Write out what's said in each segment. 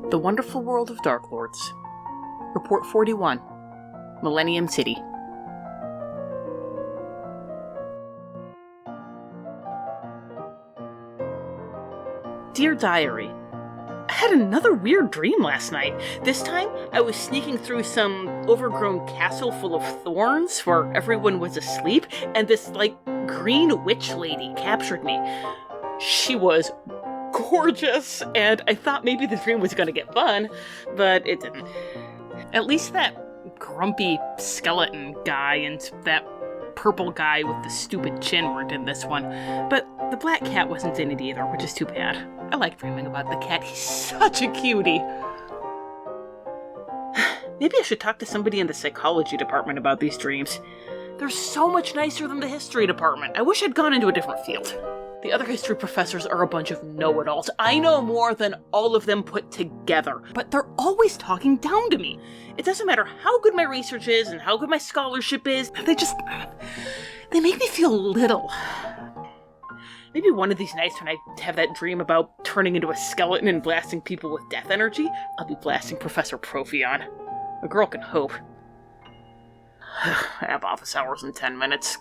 The Wonderful World of Dark Lords. Report 41. Millennium City. Dear Diary, I had another weird dream last night. This time, I was sneaking through some overgrown castle full of thorns where everyone was asleep, and this, green witch lady captured me. She was gorgeous, and I thought maybe the dream was going to get fun, but it didn't. At least that grumpy skeleton guy and that purple guy with the stupid chin weren't in this one, but the black cat wasn't in it either, which is too bad. I like dreaming about the cat. He's such a cutie. Maybe I should talk to somebody in the psychology department about these dreams. They're so much nicer than the history department. I wish I'd gone into a different field. The other history professors are a bunch of know-it-alls. I know more than all of them put together, but they're always talking down to me. It doesn't matter how good my research is and how good my scholarship is, they make me feel little. Maybe one of these nights when I have that dream about turning into a skeleton and blasting people with death energy, I'll be blasting Professor Profion. A girl can hope. I have office hours in 10 minutes.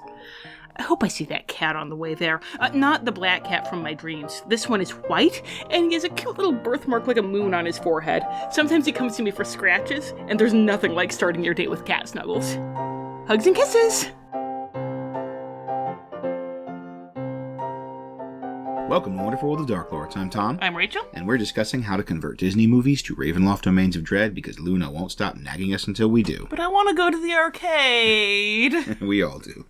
I hope I see that cat on the way there. Not the black cat from my dreams. This one is white, and he has a cute little birthmark like a moon on his forehead. Sometimes he comes to me for scratches, and there's nothing like starting your date with cat snuggles. Hugs and kisses! Welcome to Wonderful World of Dark Lords. I'm Tom. I'm Rachel. And we're discussing how to convert Disney movies to Ravenloft Domains of Dread because Luna won't stop nagging us until we do. But I want to go to the arcade! We all do.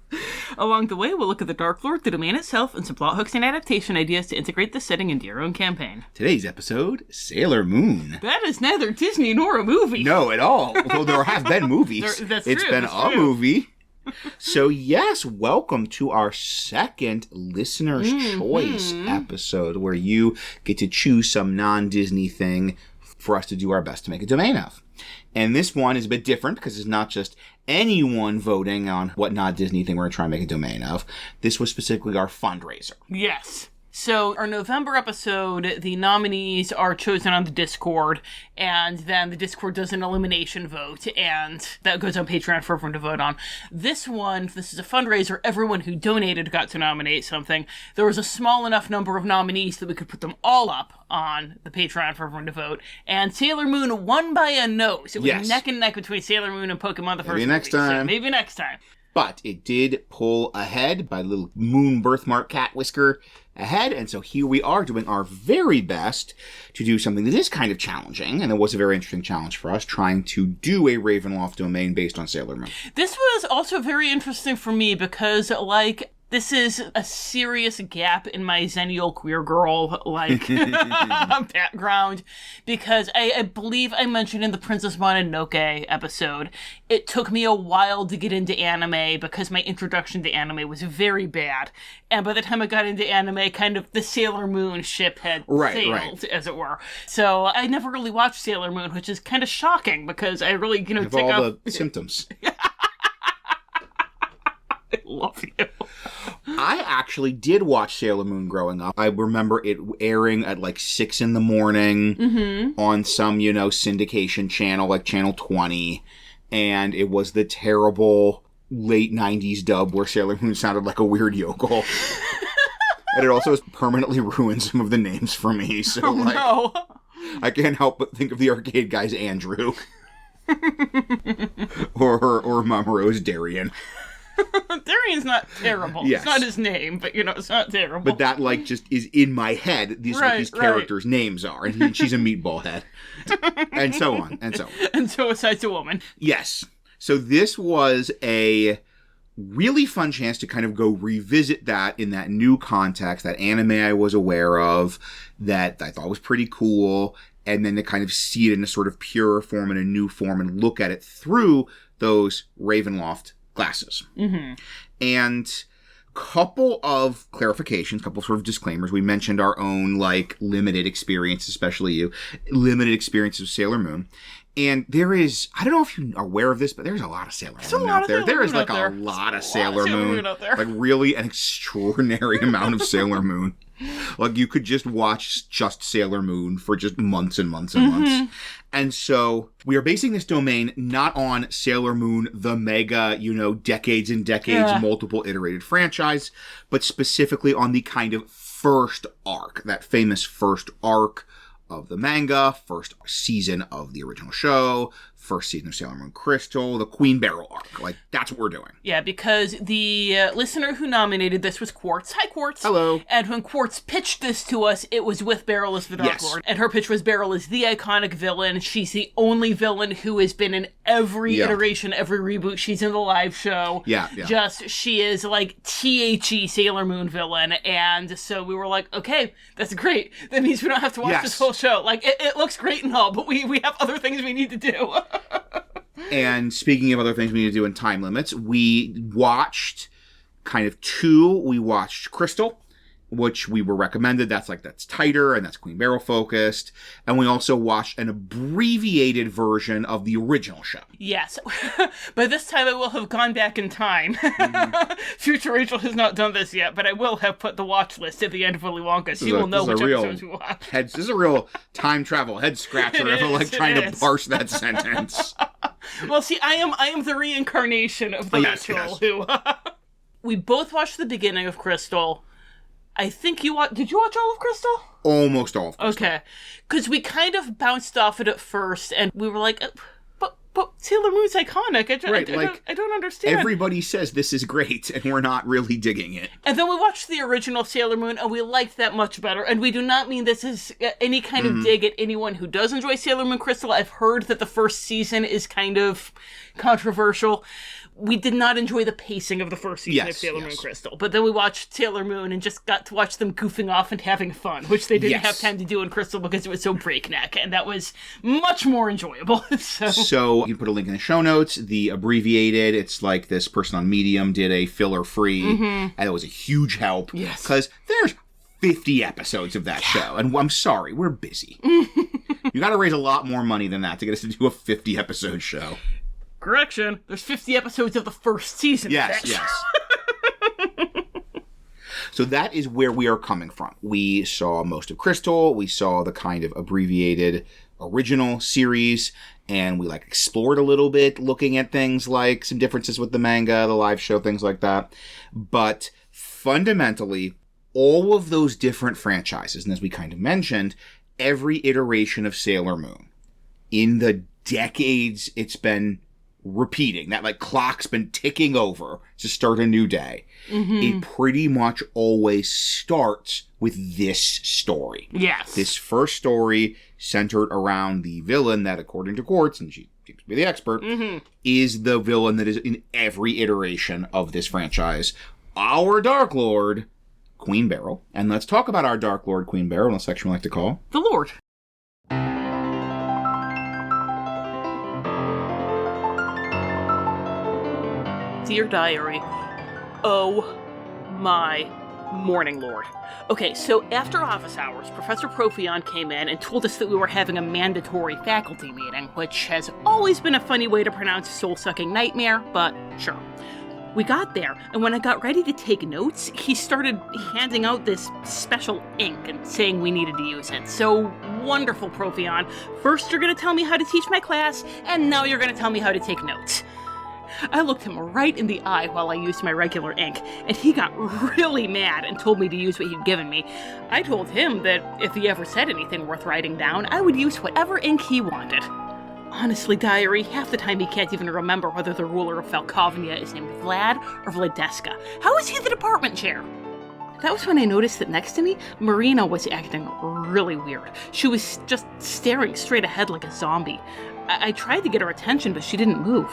Along the way, we'll look at the Dark Lord, the domain itself, and some plot hooks and adaptation ideas to integrate the setting into your own campaign. Today's episode, Sailor Moon. That is neither Disney nor a movie. No, at all. Although there have been movies. It's been a movie. So yes, welcome to our second Listener's Choice episode where you get to choose some non-Disney thing for us to do our best to make a domain of. And this one is a bit different because it's not just anyone voting on what non-Disney thing we're going to try and make a domain of. This was specifically our fundraiser. Yes. So our November episode, the nominees are chosen on the Discord, and then the Discord does an elimination vote, and that goes on Patreon for everyone to vote on. This is a fundraiser. Everyone who donated got to nominate something. There was a small enough number of nominees that we could put them all up on the Patreon for everyone to vote, and Sailor Moon won by a nose. It was neck and neck between Sailor Moon and Pokemon the first movie. Maybe next time. But it did pull ahead by a little moon birthmark cat whisker ahead, and so here we are doing our very best to do something that is kind of challenging, and it was a very interesting challenge for us, trying to do a Ravenloft domain based on Sailor Moon. This was also very interesting for me because, this is a serious gap in my Xennial queer girl, background, because I believe I mentioned in the Princess Mononoke episode, it took me a while to get into anime because my introduction to anime was very bad, and by the time I got into anime, kind of the Sailor Moon ship had sailed, as it were. So I never really watched Sailor Moon, which is kind of shocking because I really, have all the symptoms. I love you. I actually did watch Sailor Moon growing up. I remember it airing at 6 in the morning on some, syndication channel, like Channel 20. And it was the terrible late 90s dub where Sailor Moon sounded like a weird yokel. And it also has permanently ruined some of the names for me. So, no. I can't help but think of the arcade guy's Andrew. or Mamoru's Darien. Darian's not terrible. Yes. It's not his name, but it's not terrible. But that just is in my head. These are what these characters' names are, and she's a meatball head, and so on, and so on. And suicide's a woman. Yes. So this was a really fun chance to kind of go revisit that in that new context, that anime I was aware of, that I thought was pretty cool, and then to kind of see it in a sort of pure form, in a new form, and look at it through those Ravenloft glasses. And couple of clarifications, couple sort of disclaimers. We mentioned our own limited experience, especially you, limited experience of Sailor Moon. And there is, I don't know if you're aware of this, but there's a lot of Sailor Moon out there. There is a lot of Sailor Moon out there. Really an extraordinary amount of Sailor Moon. Like, you could just watch just Sailor Moon for just months and months and months. And so we are basing this domain not on Sailor Moon, the mega, decades and decades, multiple iterated franchise, but specifically on the kind of first arc, that famous first arc of the manga, first season of the original show, first season of Sailor Moon Crystal, the Queen Beryl arc. Like, that's what we're doing. Yeah, because the listener who nominated this was Quartz. Hi, Quartz. Hello. And when Quartz pitched this to us, it was with Beryl as the Dark Lord. And her pitch was Beryl is the iconic villain. She's the only villain who has been in every iteration, every reboot. She's in the live show. Yeah. She is like THE Sailor Moon villain. And so we were like, okay, that's great. That means we don't have to watch this whole show. Like, it looks great and all, but we have other things we need to do. And speaking of other things we need to do in time limits, we watched kind of two. We watched Crystal, which we were recommended. That's tighter and that's Queen Beryl focused. And we also watched an abbreviated version of the original show. Yes. By this time I will have gone back in time. Future Rachel has not done this yet, but I will have put the watch list at the end of Willy Wonka, so you will know which episodes we watched. This is a real time travel head scratcher of trying to parse that sentence. Well, see, I am the reincarnation of the Rachel who... We both watched the beginning of Crystal. I think did you watch all of Crystal? Almost all of Crystal. Okay. Because we kind of bounced off it at first, and we were like, but Sailor Moon's iconic. I don't understand. Everybody says this is great, and we're not really digging it. And then we watched the original Sailor Moon, and we liked that much better. And we do not mean this is any kind of dig at anyone who does enjoy Sailor Moon Crystal. I've heard that the first season is kind of controversial. We did not enjoy the pacing of the first season of Sailor Moon Crystal. But then we watched Sailor Moon and just got to watch them goofing off and having fun, which they didn't have time to do in Crystal because it was so breakneck. And that was much more enjoyable. So you can put a link in the show notes. The abbreviated, it's like this person on Medium did a filler-free, and it was a huge help. Yes. Because there's 50 episodes of that show. And I'm sorry, we're busy. You got to raise a lot more money than that to get us to do a 50-episode show. Correction, there's 50 episodes of the first season. Yes. So that is where we are coming from. We saw most of Crystal, we saw the kind of abbreviated original series, and we explored a little bit, looking at things like some differences with the manga, the live show, things like that. But fundamentally, all of those different franchises, and as we kind of mentioned, every iteration of Sailor Moon, in the decades it's been repeating, that clock's been ticking over to start a new day. It pretty much always starts with this story. Yes. This first story centered around the villain that, according to Quartz, and she seems to be the expert, is the villain that is in every iteration of this franchise. Our Dark Lord, Queen Beryl. And let's talk about our Dark Lord, Queen Beryl, in a section we like to call The Lord. Dear Diary, oh my morning lord. Okay, so after office hours, Professor Profion came in and told us that we were having a mandatory faculty meeting, which has always been a funny way to pronounce soul-sucking nightmare, but sure. We got there, and when I got ready to take notes, he started handing out this special ink and saying we needed to use it. So wonderful, Profion. First you're going to tell me how to teach my class, and now you're going to tell me how to take notes. I looked him right in the eye while I used my regular ink, and he got really mad and told me to use what he'd given me. I told him that if he ever said anything worth writing down, I would use whatever ink he wanted. Honestly, Diary, half the time he can't even remember whether the ruler of Falkovnia is named Vlad or Vladeska. How is he the department chair? That was when I noticed that next to me, Marina was acting really weird. She was just staring straight ahead like a zombie. I tried to get her attention, but she didn't move.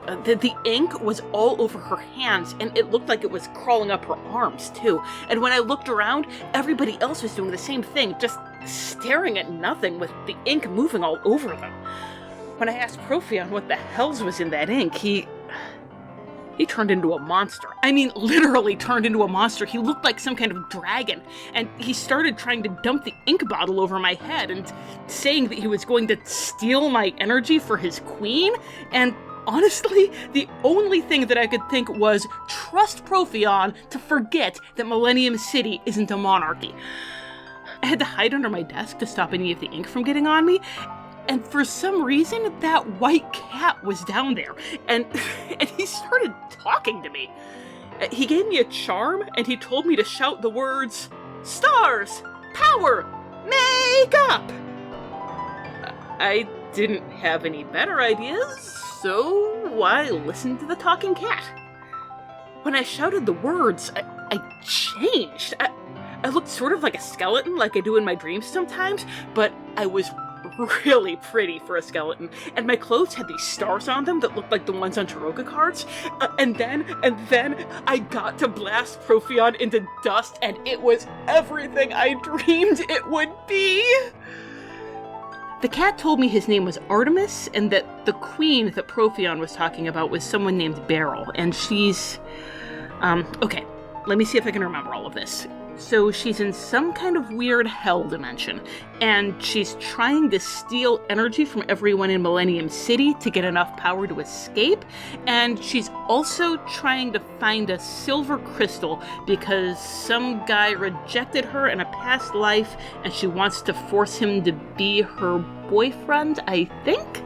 The ink was all over her hands, and it looked like it was crawling up her arms, too. And when I looked around, everybody else was doing the same thing, just staring at nothing with the ink moving all over them. When I asked Profion what the hells was in that ink, he turned into a monster. I mean, literally turned into a monster. He looked like some kind of dragon, and he started trying to dump the ink bottle over my head and saying that he was going to steal my energy for his queen, and Honestly, the only thing that I could think was trust Profion to forget that Millennium City isn't a monarchy. I had to hide under my desk to stop any of the ink from getting on me, and for some reason, that white cat was down there, and he started talking to me. He gave me a charm, and he told me to shout the words, "Stars! Power! Make up!" I didn't have any better ideas, so I listened to the talking cat. When I shouted the words, I changed. I looked sort of like a skeleton, like I do in my dreams sometimes, but I was really pretty for a skeleton, and my clothes had these stars on them that looked like the ones on Taroka cards, and then I got to blast Profion into dust, and it was everything I dreamed it would be! The cat told me his name was Artemis, and that the queen that Profion was talking about was someone named Beryl, and she's... okay, let me see if I can remember all of this. So she's in some kind of weird hell dimension, and she's trying to steal energy from everyone in Millennium City to get enough power to escape, and she's also trying to find a silver crystal because some guy rejected her in a past life, and she wants to force him to be her boyfriend, I think?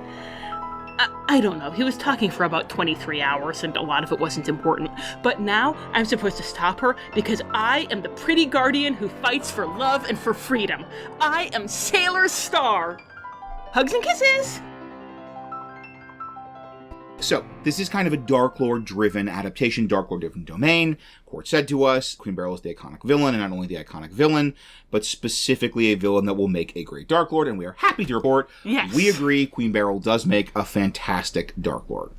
I don't know. He was talking for about 23 hours, and a lot of it wasn't important. But now, I'm supposed to stop her because I am the pretty guardian who fights for love and for freedom. I am Sailor Star! Hugs and kisses! So, this is kind of a Dark Lord-driven adaptation, Dark Lord-driven domain. Court said to us, Queen Beryl is the iconic villain, and not only the iconic villain, but specifically a villain that will make a great Dark Lord, and we are happy to report, yes, we agree, Queen Beryl does make a fantastic Dark Lord.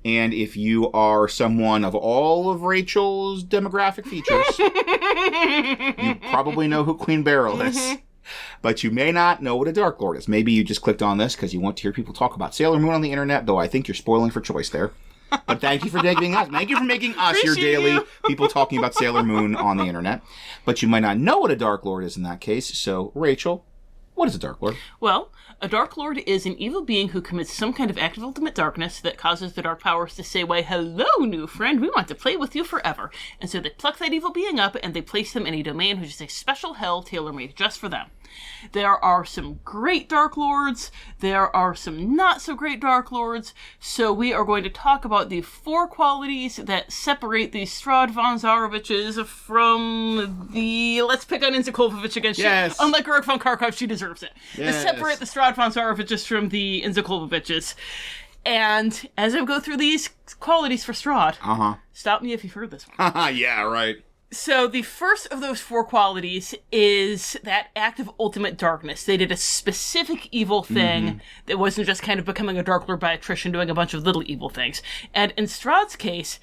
And if you are someone of all of Rachel's demographic features, you probably know who Queen Beryl is. But you may not know what a Dark Lord is. Maybe you just clicked on this because you want to hear people talk about Sailor Moon on the internet, though I think you're spoiling for choice there. But thank you for making us. Thank you for making us your daily people talking about Sailor Moon on the internet. But you might not know what a Dark Lord is in that case. So, Rachel, what is a Dark Lord? Well, a Dark Lord is an evil being who commits some kind of act of ultimate darkness that causes the Dark Powers to say, "Why, hello, new friend, we want to play with you forever." And so they pluck that evil being up and they place them in a domain which is a special hell tailor-made just for them. There are some great Dark Lords, there are some not so great Dark Lords, so we are going to talk about the 4 qualities that separate the Strahd von Zaroviches from the... Let's pick on Inza Kolvovich again. Yes. Unlike Erich von Kharkov, she deserves it. Yes. To separate the Strahd von Zaroviches from the Inza Kolvoviches. And as I go through these qualities for Strahd, stop me if you've heard this one. Yeah, right. So the first of those 4 qualities is that act of ultimate darkness. They did a specific evil thing that wasn't just kind of becoming a Dark Lord by attrition, doing a bunch of little evil things. And in Strahd's case,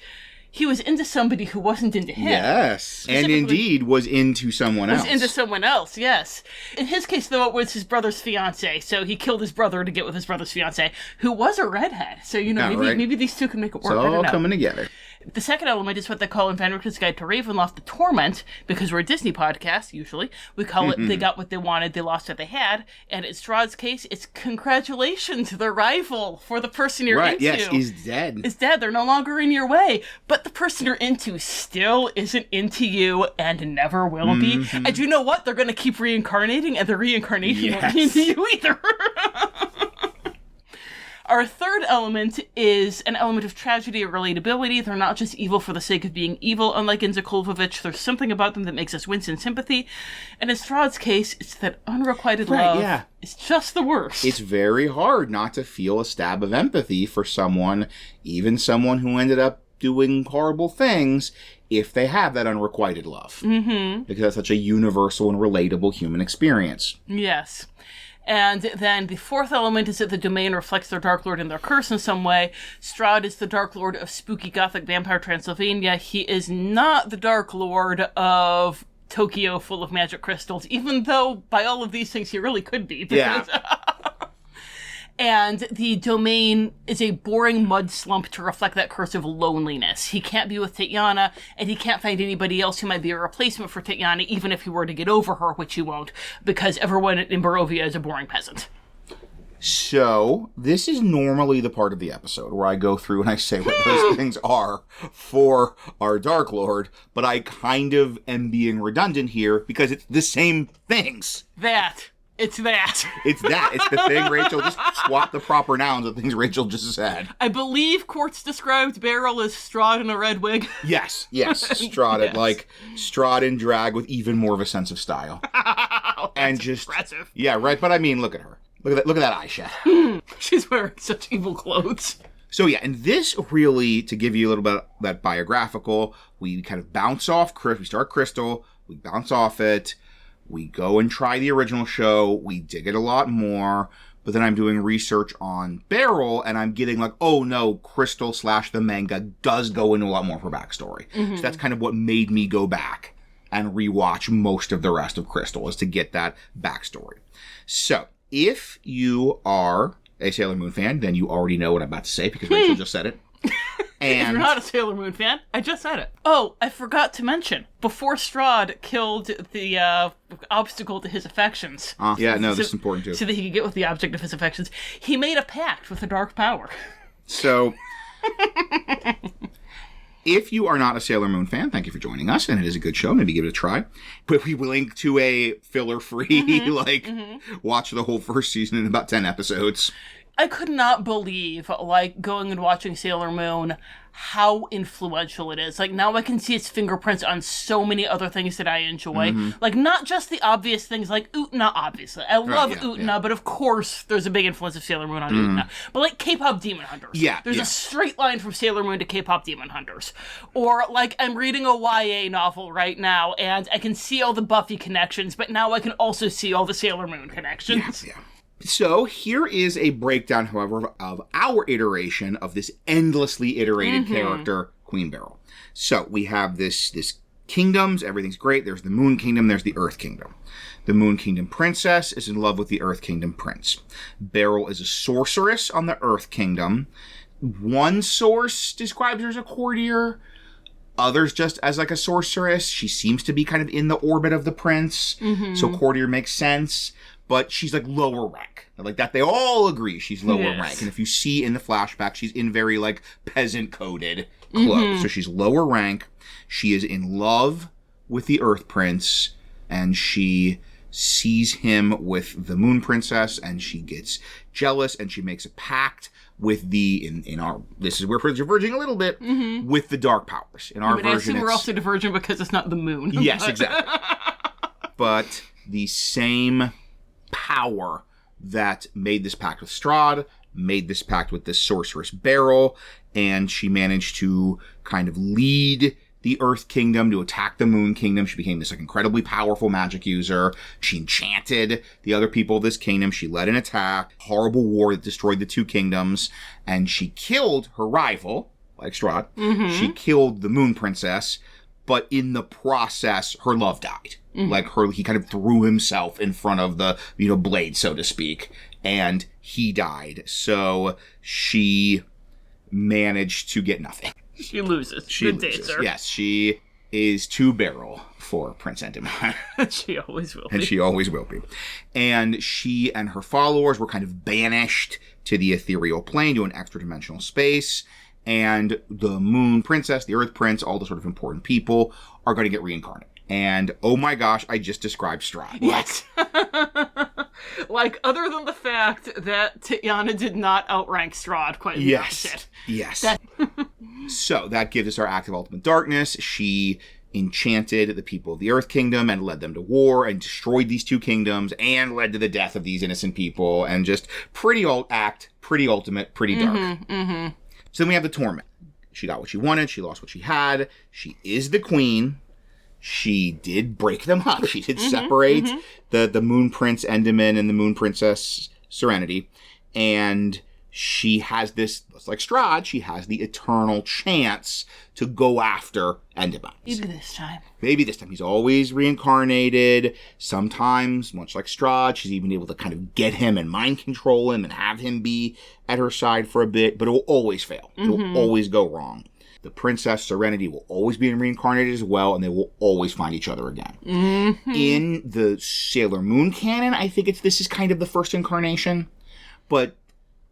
he was into somebody who wasn't into him. Yes, and indeed was into someone else. Was into someone else, yes. In his case, though, it was his brother's fiancée, so he killed his brother to get with his brother's fiancée, who was a redhead. So, you know, maybe these two can make it work. It's all coming together. The second element is what they call in Van Richter's Guide to Ravenloft the Torment, because we're a Disney podcast, usually. We call it They Got What They Wanted, They Lost What They Had. And in Strahd's case, it's congratulations, the rival for the person you're into. Yes, is dead. Is dead. They're no longer in your way. But the person you're into still isn't into you and never will be. And you know what? They're going to keep reincarnating, and the reincarnation won't be into you either. Our third element is an element of tragedy or relatability. They're not just evil for the sake of being evil. Unlike Inza Kolvovich, there's something about them that makes us wince in sympathy. And in Strahd's case, it's that unrequited love. Yeah. It's just the worst. It's very hard not to feel a stab of empathy for someone, even someone who ended up doing horrible things, if they have that unrequited love. Because that's such a universal and relatable human experience. Yes. And then the fourth element is that the domain reflects their Dark Lord and their curse in some way. Strahd is the Dark Lord of spooky gothic vampire Transylvania. He is not the Dark Lord of Tokyo full of magic crystals, even though by all of these things he really could be. Because, And the domain is a boring mud slump to reflect that curse of loneliness. He can't be with Tatiana, and he can't find anybody else who might be a replacement for Tatiana, even if he were to get over her, which he won't, because everyone in Barovia is a boring peasant. So, this is normally the part of the episode where I go through and I say what those things are for our Dark Lord, but I kind of am being redundant here because it's the same things. It's that. It's that. It's the thing Rachel just swap the proper nouns of things Rachel just said. I believe Quartz described Beryl as Strahd in a red wig. Yes. Strahd, Yes. like Strahd in drag with even more of a sense of style. And just impressive. Yeah, right. But I mean, look at her. Look at that eyeshadow. She's wearing such evil clothes. So yeah, and this really, to give you a little bit of that biographical, we kind of bounce off, we start Crystal, we bounce off it, we go and try the original show, we dig it a lot more, but then I'm doing research on Beryl, and I'm getting like, oh no, Crystal / the manga does go into a lot more of her backstory. So that's kind of what made me go back and rewatch most of the rest of Crystal, is to get that backstory. So, if you are a Sailor Moon fan, then you already know what I'm about to say because Rachel just said it. And if you're not a Sailor Moon fan, I just said it. Oh, I forgot to mention, before Strahd killed the obstacle to his affections. this is important too. So that he could get with the object of his affections, he made a pact with the Dark Power. So, if you are not a Sailor Moon fan, thank you for joining us, and it is a good show. Maybe give it a try. But we will link to a filler-free, watch the whole first season in about 10 episodes. I could not believe, going and watching Sailor Moon, how influential it is. Now I can see its fingerprints on so many other things that I enjoy. Not just the obvious things like Utena, obviously. I love Utena, but of course there's a big influence of Sailor Moon on Utena. But K-pop Demon Hunters. There's a straight line from Sailor Moon to K-pop Demon Hunters. Or, I'm reading a YA novel right now, and I can see all the Buffy connections, but now I can also see all the Sailor Moon connections. Yeah. So here is a breakdown, however, of our iteration of this endlessly iterated character, Queen Beryl. So we have this kingdoms, everything's great. There's the Moon Kingdom, there's the Earth Kingdom. The Moon Kingdom princess is in love with the Earth Kingdom prince. Beryl is a sorceress on the Earth Kingdom. One source describes her as a courtier, others just as a sorceress. She seems to be kind of in the orbit of the prince, so courtier makes sense. But she's lower rank. That they all agree she's lower rank. And if you see in the flashback, she's in very peasant coded clothes. So she's lower rank. She is in love with the Earth Prince, and she sees him with the Moon Princess, and she gets jealous, and she makes a pact with this is where we're diverging a little bit, with the Dark Powers. In our version, I assume we're also diverging because it's not the moon. Yes, exactly. But the same power that made this pact with Strahd, made this pact with this sorceress Beryl, and she managed to kind of lead the Earth Kingdom to attack the Moon Kingdom. She became this incredibly powerful magic user. She enchanted the other people of this kingdom. She led an attack, horrible war that destroyed the two kingdoms, and she killed her rival, like Strahd. She killed the Moon Princess, but in the process, her love died. He kind of threw himself in front of the, blade, so to speak, and he died. So she managed to get nothing. She loses. She loses. Yes, she is too Beryl for Prince Endymion. She always will be. And she always will be. And she and her followers were kind of banished to the ethereal plane, to an extra-dimensional space. And the Moon Princess, the Earth Prince, all the sort of important people are going to get reincarnated. And, oh my gosh, I just described Strahd. Yes. Other than the fact that Tiana did not outrank Strahd quite the opposite. Yes. So, that gives us our act of ultimate darkness. She enchanted the people of the Earth Kingdom and led them to war and destroyed these two kingdoms and led to the death of these innocent people. And just pretty ultimate, pretty dark. So then we have the torment. She got what she wanted. She lost what she had. She is the queen. She did break them up. She did separate the Moon Prince Endymion and the Moon Princess Serenity. And she has this, like Strahd, she has the eternal chance to go after Endymion. Maybe this time. He's always reincarnated. Sometimes, much like Strahd, she's even able to kind of get him and mind control him and have him be at her side for a bit. But it will always fail. It will always go wrong. The Princess Serenity will always be reincarnated as well, and they will always find each other again. In the Sailor Moon canon, I think this is kind of the first incarnation. but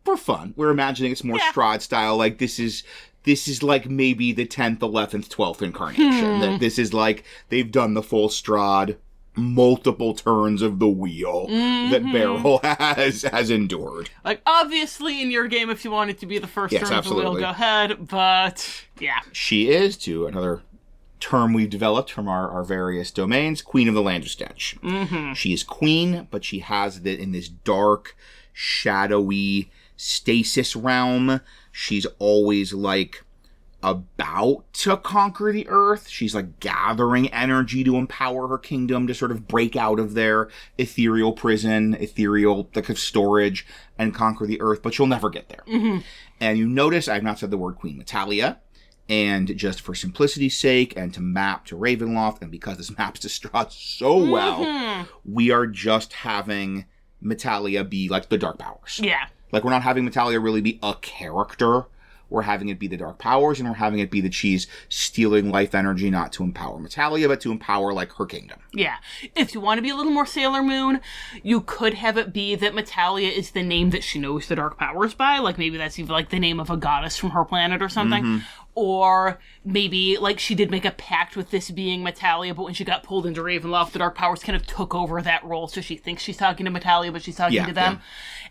for fun. We're imagining it's more Strahd style. Like, this is like maybe the 10th, 11th, 12th incarnation. That this is like they've done the full Strahd, multiple turns of the wheel that Beryl has endured. Like, obviously, in your game, if you want it to be the first turn of the wheel, go ahead. But, yeah. She is, to another term we've developed from our various domains, Queen of the Land of Stench. She is queen, but she has it in this dark, shadowy stasis realm. She's always, like, about to conquer the earth. She's like gathering energy to empower her kingdom to sort of break out of their ethereal prison, ethereal like of storage, and conquer the earth, but she'll never get there. And you notice I've not said the word Queen Metalia, and just for simplicity's sake and to map to Ravenloft, and because this maps to Strahd so well, we are just having Metalia be like the Dark Powers. Yeah. Like, we're not having Metalia really be a character. We're having it be the Dark Powers, and we're having it be that she's stealing life energy not to empower Metalia, but to empower, like, her kingdom. Yeah. If you want to be a little more Sailor Moon, you could have it be that Metalia is the name that she knows the Dark Powers by. Like, maybe that's even, like, the name of a goddess from her planet or something. Or maybe, like, she did make a pact with this being Metalia, but when she got pulled into Ravenloft, the Dark Powers kind of took over that role, so she thinks she's talking to Metalia, but she's talking to them.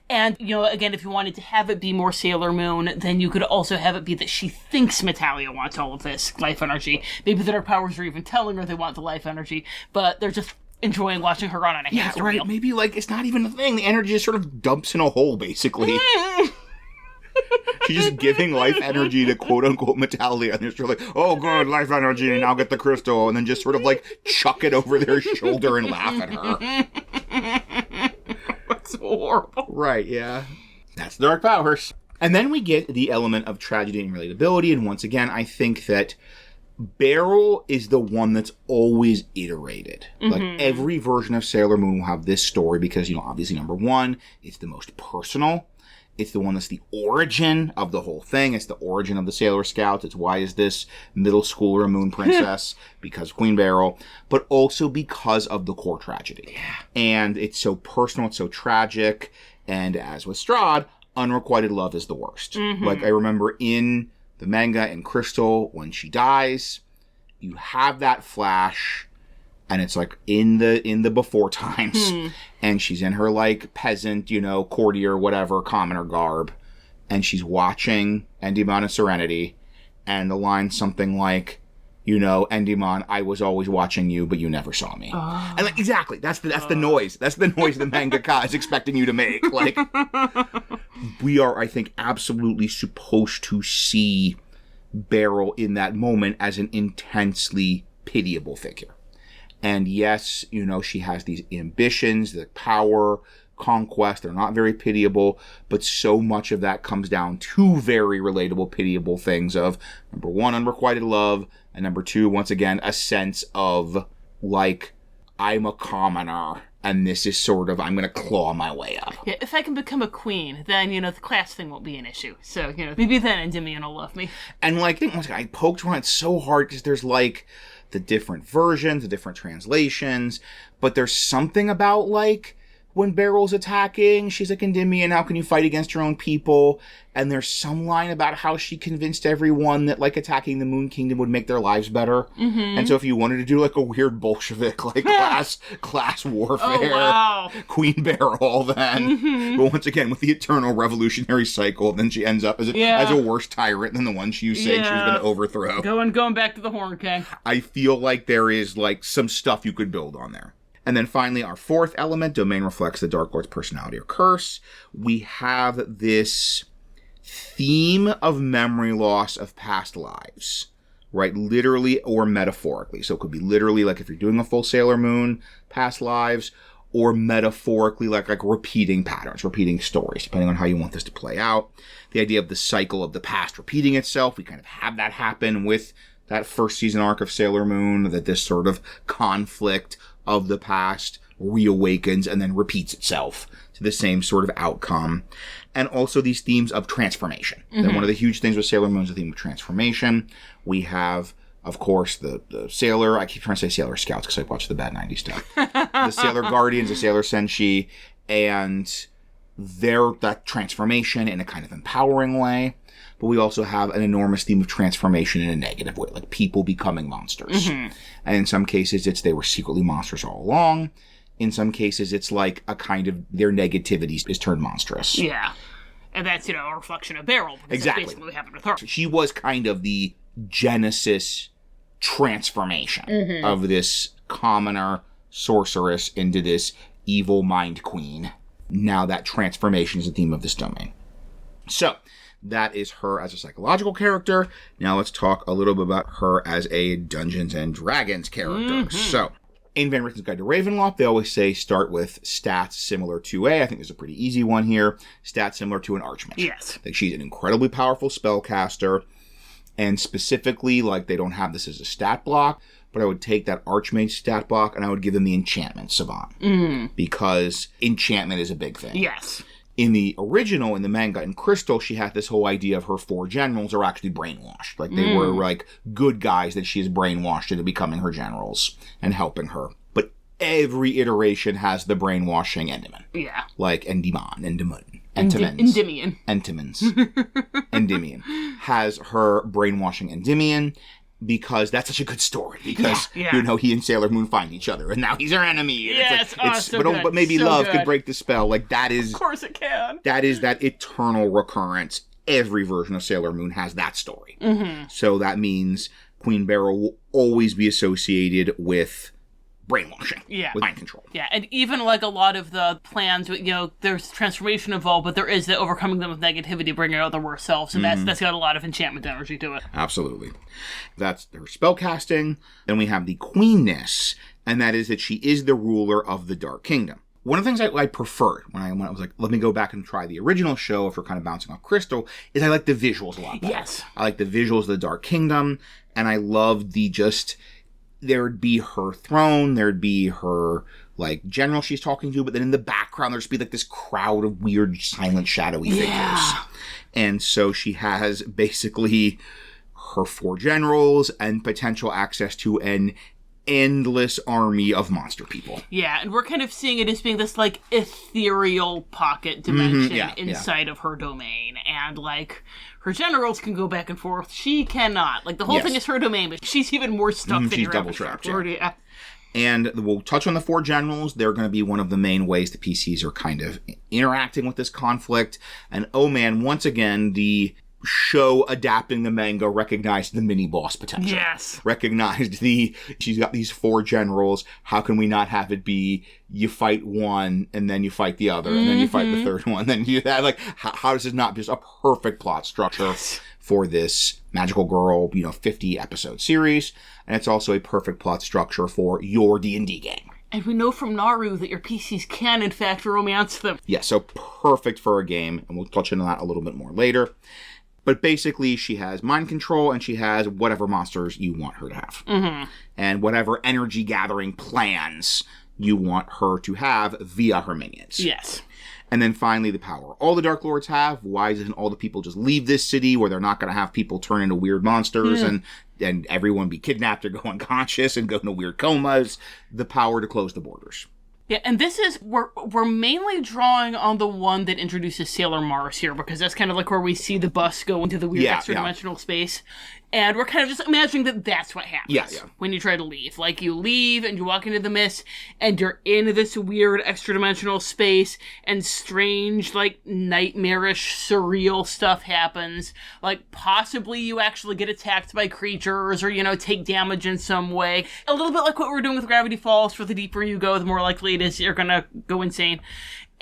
And, you know, again, if you wanted to have it be more Sailor Moon, then you could also have it be that she thinks Metalia wants all of this life energy. Maybe the Dark Powers are even telling her they want the life energy, but they're just enjoying watching her run on a hamster wheel. Maybe, like, it's not even a thing. The energy just sort of dumps in a hole, basically. She's just giving life energy to quote-unquote Metalia, and they're sort of like, oh, good, life energy, and now get the crystal, and then just sort of, like, chuck it over their shoulder and laugh at her. That's horrible. Right, yeah. That's the Dark Powers. And then we get the element of tragedy and relatability, and once again, I think that Beryl is the one that's always iterated. Like, every version of Sailor Moon will have this story because, you know, obviously, number one, it's the most personal. It's the one that's the origin of the whole thing. It's the origin of the Sailor Scouts. It's why is this middle schooler a moon princess? Because Queen Beryl. But also because of the core tragedy. Yeah. And it's so personal. It's so tragic. And as with Strahd, unrequited love is the worst. Like, I remember in the manga in Crystal, when she dies, you have that flash, and it's like in the before times, and she's in her like peasant, you know, courtier, whatever, commoner garb, and she's watching Endymion and Serenity, and the line something like, you know, Endymion, I was always watching you, but you never saw me. And like, exactly, that's the noise. That's the noise the mangaka is expecting you to make. Like, we are, I think, absolutely supposed to see Beryl in that moment as an intensely pitiable figure. And yes, you know, she has these ambitions, the power, conquest. They're not very pitiable, but so much of that comes down to very relatable, pitiable things of, number one, unrequited love, and number two, once again, a sense of, like, I'm a commoner, and this is sort of, I'm going to claw my way up. Yeah, if I can become a queen, then, you know, the class thing won't be an issue. So, you know, maybe then Endymion will love me. And, like, I poked around it so hard because there's, like, the different versions, the different translations, but there's something about, like, when Beryl's attacking, she's like, Endymion, how can you fight against your own people? And there's some line about how she convinced everyone that, like, attacking the Moon Kingdom would make their lives better. And so if you wanted to do, like, a weird Bolshevik, like, class warfare, Queen Beryl, then. But once again, with the eternal revolutionary cycle, then she ends up as a worse tyrant than the one she was saying she was going to overthrow. Going back to the Horn King. I feel like there is, like, some stuff you could build on there. And then finally, our fourth element, domain reflects the Dark Lord's personality or curse. We have this theme of memory loss of past lives, right? Literally or metaphorically. So it could be literally, like if you're doing a full Sailor Moon, past lives, or metaphorically, like repeating patterns, repeating stories, depending on how you want this to play out. The idea of the cycle of the past repeating itself, we kind of have that happen with that first season arc of Sailor Moon, that this sort of conflict of the past reawakens and then repeats itself to the same sort of outcome. And also these themes of transformation. Then one of the huge things with Sailor Moon is the theme of transformation. We have, of course, the Sailor, I keep trying to say Sailor Scouts because I watched the bad 90s stuff. The Sailor Guardians, the Sailor Senshi, and that transformation in a kind of empowering way. But we also have an enormous theme of transformation in a negative way, like people becoming monsters. And in some cases, it's they were secretly monsters all along. In some cases, it's like a kind of their negativity is turned monstrous. Yeah. And that's, a reflection of Beryl. Exactly. That's basically what happened with her. So she was kind of the genesis transformation of this commoner sorceress into this evil mind queen. Now that transformation is the theme of this domain. So, that is her as a psychological character. Now let's talk a little bit about her as a Dungeons and Dragons character. So, in Van Richten's Guide to Ravenloft, they always say start with stats similar to I think there's a pretty easy one here. Stats similar to an Archmage. Yes. Like she's an incredibly powerful spellcaster. And specifically, like they don't have this as a stat block, but I would take that Archmage stat block and I would give them the Enchantment Savant. Because enchantment is a big thing. Yes. In the original, in the manga, in Crystal, she had this whole idea of her 4 generals are actually brainwashed. Like, they were, like, good guys that she is brainwashed into becoming her generals and helping her. But every iteration has the brainwashing Endymion. Yeah. Like, Endymion. Endymion. Endymion has her brainwashing Endymion. Because that's such a good story. Because, he and Sailor Moon find each other. And now he's her enemy. And yes, but maybe so love good. could break the spell. Like, that is... Of course it can. That is that eternal recurrence. Every version of Sailor Moon has that story. So that means Queen Beryl will always be associated with brainwashing. With mind control. Yeah, and even like a lot of the plans, there's transformation involved, but there is the overcoming them with negativity, bringing out their worst selves, and that's got a lot of enchantment energy to it. Absolutely. That's her spellcasting. Then we have the queenness, and that is that she is the ruler of the Dark Kingdom. One of the things I preferred when I was like, let me go back and try the original show if we're kind of bouncing off Crystal, is I like the visuals a lot better. Yes. I like the visuals of the Dark Kingdom, and I love there'd be her throne, there'd be her, like, general she's talking to, but then in the background there'd just be, like, this crowd of weird, silent, shadowy figures. And so she has basically her 4 generals and potential access to an endless army of monster people. Yeah, and we're kind of seeing it as being this, like, ethereal pocket dimension inside of her domain. And, like, her generals can go back and forth. She cannot. Like, the whole thing is her domain, but she's even more stuck than she's your double-trapped, yeah. And we'll touch on the 4 generals. They're going to be one of the main ways the PCs are kind of interacting with this conflict. And, oh man, once again, the show adapting the manga recognized the mini-boss potential. Yes. Recognized she's got these 4 generals. How can we not have it be you fight one, and then you fight the other, and then you fight the third one, then you have, like, how does this not just a perfect plot structure for this Magical Girl, 50-episode series? And it's also a perfect plot structure for your D&D game. And we know from Naru that your PCs can, in fact, romance them. Yeah, so perfect for a game, and we'll touch on that a little bit more later. But basically, she has mind control, and she has whatever monsters you want her to have. And whatever energy-gathering plans you want her to have via her minions. Yes. And then finally, the power all the Dark Lords have. Why doesn't all the people just leave this city where they're not going to have people turn into weird monsters and everyone be kidnapped or go unconscious and go into weird comas? The power to close the borders. Yeah, and this is, we're mainly drawing on the one that introduces Sailor Mars here, because that's kind of like where we see the bus go into the weird extra-dimensional space. And we're kind of just imagining that that's what happens when you try to leave. Like, you leave and you walk into the mist, and you're in this weird extra-dimensional space, and strange, like, nightmarish, surreal stuff happens. Like, possibly you actually get attacked by creatures, or, take damage in some way. A little bit like what we're doing with Gravity Falls, for the deeper you go, the more likely it is you're gonna go insane.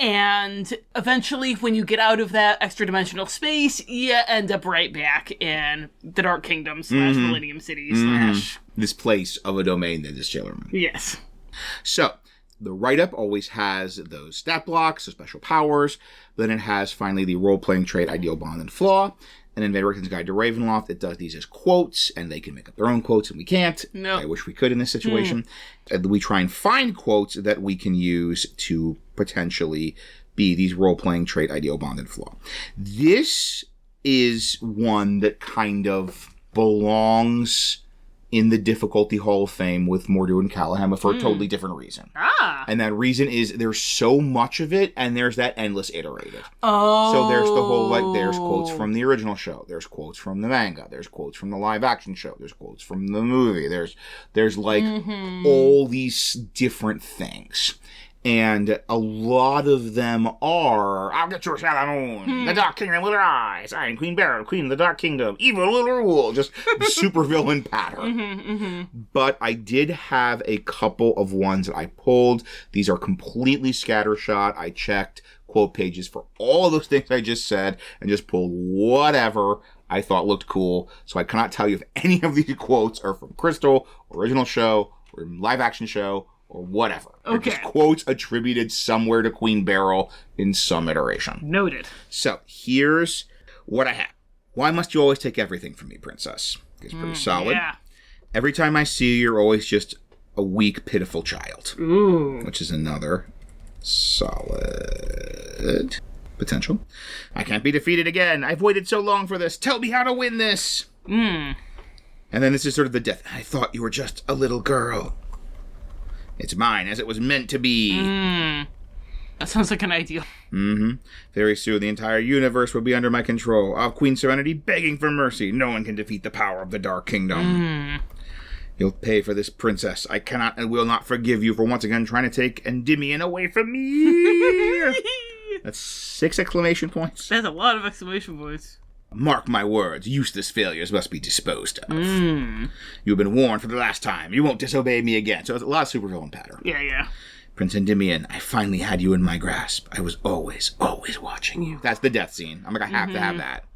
And eventually, when you get out of that extra-dimensional space, you end up right back in the Dark Kingdom / Millennium City / this place of a domain that is Sailor Moon. Yes. So, the write-up always has those stat blocks, the special powers. Then it has, finally, the role-playing trait, ideal, bond, and flaw. And in Van Richten's Guide to Ravenloft, it does these as quotes, and they can make up their own quotes, and we can't. No. I wish we could in this situation. We try and find quotes that we can use to potentially be these role-playing trait, ideal, bond, and flaw. This is one that kind of belongs in the difficulty Hall of Fame with Mordo and Callahan, for a totally different reason. And that reason is there's so much of it, and there's that endless iterative. So there's the whole, like, there's quotes from the original show, there's quotes from the manga, there's quotes from the live action show, there's quotes from the movie, there's like all these different things. And a lot of them are, I'll get your Salamon, the Dark Kingdom with her eyes, I am Queen Beryl, Queen of the Dark Kingdom, evil will rule, just supervillain patter. But I did have a couple of ones that I pulled. These are completely scattershot. I checked quote pages for all of those things I just said and just pulled whatever I thought looked cool. So I cannot tell you if any of these quotes are from Crystal, original show, or live action show, or whatever. They're just quotes attributed somewhere to Queen Beryl in some iteration. Noted. So, here's what I have. Why must you always take everything from me, princess? It's pretty solid. Yeah. Every time I see you, you're always just a weak, pitiful child. Ooh. Which is another solid potential. I can't be defeated again. I've waited so long for this. Tell me how to win this. And then this is sort of the death. I thought you were just a little girl. It's mine, as it was meant to be. That sounds like an ideal. Very soon, the entire universe will be under my control. I'll have Queen Serenity begging for mercy. No one can defeat the power of the Dark Kingdom. You'll pay for this, princess. I cannot and will not forgive you for once again trying to take Endymion away from me. That's 6 exclamation points. That's a lot of exclamation points. Mark my words, useless failures must be disposed of. You've been warned for the last time. You won't disobey me again. So it's a lot of supervillain patter. Yeah. Prince Endymion, I finally had you in my grasp. I was always watching you. That's the death scene. I'm like, I have to have that.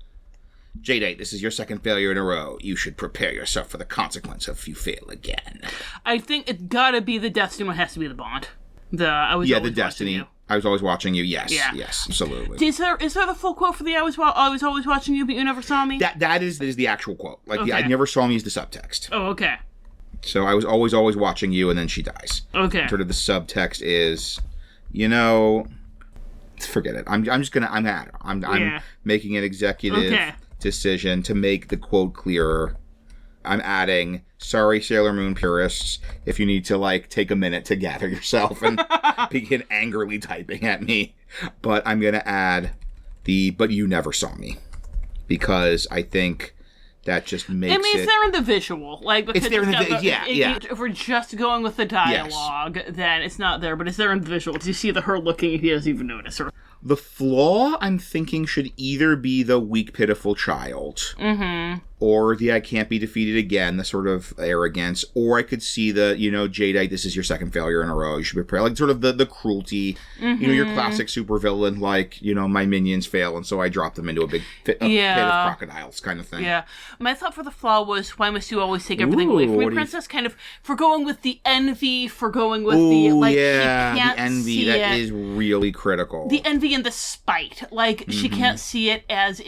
Jadeite, this is your second failure in a row. You should prepare yourself for the consequence if you fail again. I think it's gotta be the death scene. It has to be the Bond. The Destiny. I was always watching you. Yes, Yeah. yes, absolutely. Is there the full quote for the I was always watching you, but you never saw me? That is the actual quote. Like, Okay. I never saw me as the subtext. Oh, okay. So I was always watching you, and then she dies. Okay. Sort of the subtext is, forget it. I'm making an executive decision to make the quote clearer. I'm adding, sorry, Sailor Moon purists, if you need to, like, take a minute to gather yourself and begin angrily typing at me. But I'm going to add but you never saw me. Because I think that just makes it... it's there in the visual. Like, because it's there in the... Yeah. If we're just going with the dialogue, then it's not there, but it's there in the visual. Because you see her looking, and he doesn't even notice her. The flaw, I'm thinking, should either be the weak, pitiful child, or the I can't be defeated again, the sort of arrogance, or I could see the, Jadeite, this is your second failure in a row, you should be prepared, like sort of the cruelty, your classic supervillain, like, my minions fail, and so I drop them into a big pit of crocodiles kind of thing. Yeah. My thought for the flaw was, why must you always take everything away from me, princess? Kind of, for going with the envy, for going with the, like, she can't the envy, see that it. is really critical. The envy and the spite. Like, she can't see it as,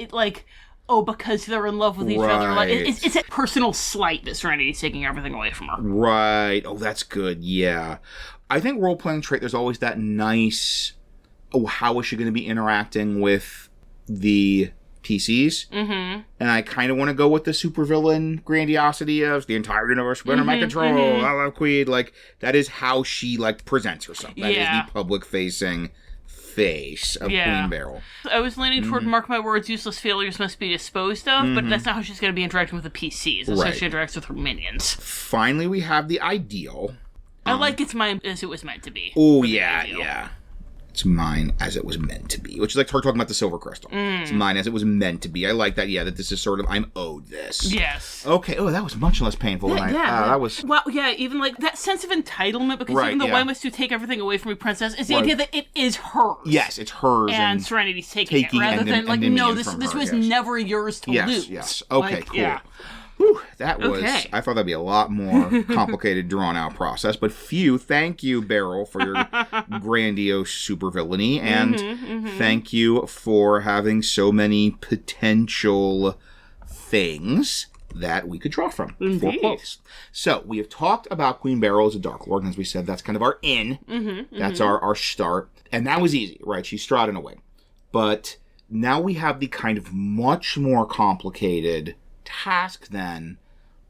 because they're in love with each other. Like, it's a personal slight that Serenity's taking everything away from her. Right. Oh, that's good. Yeah. I think role-playing trait, there's always that nice, how is she going to be interacting with the PCs? And I kind of want to go with the supervillain grandiosity of the entire universe under my control. I love Queen. Like, that is how she, like, presents herself. That is the public-facing face of Queen Beryl. I was leaning toward, mark my words, useless failures must be disposed of, but that's not how she's going to be interacting with the PCs. That's how she interacts with her minions. Finally, we have the ideal. I like it's mine as it was meant to be. Oh, yeah. It's mine as it was meant to be. Which is like her talking about the silver crystal. It's mine as it was meant to be. I like that, that this is sort of, I'm owed this. Yes. Okay. Oh, that was much less painful than that was... Well, even like that sense of entitlement, because even though why must you take everything away from me, princess, is the idea that it is hers. Yes, it's hers. And Serenity's taking it, rather than like, no, this was never yours to lose. Yes. Okay, cool. Yeah. Whew, that was, I thought that'd be a lot more complicated, drawn-out process. But thank you, Beryl, for your grandiose supervillainy. And thank you for having so many potential things that we could draw from. For quotes. So, we have talked about Queen Beryl as a Dark Lord. And as we said, that's kind of our in. That's our start. And that was easy, right? She's Strahd in a way. But now we have the kind of much more complicated task then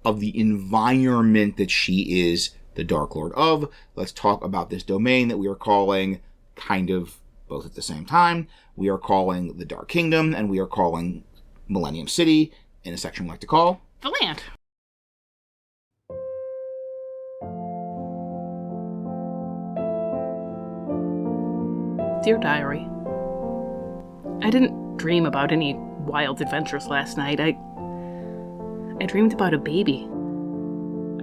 of the environment that she is the Dark Lord of. Let's talk about this domain that we are calling, kind of both at the same time, we are calling the Dark Kingdom, and we are calling Millennium City in a section we like to call The Land. Dear Diary, I didn't dream about any wild adventures last night. I dreamed about a baby.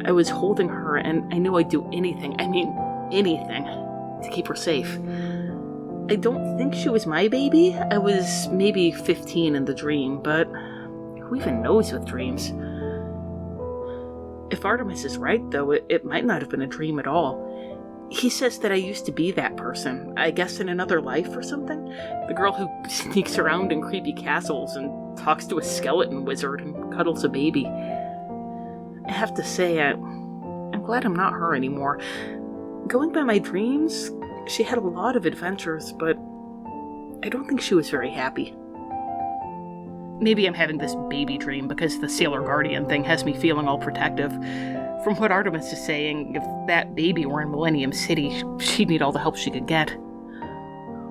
I was holding her, and I knew I'd do anything, anything, to keep her safe. I don't think she was my baby. I was maybe 15 in the dream, but who even knows with dreams? If Artemis is right, though, it might not have been a dream at all. He says that I used to be that person, I guess in another life or something. The girl who sneaks around in creepy castles and talks to a skeleton wizard and cuddles a baby. I have to say, I'm glad I'm not her anymore. Going by my dreams, she had a lot of adventures, but I don't think she was very happy. Maybe I'm having this baby dream because the Sailor Guardian thing has me feeling all protective. From what Artemis is saying, if that baby were in Millennium City, she'd need all the help she could get.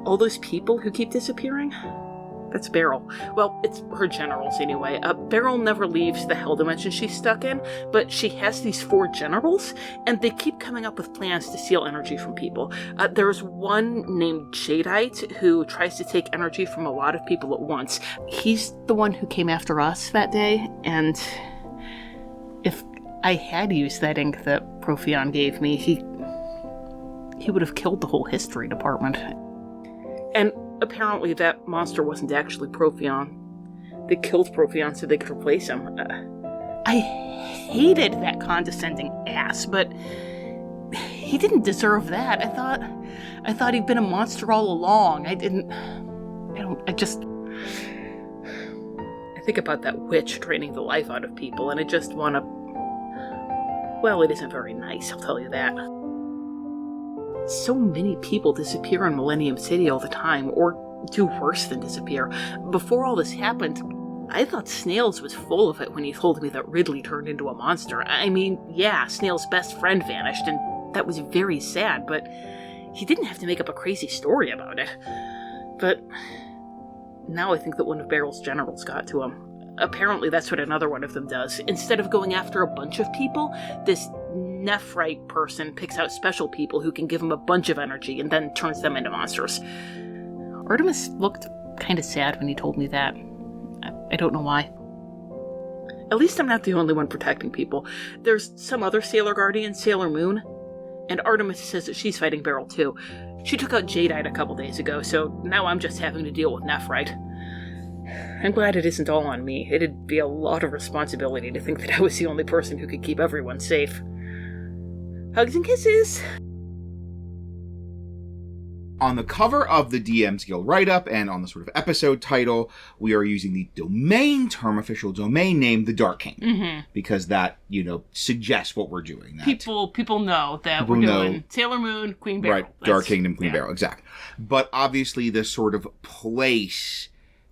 All those people who keep disappearing? That's Beryl. Well, it's her generals anyway. Beryl never leaves the hell dimension she's stuck in, but she has these 4 generals, and they keep coming up with plans to steal energy from people. There's one named Jadeite who tries to take energy from a lot of people at once. He's the one who came after us that day, and if I had used that ink that Profion gave me, he would have killed the whole history department. And apparently that monster wasn't actually Profion. They killed Profion so they could replace him. I hated that condescending ass, but he didn't deserve that. I thought he'd been a monster all along. I think about that witch draining the life out of people, and I just want to... Well, it isn't very nice, I'll tell you that. So many people disappear in Millennium City all the time, or do worse than disappear. Before all this happened, I thought Snails was full of it when he told me that Ridley turned into a monster. Yeah, Snails' best friend vanished, and that was very sad, but he didn't have to make up a crazy story about it. But now I think that one of Beryl's generals got to him. Apparently that's what another one of them does. Instead of going after a bunch of people, this Nephrite person picks out special people who can give him a bunch of energy and then turns them into monsters. Artemis looked kind of sad when he told me that. I don't know why. At least I'm not the only one protecting people. There's some other Sailor Guardian, Sailor Moon, and Artemis says that she's fighting Beryl too. She took out Jadeite a couple days ago, so now I'm just having to deal with Nephrite. I'm glad it isn't all on me. It'd be a lot of responsibility to think that I was the only person who could keep everyone safe. Hugs and kisses! On the cover of the DM's Guild write-up and on the sort of episode title, we are using the domain term, official domain name, the Dark Kingdom. Because that, suggests what we're doing. That people know that we're doing Sailor Moon, Queen Beryl. Right, Dark Kingdom, Queen Beryl, exactly. But obviously the sort of place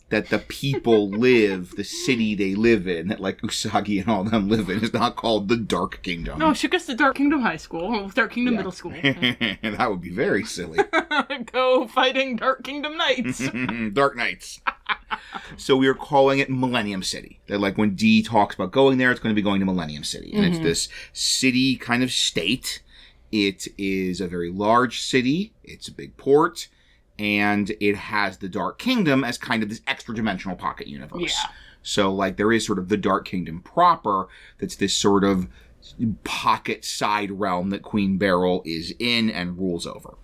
that the people live, the city they live in, that like Usagi and all them live in, is not called the Dark Kingdom. No, she goes to Dark Kingdom High School, Dark Kingdom Middle School. That would be very silly. Go fighting Dark Kingdom Knights. Dark Knights. So we are calling it Millennium City. That like when Dee talks about going there, it's going to be going to Millennium City. And it's this city kind of state. It is a very large city. It's a big port. And it has the Dark Kingdom as kind of this extra-dimensional pocket universe. Yeah. So, like, there is sort of the Dark Kingdom proper that's this sort of pocket side realm that Queen Beryl is in and rules over.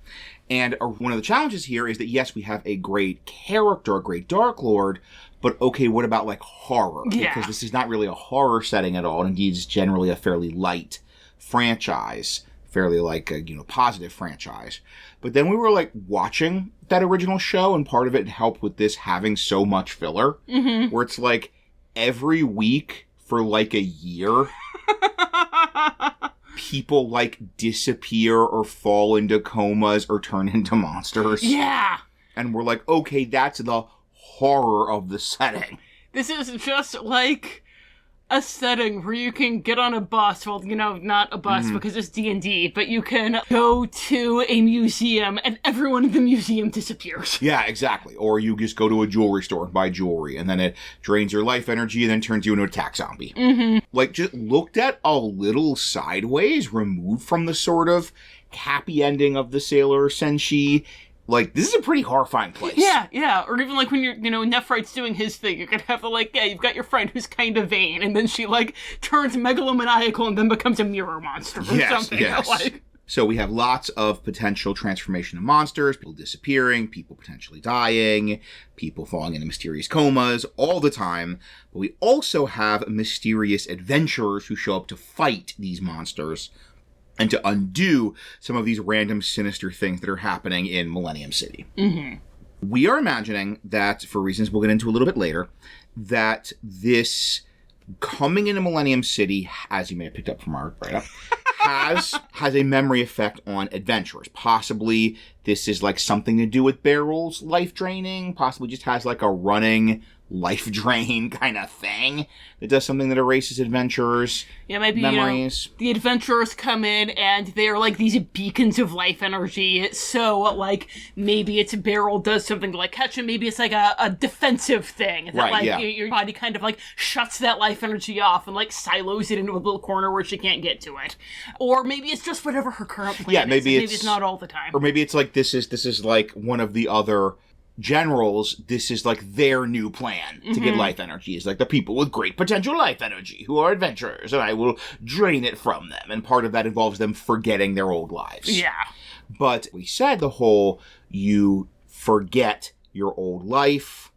And one of the challenges here is that, yes, we have a great character, a great Dark Lord, but okay, what about, like, horror? Yeah. Because this is not really a horror setting at all, and indeed it's generally a fairly light franchise. Fairly like a, positive franchise. But then we were like watching that original show, and part of it helped with this having so much filler, where it's like every week for like a year, people like disappear or fall into comas or turn into monsters. Yeah. And we're like, okay, that's the horror of the setting. This is just like a setting where you can get on a bus, well, not a bus because it's D&D, but you can go to a museum and everyone in the museum disappears. Yeah, exactly. Or you just go to a jewelry store and buy jewelry, and then it drains your life energy and then turns you into a attack zombie. Mm-hmm. Like, just looked at a little sideways, removed from the sort of happy ending of the Sailor Senshi. Like, this is a pretty horrifying place. Yeah. Or even, like, when you're, Nephrite's doing his thing, you're gonna have to, like, you've got your friend who's kind of vain, and then she, like, turns megalomaniacal and then becomes a mirror monster or something. Yes. Like... So we have lots of potential transformation of monsters, people disappearing, people potentially dying, people falling into mysterious comas all the time. But we also have mysterious adventurers who show up to fight these monsters and to undo some of these random sinister things that are happening in Millennium City. Mm-hmm. We are imagining that, for reasons we'll get into a little bit later, that this coming into Millennium City, as you may have picked up from our write-up, has a memory effect on adventurers. Possibly this is like something to do with Beryl's life draining. Possibly just has like a running life drain kind of thing that does something that erases adventurers' memories. The adventurers come in and they're like these beacons of life energy. So like maybe it's Beryl does something to like catch him. Maybe it's like a defensive thing that your body kind of like shuts that life energy off and like silos it into a little corner where she can't get to it. Or maybe it's just whatever her current plan is. Maybe it's not all the time. Or maybe it's like this is like one of the other generals, this is like their new plan to get life energy. Is like the people with great potential life energy who are adventurers, and I will drain it from them. And part of that involves them forgetting their old lives. Yeah. But we said the whole you forget your old life,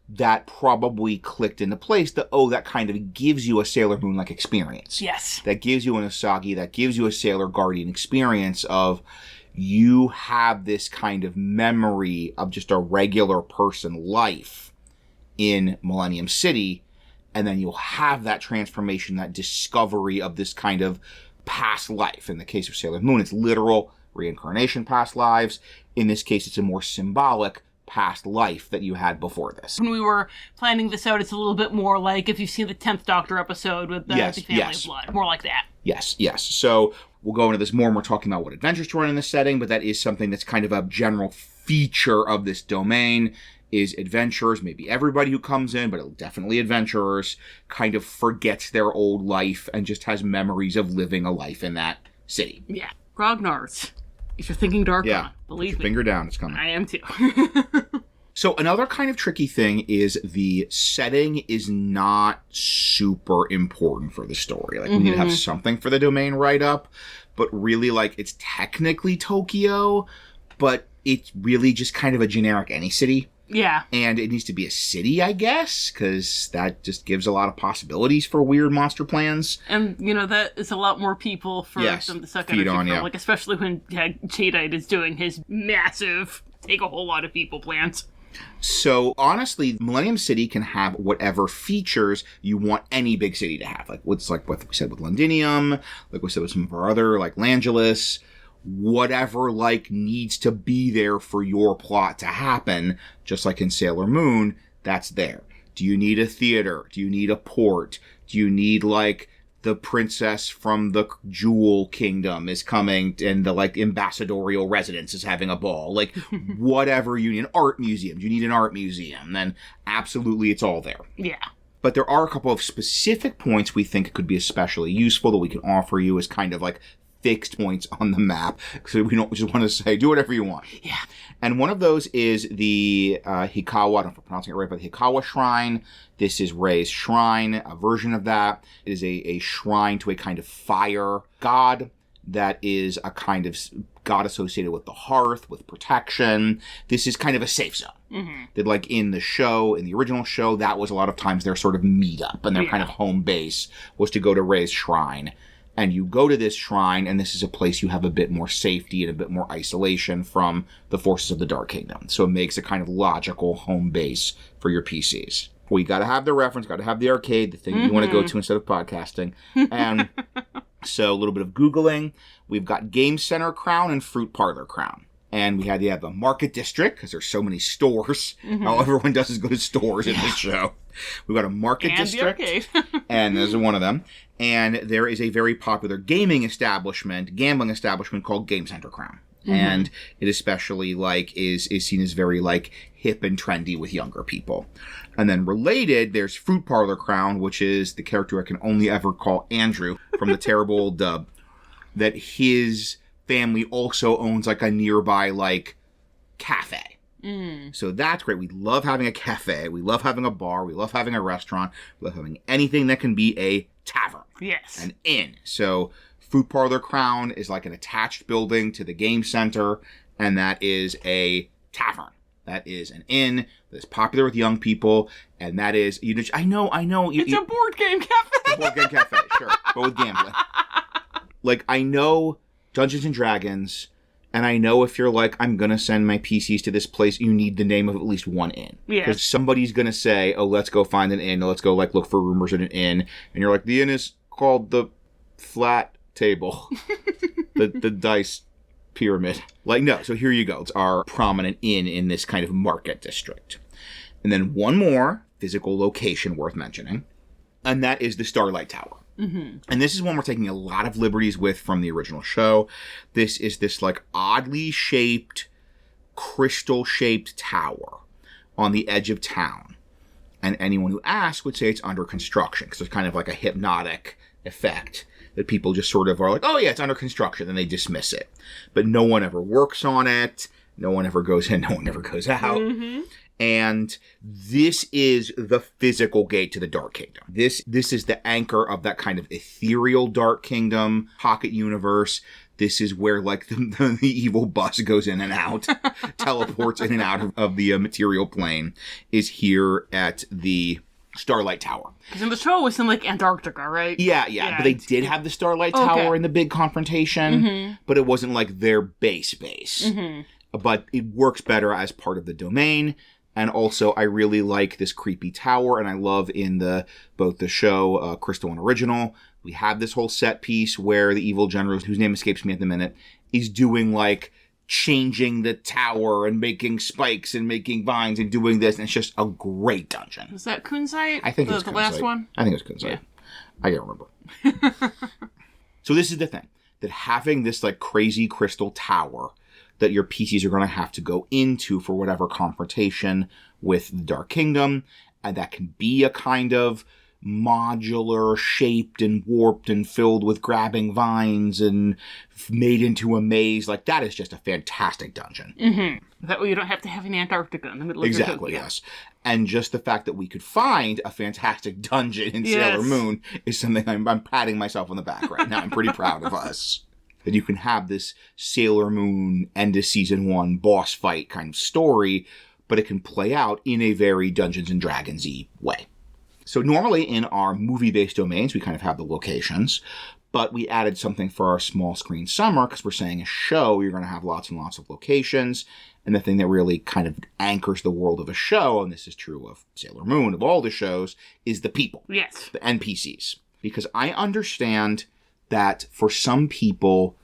that probably clicked into place that kind of gives you a Sailor Moon-like experience. Yes. That gives you an Usagi, that gives you a Sailor Guardian experience of you have this kind of memory of just a regular person life in Millennium City, and then you'll have that transformation, that discovery of this kind of past life. In the case of Sailor Moon, it's literal reincarnation past lives. In this case, it's a more symbolic past life that you had before this. When we were planning this out, it's a little bit more like if you've seen the 10th Doctor episode with the Family of Blood. More like that. Yes. So we'll go into this more when we're talking about what adventures to run in this setting, but that is something that's kind of a general feature of this domain, is adventurers, maybe everybody who comes in, but definitely adventurers, kind of forgets their old life and just has memories of living a life in that city. Yeah. Grognards. If you're thinking Darkon, believe me. Finger down, it's coming. I am too. So another kind of tricky thing is the setting is not super important for the story. Like, we need to have something for the domain write-up, but really, like, it's technically Tokyo, but it's really just kind of a generic any city. Yeah. And it needs to be a city, I guess, because that just gives a lot of possibilities for weird monster plans. And, that is a lot more people for them to suck energy from. Like, especially when Jadeite is doing his massive, take a whole lot of people plans. So, honestly, Millennium City can have whatever features you want any big city to have. Like what we said with Londinium, like we said with some of our other, like Langelis. Whatever, like, needs to be there for your plot to happen, just like in Sailor Moon, that's there. Do you need a theater? Do you need a port? Do you need, like, the princess from the Jewel Kingdom is coming and the, like, ambassadorial residence is having a ball? Like, whatever you need. An art museum. Do you need an art museum? Then absolutely it's all there. Yeah. But there are a couple of specific points we think could be especially useful that we can offer you as kind of, like, fixed points on the map, so we don't just want to say do whatever you want. Yeah. And one of those is the Hikawa, I don't know if I'm pronouncing it right, but the Hikawa Shrine. This is Rei's shrine, a version of that. It is a shrine to a kind of fire god that is a kind of god associated with the hearth, with protection. This is kind of a safe zone. Mm-hmm. That, like, in the original show, that was a lot of times their sort of meetup and their kind of home base was to go to Rei's shrine. And you go to this shrine, and this is a place you have a bit more safety and a bit more isolation from the forces of the Dark Kingdom. So it makes a kind of logical home base for your PCs. Well, you got to have the reference, got to have the arcade, the thing you want to go to instead of podcasting. And so a little bit of Googling. We've got Game Center Crown and Fruit Parlor Crown. And we had the market district, because there's so many stores. All everyone does is go to stores in this show. We've got a market district. And the arcade. And there's one of them. And there is a very popular gambling establishment called Game Center Crown. And it especially, is seen as very, hip and trendy with younger people. And then related, there's Fruit Parlor Crown, which is the character I can only ever call Andrew from the terrible old dub, that his family also owns, a nearby, cafe. So that's great. We love having a cafe. We love having a bar. We love having a restaurant. We love having anything that can be a tavern. Yes. An inn. So Fruit Parlor Crown is an attached building to the game center, and that is a tavern. That is an inn that's popular with young people, and that is, I know. It's a board game cafe. It's a board game cafe, sure, but with gambling. I know Dungeons and Dragons, and I know if you're I'm going to send my PCs to this place, you need the name of at least one inn. Yeah. Because somebody's going to say, oh, let's go find an inn, let's go, look for rumors at an inn, and you're the inn is called the Flat Table. the Dice Pyramid. No, so here you go. It's our prominent inn in this kind of market district. And then one more physical location worth mentioning, and that is the Starlight Tower. And this is one we're taking a lot of liberties with from the original show. This is this oddly shaped, crystal-shaped tower on the edge of town. And anyone who asks would say it's under construction, because there's kind of a hypnotic effect that people just sort of are oh yeah, it's under construction, and they dismiss it. But no one ever works on it. No one ever goes in. No one ever goes out. And this is the physical gate to the Dark Kingdom. This is the anchor of that kind of ethereal Dark Kingdom pocket universe. This is where the evil bus goes in and out, teleports in and out of the material plane, is here at the Starlight Tower. Because in the show, it's in Antarctica, right? Yeah. But they did have the Starlight Tower in the big confrontation, but it wasn't their base. But it works better as part of the domain. And also, I really like this creepy tower, and I love in both the show, Crystal and Original, we have this whole set piece where the evil general, whose name escapes me at the minute, is doing changing the tower and making spikes and making vines and doing this, and it's just a great dungeon. Was that Kunzite? I think it was the Kunzite. last one? I think it was Kunzite. Yeah. I can't remember. So this is the thing, that having this crazy crystal tower that your PCs are going to have to go into for whatever confrontation with the Dark Kingdom, and that can be a kind of modular, shaped and warped and filled with grabbing vines and made into a maze. That is just a fantastic dungeon. That way you don't have to have an Antarctica in the middle of Exactly, your yes. And just the fact that we could find a fantastic dungeon in Sailor Moon is something I'm patting myself on the back right now. I'm pretty proud of us. That you can have this Sailor Moon end of season 1 boss fight kind of story, but it can play out in a very Dungeons and Dragons-y way. So normally in our movie-based domains, we kind of have the locations, but we added something for our small screen summer, because we're saying a show, you're going to have lots and lots of locations, and the thing that really kind of anchors the world of a show, and this is true of Sailor Moon, of all the shows, is the people. Yes. The NPCs. Because I understand that for some people,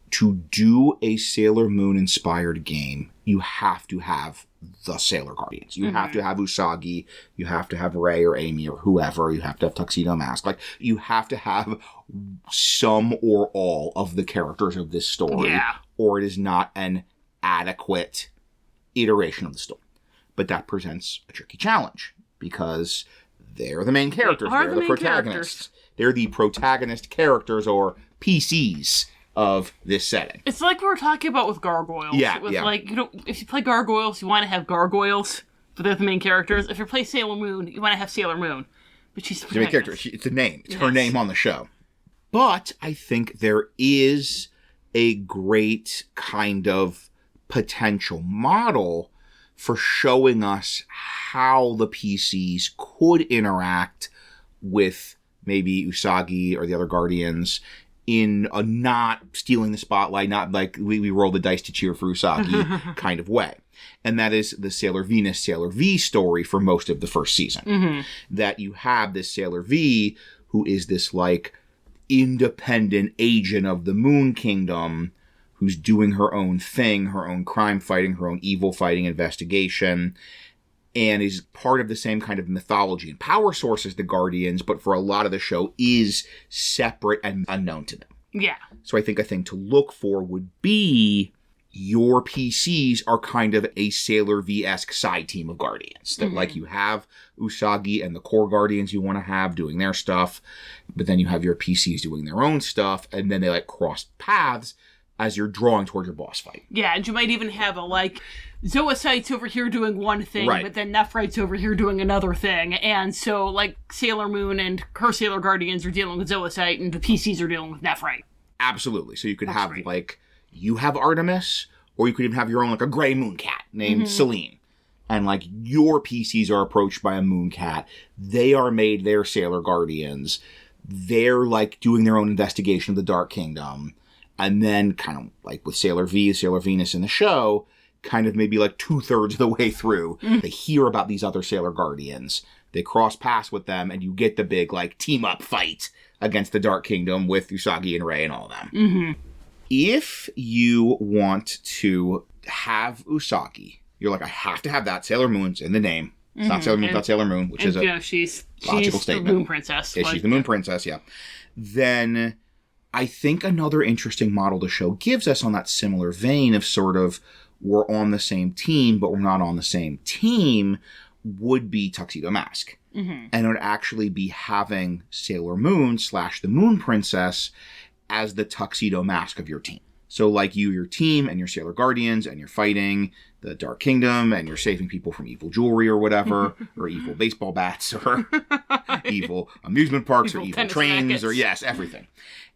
to do a Sailor Moon inspired game, you have to have the Sailor Guardians. You have to have Usagi, you have to have Rei or Amy or whoever, you have to have Tuxedo Mask. You have to have some or all of the characters of this story, or it is not an adequate iteration of the story. But that presents a tricky challenge, because they're the main characters. They're the protagonists. They're the protagonist characters, or PCs, of this setting. It's like we were talking about with gargoyles. Yeah. If you play gargoyles, you want to have gargoyles, but they're the main characters. If you play Sailor Moon, you want to have Sailor Moon, but she's the main character. It's a name. It's her name on the show. But I think there is a great kind of potential model for showing us how the PCs could interact with maybe Usagi or the other Guardians in a not stealing the spotlight, not we roll the dice to cheer for Usagi kind of way. And that is the Sailor Venus, Sailor V story for most of the first season. That you have this Sailor V who is this independent agent of the Moon Kingdom who's doing her own thing, her own crime fighting, her own evil fighting investigation, and is part of the same kind of mythology and power source as the Guardians, but for a lot of the show is separate and unknown to them. Yeah. So I think a thing to look for would be your PCs are kind of a Sailor V-esque side team of Guardians. That like you have Usagi and the core Guardians you want to have doing their stuff, but then you have your PCs doing their own stuff, and then they like cross paths as you're drawing towards your boss fight. Yeah, and you might even have a, like, Zoocyte's over here doing one thing, right. but then Nephrite's over here doing another thing. And so, like, Sailor Moon and her Sailor Guardians are dealing with Zoocyte, and the PCs are dealing with Nephrite. Absolutely. So you could have, like, you have Artemis, or you could even have your own, like, a gray moon cat named Celine. And, like, your PCs are approached by a moon cat. They are made their Sailor Guardians. They're, like, doing their own investigation of the Dark Kingdom. And then, kind of like with Sailor V, Sailor Venus in the show, kind of maybe like 2/3 of the way through, they hear about these other Sailor Guardians. They cross paths with them, and you get the big, like, team-up fight against the Dark Kingdom with Usagi and Rei and all of them. If you want to have Usagi, you're like, I have to have that. Sailor Moon's in the name. It's not Sailor Moon without Sailor Moon, which is a she's logical statement. The Moon Princess. Yeah, she's the Moon Princess, yeah. Then I think another interesting model the show gives us on that similar vein of sort of we're on the same team, but we're not on the same team would be Tuxedo Mask. And it would actually be having Sailor Moon / the Moon Princess as the Tuxedo Mask of your team. So like your team and your Sailor Guardians, and you're fighting the Dark Kingdom, and you're saving people from evil jewelry or whatever, or evil baseball bats, or evil amusement parks, or evil trains, rackets. Or yes, everything.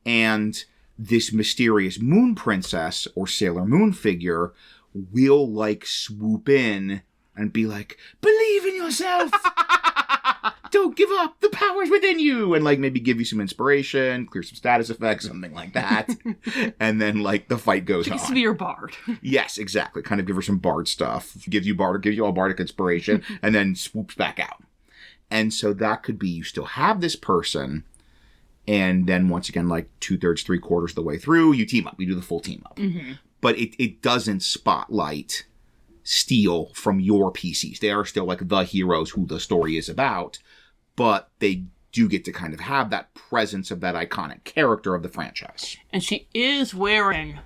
And this mysterious Moon Princess or Sailor Moon figure will, like, swoop in and be like, believe in yourself! Don't give up! The power's within you! And, like, maybe give you some inspiration, clear some status effects, something like that. And then, like, the fight goes on. She to be your bard. Yes, exactly. Kind of give her some bard stuff. Gives you all bardic inspiration, and then swoops back out. And so that could be you still have this person, and then once again, like 2/3, 3/4 of the way through, you team up. You do the full team up. But it doesn't spotlight steal from your PCs. They are still like the heroes who the story is about, but they do get to kind of have that presence of that iconic character of the franchise. And she is wearing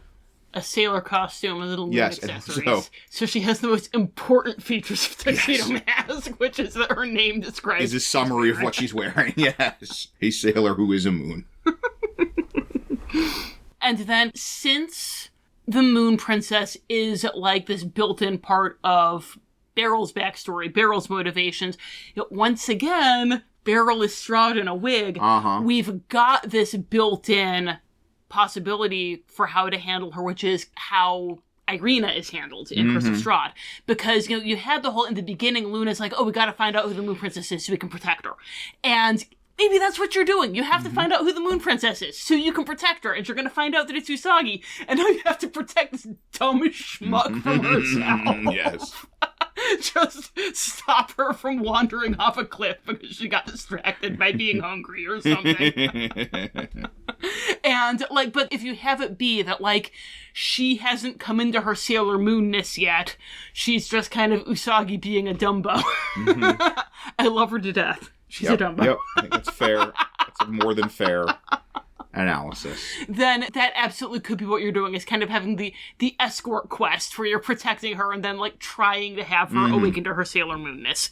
a sailor costume with little accessories. So she has the most important features of Tuxedo Mask, which is that her name describes... is a summary of what she's wearing. Yes. A sailor who is a moon. And then, since the Moon Princess is like this built-in part of Beryl's backstory, Beryl's motivations, once again, Beryl is shrouded in a wig. We've got this built-in possibility for how to handle her, which is how Irina is handled in Curse of Strahd. Because, you had the whole, in the beginning, Luna's like, oh, we gotta find out who the Moon Princess is so we can protect her. And maybe that's what you're doing. You have to find out who the Moon Princess is so you can protect her. And you're going to find out that it's Usagi. And now you have to protect this dumb schmuck from herself. Yes. Just stop her from wandering off a cliff because she got distracted by being hungry or something. And, like, but if you have it be that, like, she hasn't come into her Sailor Moon-ness yet, she's just kind of Usagi being a Dumbo. I love her to death. She's a Dumbo. Yep, I think that's fair. That's a more than fair analysis. Then that absolutely could be what you're doing, is kind of having the escort quest where you're protecting her and then, like, trying to have her awaken to her Sailor Moon-ness.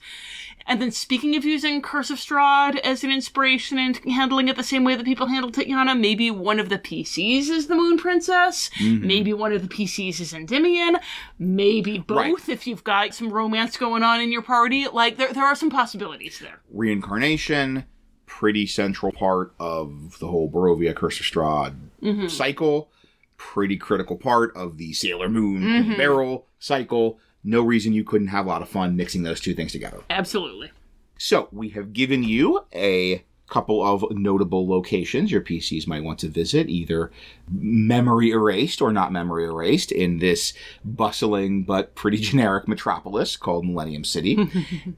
And then, speaking of using Curse of Strahd as an inspiration and handling it the same way that people handle Titania, maybe one of the PCs is the Moon Princess, maybe one of the PCs is Endymion, maybe both if you've got some romance going on in your party. Like, there are some possibilities there. Reincarnation, pretty central part of the whole Barovia Curse of Strahd cycle, pretty critical part of the Sailor Moon Beryl cycle. No reason you couldn't have a lot of fun mixing those two things together. Absolutely. So, we have given you a couple of notable locations your PCs might want to visit, either memory erased or not memory erased, in this bustling but pretty generic metropolis called Millennium City.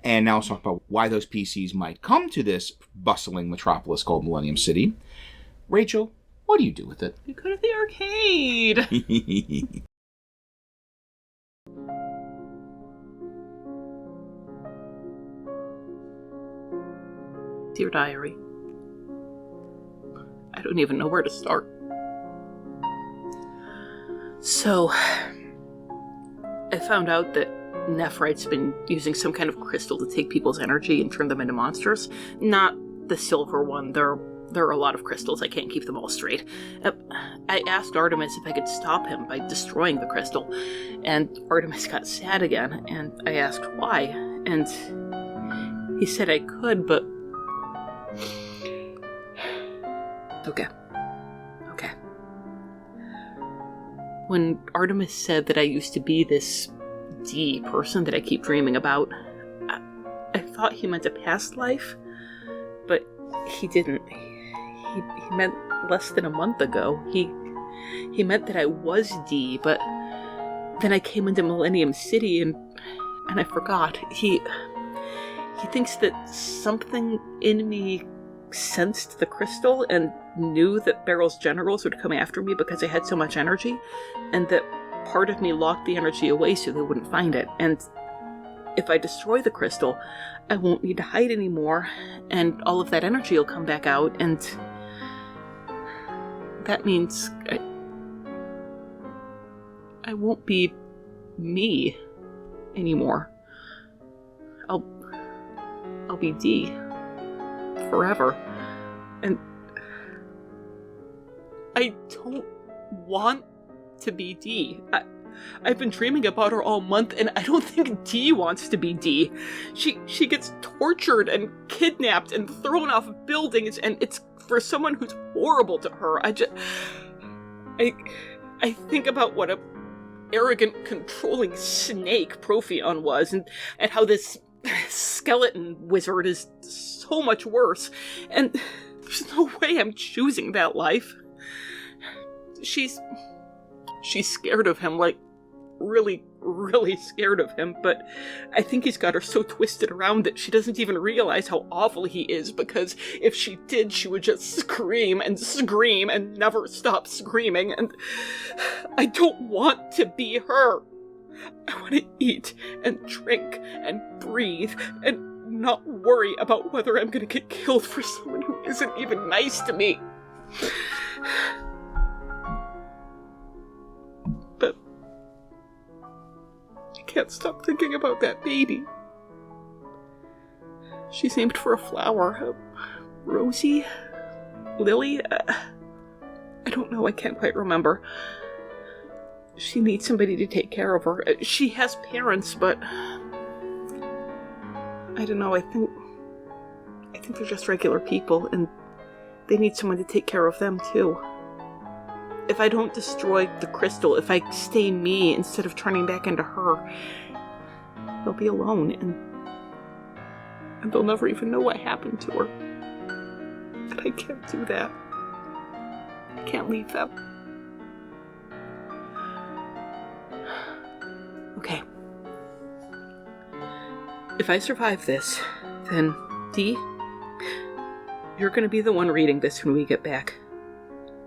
And now let's talk about why those PCs might come to this bustling metropolis called Millennium City. Rachel, What do you do with it? You go to the arcade. Dear Diary, I don't even know where to start. So, I found out that Nephrite's been using some kind of crystal to take people's energy and turn them into monsters. Not the silver one. There are a lot of crystals. I can't keep them all straight. I asked Artemis if I could stop him by destroying the crystal, and Artemis got sad again, and I asked why, and he said I could, but... Okay. When Artemis said that I used to be this D person that I keep dreaming about, I thought he meant a past life, but he didn't. He meant less than a month ago. He meant that I was D, but then I came into Millennium City and I forgot. He thinks that something in me sensed the crystal and knew that Beryl's generals would come after me because I had so much energy, and that part of me locked the energy away so they wouldn't find it. And if I destroy the crystal, I won't need to hide anymore, and all of that energy will come back out, and that means I won't be me anymore. I'll be D forever. And I don't want to be D. I've been dreaming about her all month, and I don't think D wants to be D. She gets tortured and kidnapped and thrown off buildings, and it's for someone who's horrible to her. I think about what a arrogant, controlling snake Profion was, and how this skeleton wizard is so much worse, and there's no way I'm choosing that life. She's scared of him, like, really, really scared of him, but I think he's got her so twisted around that she doesn't even realize how awful he is, because if she did, she would just scream and scream and never stop screaming, and I don't want to be her. I want to eat and drink and breathe and not worry about whether I'm going to get killed for someone who isn't even nice to me. But I can't stop thinking about that baby. She's named for a flower. Rosie? Lily? I don't know, I can't quite remember. She needs somebody to take care of her. She has parents, but I don't know, I think they're just regular people, and they need someone to take care of them too. If I don't destroy the crystal, if I stay me instead of turning back into her, they'll be alone, and they'll never even know what happened to her. And I can't do that. I can't leave them. Okay. If I survive this, then, Dee, you're gonna be the one reading this when we get back.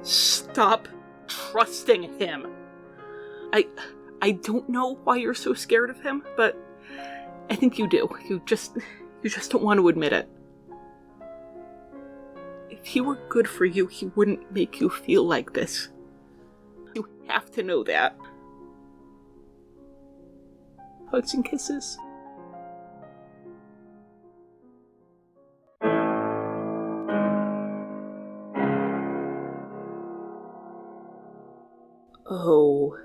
Stop trusting him. I don't know why you're so scared of him, but I think you do. You just don't want to admit it. If he were good for you, he wouldn't make you feel like this. You have to know that. Hugs and kisses. Oh,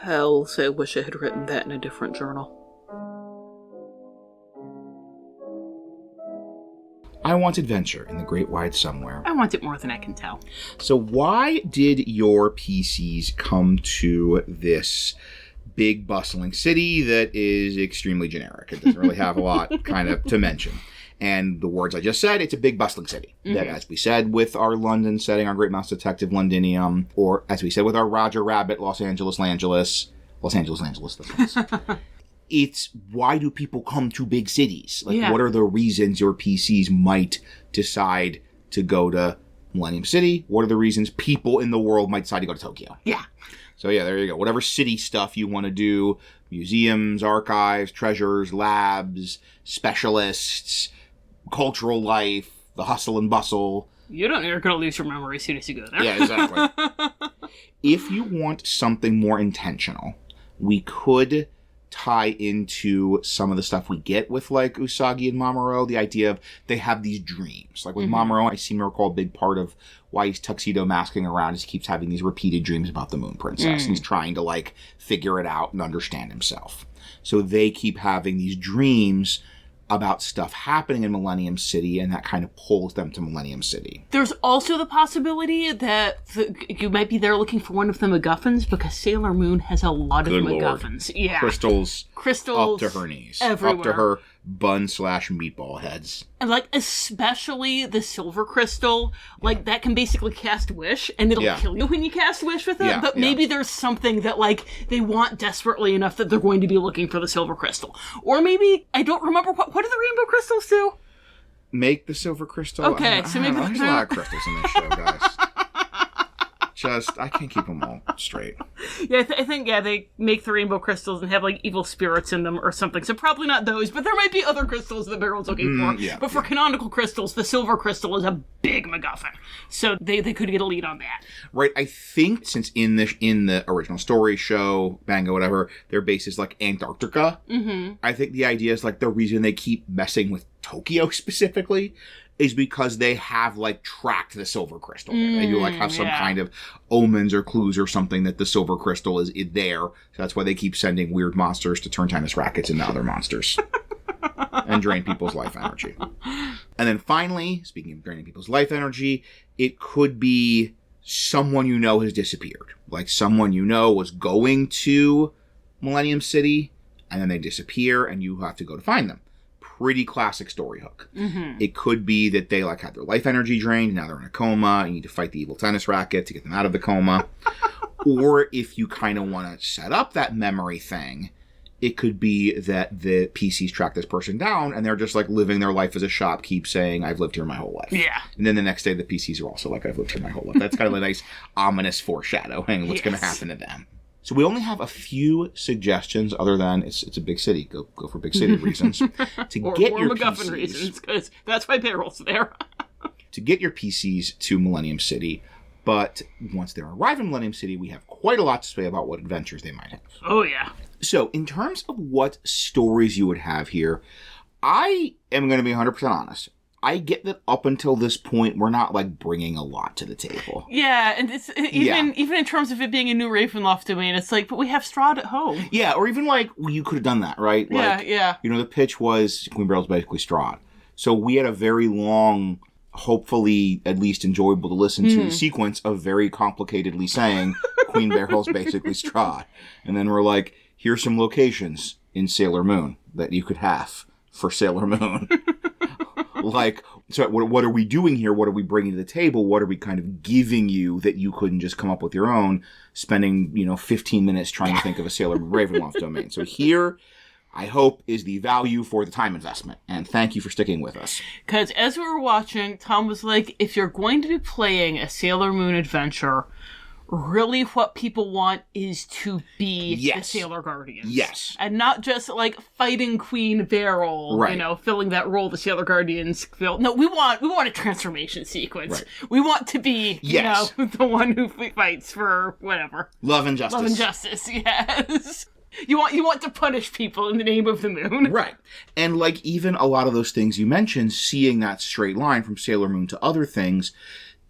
hells, I wish I had written that in a different journal. I want adventure in the great wide somewhere. I want it more than I can tell. So why did your PCs come to this big bustling city that is extremely generic? It doesn't really have a lot kind of to mention. And the words I just said, it's a big bustling city. Mm-hmm. That, as we said with our London setting, our Great Mouse Detective Londinium, or as we said with our Roger Rabbit, Los Angeles, Langeles, that's nice. It's why do people come to big cities? Like, what are the reasons your PCs might decide to go to Millennium City. What are the reasons people in the world might decide to go to Tokyo? Yeah. So yeah, there you go. Whatever city stuff you want to do, museums, archives, treasures, labs, specialists, cultural life, the hustle and bustle. You're going to lose your memory as soon as you go there. Yeah, exactly. If you want something more intentional, we could tie into some of the stuff we get with, like, Usagi and Mamoru, the idea of they have these dreams. Like, with Mamoru, I seem to recall a big part of why he's tuxedo masking around is he keeps having these repeated dreams about the Moon Princess. And he's trying to, like, figure it out and understand himself. So they keep having these dreams about stuff happening in Millennium City, and that kind of pulls them to Millennium City. There's also the possibility that you might be there looking for one of the MacGuffins, because Sailor Moon has a lot Good of Lord. MacGuffins. Yeah. Crystals Crystals up to her knees. everywhere. Up to her bun/meatball heads. And, like, especially the silver crystal, like, that can basically cast Wish, and it'll kill you when you cast Wish with it, Yeah, but maybe there's something that, like, they want desperately enough that they're going to be looking for the silver crystal. Or maybe, I don't remember, what do the rainbow crystals do? Make the silver crystal. Okay, so maybe there's a lot of crystals in this show, guys. I can't keep them all straight. Yeah, I think, they make the rainbow crystals and have, like, evil spirits in them or something. So probably not those, but there might be other crystals that Beryl's looking for. Yeah, but for canonical crystals, the silver crystal is a big MacGuffin. So they could get a lead on that. Right, I think since in the original story, show, manga, whatever, their base is, like, Antarctica. I think the idea is, like, the reason they keep messing with Tokyo specifically is because they have, like, tracked the silver crystal. They do, like, have some kind of omens or clues or something that the silver crystal is there. So that's why they keep sending weird monsters to turn tennis rackets into other monsters. And drain people's life energy. And then finally, speaking of draining people's life energy, it could be someone you know has disappeared. Like, someone you know was going to Millennium City, and then they disappear, and you have to go to find them. Pretty classic story hook. It could be that they, like, had their life energy drained, now they're in a coma, you need to fight the evil tennis racket to get them out of the coma. Or if you kind of want to set up that memory thing, it could be that the PCs track this person down, and they're just, like, living their life as a shopkeep saying, I've lived here my whole life. Yeah. And then the next day, the PCs are also like, I've lived here my whole life. That's kind of a nice, ominous foreshadowing of what's going to happen to them. So we only have a few suggestions, other than it's a big city. Go for big city reasons. To get your MacGuffin PCs, reasons, because that's why Beryl's there. to get your PCs to Millennium City. But once they arrive in Millennium City, we have quite a lot to say about what adventures they might have. Oh, yeah. So in terms of what stories you would have here, I am going to be 100% honest. I get that up until this point, we're not, like, bringing a lot to the table. Yeah, and it's even in terms of it being a new Ravenloft domain, it's like, but we have Strahd at home. Yeah, or even, like, well, you could have done that, right? Like, yeah. You know, the pitch was Queen Beryl's basically Strahd. So we had a very long, hopefully at least enjoyable to listen to sequence of very complicatedly saying Queen Beryl's basically Strahd. And then we're like, here's some locations in Sailor Moon that you could have for Sailor Moon. Like, so what are we doing here? What are we bringing to the table? What are we kind of giving you that you couldn't just come up with your own, spending, 15 minutes trying to think of a Sailor Moon Ravenloft domain? So here, I hope, is the value for the time investment. And thank you for sticking with us. Because as we were watching, Tom was like, if you're going to be playing a Sailor Moon adventure, really what people want is to be the Sailor Guardians. Yes. And not just, like, fighting Queen Beryl, right. Filling that role the Sailor Guardians fill. No, we want a transformation sequence. Right. We want to be, the one who fights for whatever. Love and justice. Love and justice, yes. You want to punish people in the name of the moon. Right. And, like, even a lot of those things you mentioned, seeing that straight line from Sailor Moon to other things,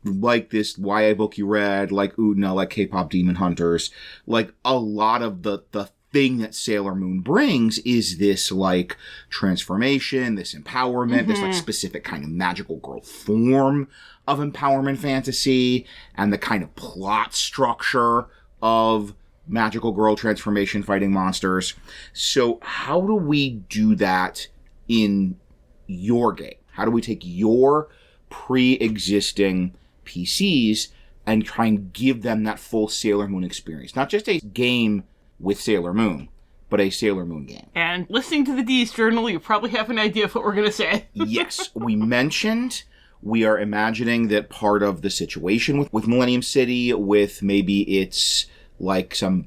like this YA book you read, like Udna, like K-pop Demon Hunters, like a lot of the thing that Sailor Moon brings is this, like, transformation, this empowerment, this, like, specific kind of magical girl form of empowerment fantasy, and the kind of plot structure of magical girl transformation fighting monsters. So how do we do that in your game? How do we take your pre-existing PCs and try and give them that full Sailor Moon experience? Not just a game with Sailor Moon, but a Sailor Moon game. And listening to the D's Journal, you probably have an idea of what we're going to say. Yes. We mentioned We are imagining that part of the situation with Millennium City, with maybe it's like some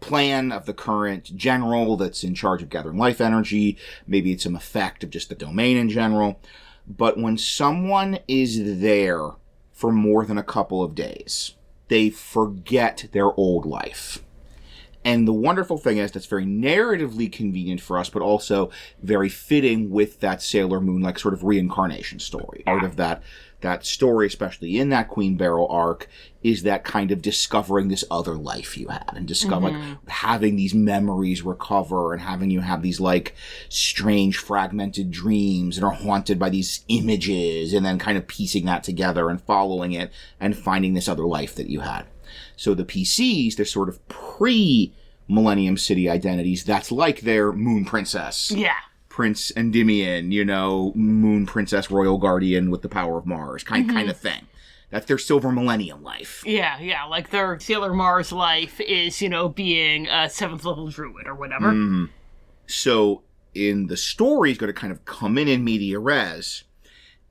plan of the current general that's in charge of gathering life energy. Maybe it's some effect of just the domain in general. But when someone is there for more than a couple of days, they forget their old life. And the wonderful thing is that's very narratively convenient for us, but also very fitting with that Sailor Moon, like, sort of reincarnation story. Part of that story, especially in that Queen Beryl arc, is that kind of discovering this other life you had and like, having these memories recover and having you have these, like, strange fragmented dreams and are haunted by these images, and then kind of piecing that together and following it and finding this other life that you had. So the PCs, they're sort of pre-Millennium City identities. That's like their Moon Princess. Yeah. Prince Endymion, Moon Princess Royal Guardian with the power of Mars, kind of thing. That's their Silver Millennium life. Yeah, like their Sailor Mars life is, being a 7th level druid or whatever. Mm-hmm. So in the story, it's going to kind of come in media res,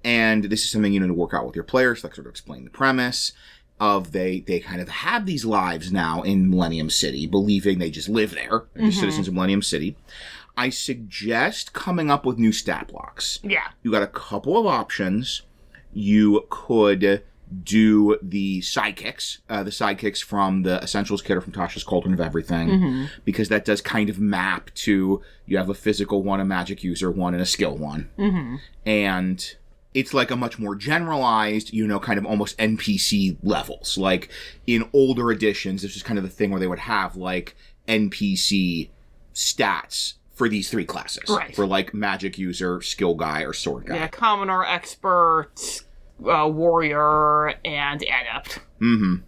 and this is something you need to work out with your players, like sort of explain the premise of they kind of have these lives now in Millennium City, believing they just live there, they're just citizens of Millennium City. I suggest coming up with new stat blocks. Yeah. You got a couple of options. You could do the sidekicks from the Essentials kit or from Tasha's Cauldron of Everything, because that does kind of map to, you have a physical one, a magic user one, and a skill one. And it's like a much more generalized, kind of almost NPC levels. Like in older editions, this is kind of the thing where they would have like NPC stats for these 3 classes. Right. For like magic user, skill guy, or sword guy. Yeah, commoner, expert, warrior, and adept. The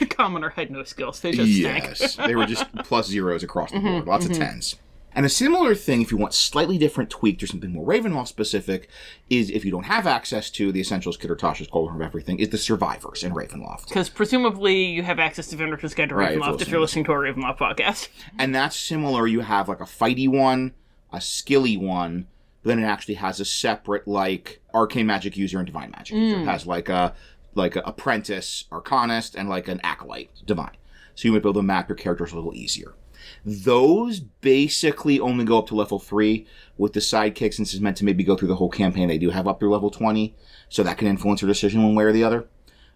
commoner had no skills, they just stank. Yes, they were just plus zeros across the board, lots of 10s. And a similar thing, if you want slightly different, tweaked, or something more Ravenloft specific, is if you don't have access to the Essentials kit or Tasha's Cauldron of Everything, is the Survivors in Ravenloft. Because presumably you have access to Vander's Guide to Ravenloft if you're listening to a Ravenloft podcast. And that's similar. You have like a fighty one, a skilly one, but then it actually has a separate, like, arcane magic user and divine magic user. It has like a apprentice arcanist and like an acolyte divine. So you might be able to map your characters a little easier. Those basically only go up to level 3. With the sidekicks, since it's meant to maybe go through the whole campaign, they do have up through level 20, so that can influence your decision one way or the other.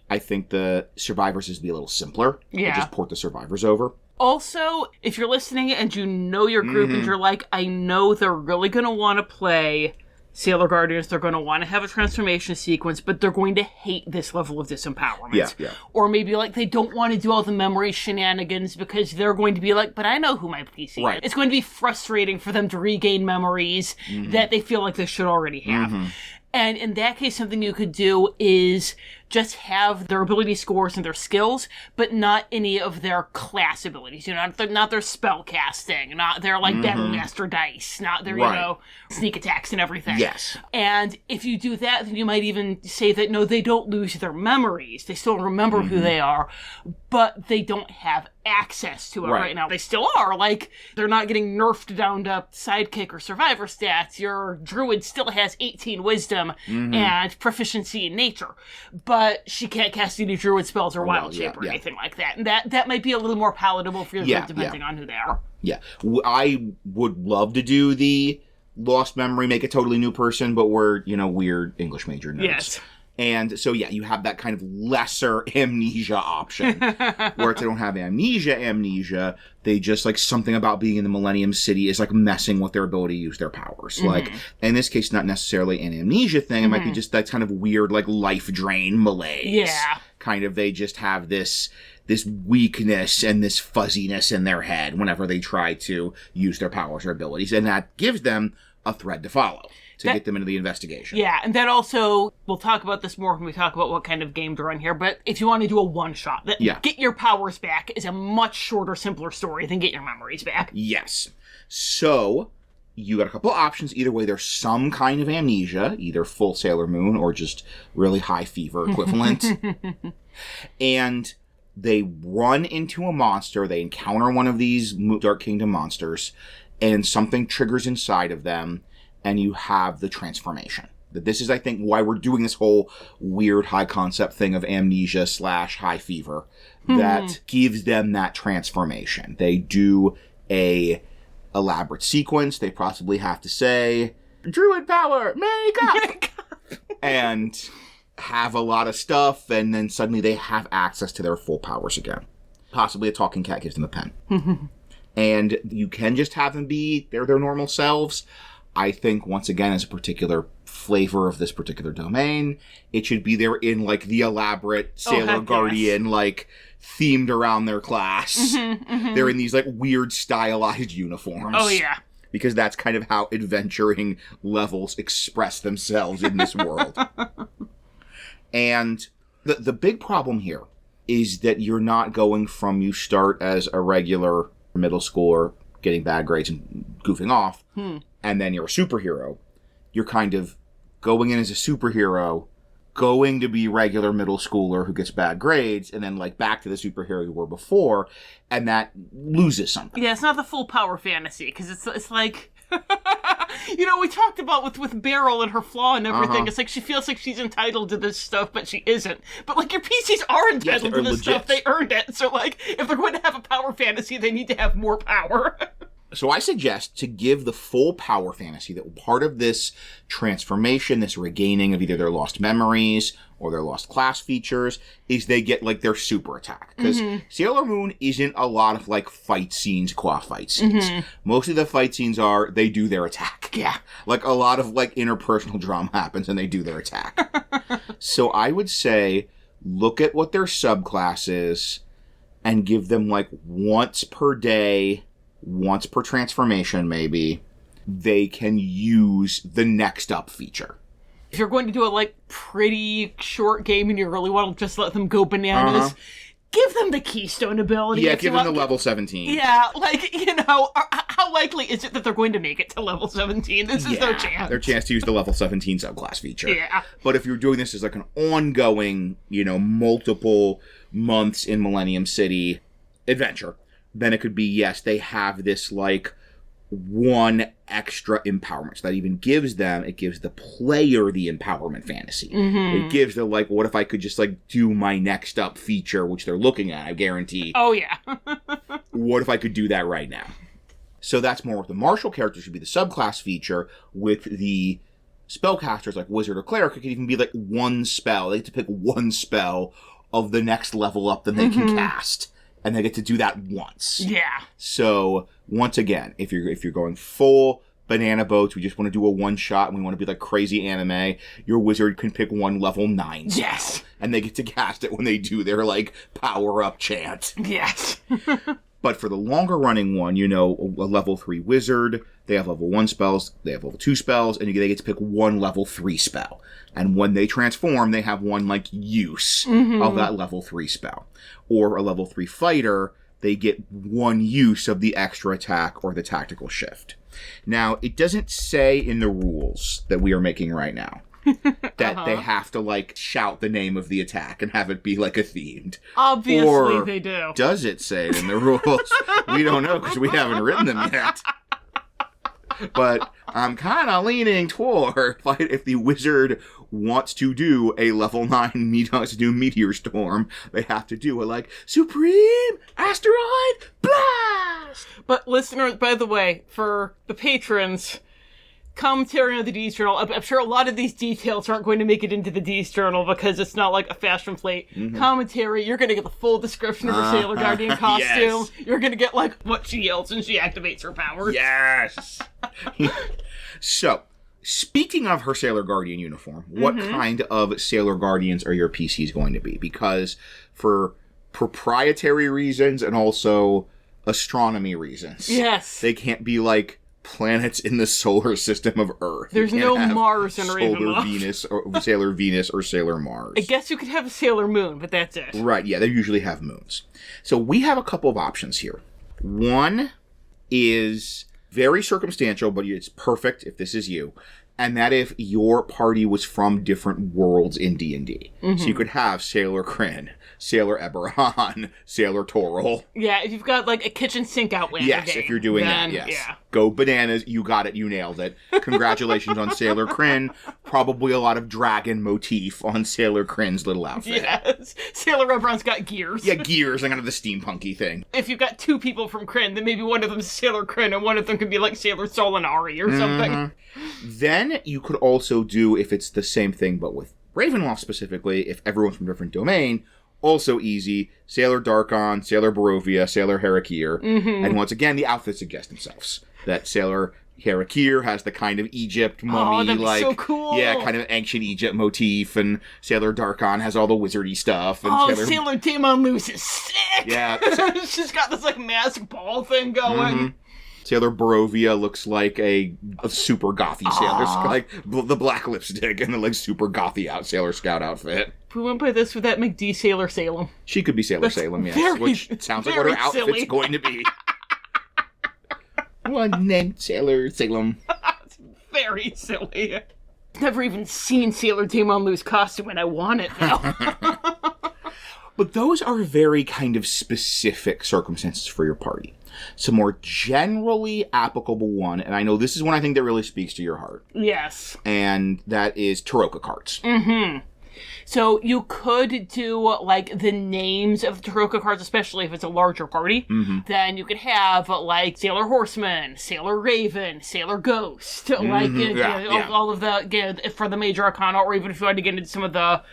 I think the Survivors is to be a little simpler. Yeah. Just port the Survivors over. Also, if you're listening and you know your group and you're like, I know they're really going to want to play Sailor Guardians, they're going to want to have a transformation sequence, but they're going to hate this level of disempowerment. Yeah. Or maybe, like, they don't want to do all the memory shenanigans because they're going to be like, but I know who my PC is. It's going to be frustrating for them to regain memories that they feel like they should already have. And in that case, something you could do is just have their ability scores and their skills, but not any of their class abilities. Not their spell casting, not their battle master dice, not their sneak attacks and everything. Yes. And if you do that, then you might even say that no, they don't lose their memories. They still remember who they are, but they don't have access to it right now. They still are. Like, they're not getting nerfed down to sidekick or survivor stats. Your druid still has 18 wisdom and proficiency in nature, but she can't cast any druid spells or wild shape or anything like that. And that might be a little more palatable for your group depending on who they are. Yeah. I would love to do the lost memory, make a totally new person, but we're, weird English major nerds. Yes. And so, you have that kind of lesser amnesia option, where if they don't have amnesia, they just, like, something about being in the Millennium City is, like, messing with their ability to use their powers. Like, in this case, not necessarily an amnesia thing, it might be just that kind of weird, like, life drain malaise. Yeah. Kind of, they just have this weakness and this fuzziness in their head whenever they try to use their powers or abilities, and that gives them a thread to follow. To get them into the investigation. Yeah, and that also, we'll talk about this more when we talk about what kind of game to run here, but if you want to do a one-shot, Get Your Powers Back is a much shorter, simpler story than Get Your Memories Back. Yes. So, you got a couple options. Either way, there's some kind of amnesia, either full Sailor Moon or just really high fever equivalent. And they run into a monster, they encounter one of these Dark Kingdom monsters, and something triggers inside of them, and you have the transformation. That this is, I think, why we're doing this whole weird high concept thing of amnesia / high fever that gives them that transformation. They do a elaborate sequence. They possibly have to say, Druid power, make up! And have a lot of stuff, and then suddenly they have access to their full powers again. Possibly a talking cat gives them a pen. And you can just have them be their normal selves. I think, once again, as a particular flavor of this particular domain, it should be there in, like, the elaborate Sailor Guardian, like, themed around their class. They're in these, like, weird stylized uniforms. Oh, yeah. Because that's kind of how adventuring levels express themselves in this world. And the big problem here is that you're not going from you start as a regular middle schooler getting bad grades and goofing off, and then you're a superhero. You're kind of going in as a superhero, going to be regular middle schooler who gets bad grades, and then, like, back to the superhero you were before, and that loses something. Yeah, it's not the full power fantasy, because it's like... You know, we talked about with Beryl and her flaw and everything. It's like she feels like she's entitled to this stuff, but she isn't. But, like, your PCs are entitled to this stuff. They earned it. So, like, if they're going to have a power fantasy, they need to have more power. So I suggest to give the full power fantasy that part of this transformation, this regaining of either their lost memories or their lost class features, is they get, like, their super attack. Because Sailor Moon isn't a lot of, like, fight scenes, fight scenes. Most of the fight scenes are, they do their attack. Yeah. Like, a lot of, like, interpersonal drama happens and they do their attack. So I would say, look at what their subclass is and give them, like, once per day... once per transformation, maybe, they can use the next up feature. If you're going to do a, like, pretty short game and you really want to just let them go bananas, give them the Keystone ability. Yeah, give them the level 17. Yeah, like, you know, how likely is it that they're going to make it to level 17? This is their chance. Their chance to use the level 17 subclass feature. Yeah. But if you're doing this as, like, an ongoing, you know, multiple months in Millennium City adventure, then it could be, yes, they have this, like, one extra empowerment. So that even gives the player the empowerment fantasy. It gives the, like, what if I could just, like, do my next up feature, which they're looking at, I guarantee. Oh, yeah. What if I could do that right now? So that's more what the martial character should be the subclass feature, with the spellcasters, like wizard or cleric, it could even be, like, one spell. They get to pick one spell of the next level up that they can cast. And they get to do that once. Yeah. So, once again, if you're going full banana boats, we just want to do a one-shot, and we want to be like crazy anime, your wizard can pick one level 9 spell. Yes! And they get to cast it when they do their, like, power-up chant. Yes. But for the longer-running one, you know, a level 3 wizard, they have level 1 spells, they have level 2 spells, and they get to pick one level 3 spell. And when they transform, they have one, like, use of that level 3 spell. Or a level 3 fighter, they get one use of the extra attack or the tactical shift. Now, it doesn't say in the rules that we are making right now that they have to, like, shout the name of the attack and have it be, like, a themed. Obviously or they do. Does it say it in the rules? We don't know because we haven't written them yet. But I'm kind of leaning toward, if the wizard wants to do a level 9 meteor storm, they have to do a, like, Supreme Asteroid Blast! But listeners, by the way, for the patrons, commentary on the D's Journal, I'm sure a lot of these details aren't going to make it into the D's Journal because it's not like a fashion plate. Commentary, you're going to get the full description of her Sailor Guardian costume. Yes. You're going to get, like, what she yells when she activates her powers. Yes! So, speaking of her Sailor Guardian uniform, what kind of Sailor Guardians are your PCs going to be? Because for proprietary reasons and also astronomy reasons, they can't be, like, planets in the solar system of Earth. There's no Mars in Solar Venus or Sailor Venus or Sailor Mars. I guess you could have a Sailor Moon, but that's it. Right, yeah, they usually have moons. So we have a couple of options here. One is very circumstantial, but it's perfect if this is you. and that if your party was from different worlds in D&D. So you could have Sailor Kryn, Sailor Eberron, Sailor Toril. Yeah, if you've got, like, a kitchen sink outlander Yes, game, if you're doing then, that, yes. Yeah. Go bananas, you got it, you nailed it. Congratulations on Sailor Kryn. Probably a lot of dragon motif on Sailor Kryn's little outfit. Yes. Sailor Eberron's got gears. Yeah, gears, and kind of the steampunky thing. If you've got two people from Kryn, then maybe one of them's Sailor Kryn and one of them could be like Sailor Solinari or something. Then you could also do, if it's the same thing but with Ravenloft specifically, if everyone's from a different domain, also easy, Sailor Darkon, Sailor Barovia, Sailor Harakir, and once again, the outfits suggest themselves. That Sailor Harakir has the kind of Egypt mummy, that'd be like, so cool. Yeah, kind of ancient Egypt motif, and Sailor Darkon has all the wizardy stuff. And Sailor Daemon Luz is sick! Yeah. She's got this, like, mask ball thing going. Sailor Barovia looks like a super gothy sailor, like the black lipstick and the like super gothy Sailor Scout outfit. We went by this with that McD Sailor Salem. She could be Sailor Salem, yes, very, which sounds like what her outfit's silly. going to be. One named Sailor Salem. It's very silly. Never even seen Sailor Daemon Luz costume, and I want it now. But those are very kind of specific circumstances for your party. Some more generally applicable one, and I know this is one I think that really speaks to your heart. Yes. And that is Tarokka cards. So you could do, like, the names of the Tarokka cards, especially if it's a larger party. Then you could have, like, Sailor Horseman, Sailor Raven, Sailor Ghost, all of the, for the major arcana, or even if you had to get into some of the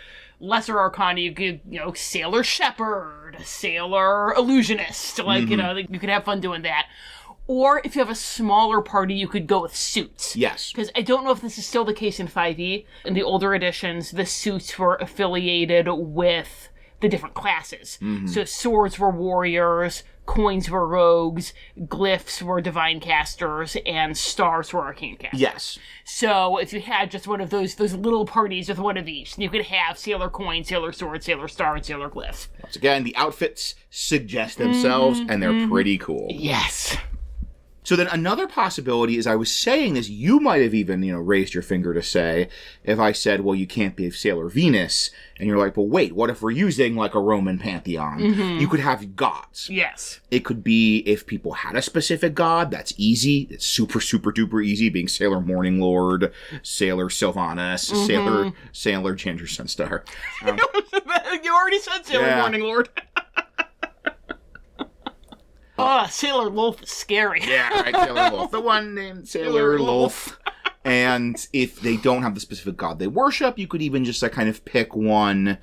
lesser arcana, you could, Sailor Shepherd, Sailor Illusionist, you could have fun doing that. Or if you have a smaller party, you could go with suits. Yes. Because I don't know if this is still the case in 5e. In the older editions, the suits were affiliated with the different classes. So swords were warriors, coins were rogues, glyphs were divine casters, and stars were arcane casters. Yes. So if you had just one of those little parties with one of each, you could have Sailor Coin, Sailor Sword, Sailor Star, and Sailor Glyph. Once again, the outfits suggest themselves, and they're pretty cool. Yes. So then another possibility is, I was saying this, you might have even, raised your finger to say, if I said, well, you can't be Sailor Venus, and you're like, well, wait, what if we're using, like, a Roman pantheon? You could have gods. Yes. It could be, if people had a specific god, that's easy. It's super, super duper easy, being Sailor Morning Lord, Sailor Sylvanas, Sailor Ginger Sunstar. You already said Sailor Morning Lord. Sailor Lolth is scary. Yeah, right, Sailor Lolth. The one named Sailor Lolth. And if they don't have the specific god they worship, you could even just kind of pick one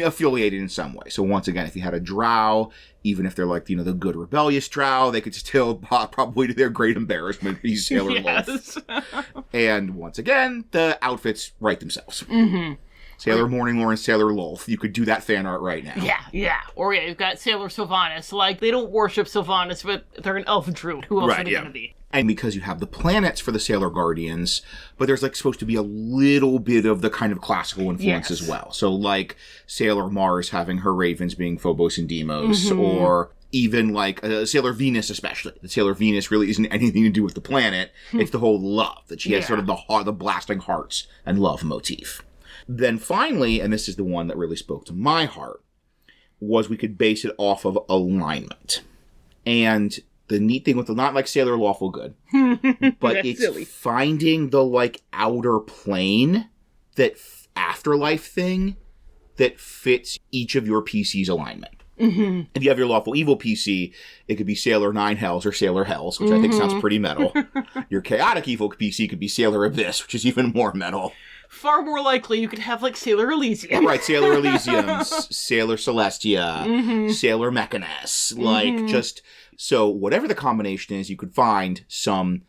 affiliated in some way. So once again, if you had a drow, even if they're like, the good rebellious drow, they could still probably, to their great embarrassment, be Sailor Lolth. And once again, the outfits write themselves. Sailor Morning Lord and Sailor Lolth. You could do that fan art right now. Yeah. Or you've got Sailor Sylvanas. Like, they don't worship Sylvanas, but they're an elf druid. Who else are they going to be? And because you have the planets for the Sailor Guardians, but there's supposed to be a little bit of the kind of classical influence as well. So Sailor Mars having her ravens being Phobos and Deimos, or even Sailor Venus especially. The Sailor Venus really isn't anything to do with the planet. It's the whole love, that she has sort of the blasting hearts and love motif. Then finally, and this is the one that really spoke to my heart, was we could base it off of alignment. And the neat thing with not like Sailor Lawful Good, but it's silly. Finding the outer plane, that afterlife thing that fits each of your PC's alignment. If you have your Lawful Evil PC, it could be Sailor Nine Hells or Sailor Hells, which I think sounds pretty metal. Your Chaotic Evil PC could be Sailor Abyss, which is even more metal. Far more likely you could have Sailor Elysium. Right, Sailor Elysium, Sailor Celestia, Sailor Mechanus, so whatever the combination is, you could find some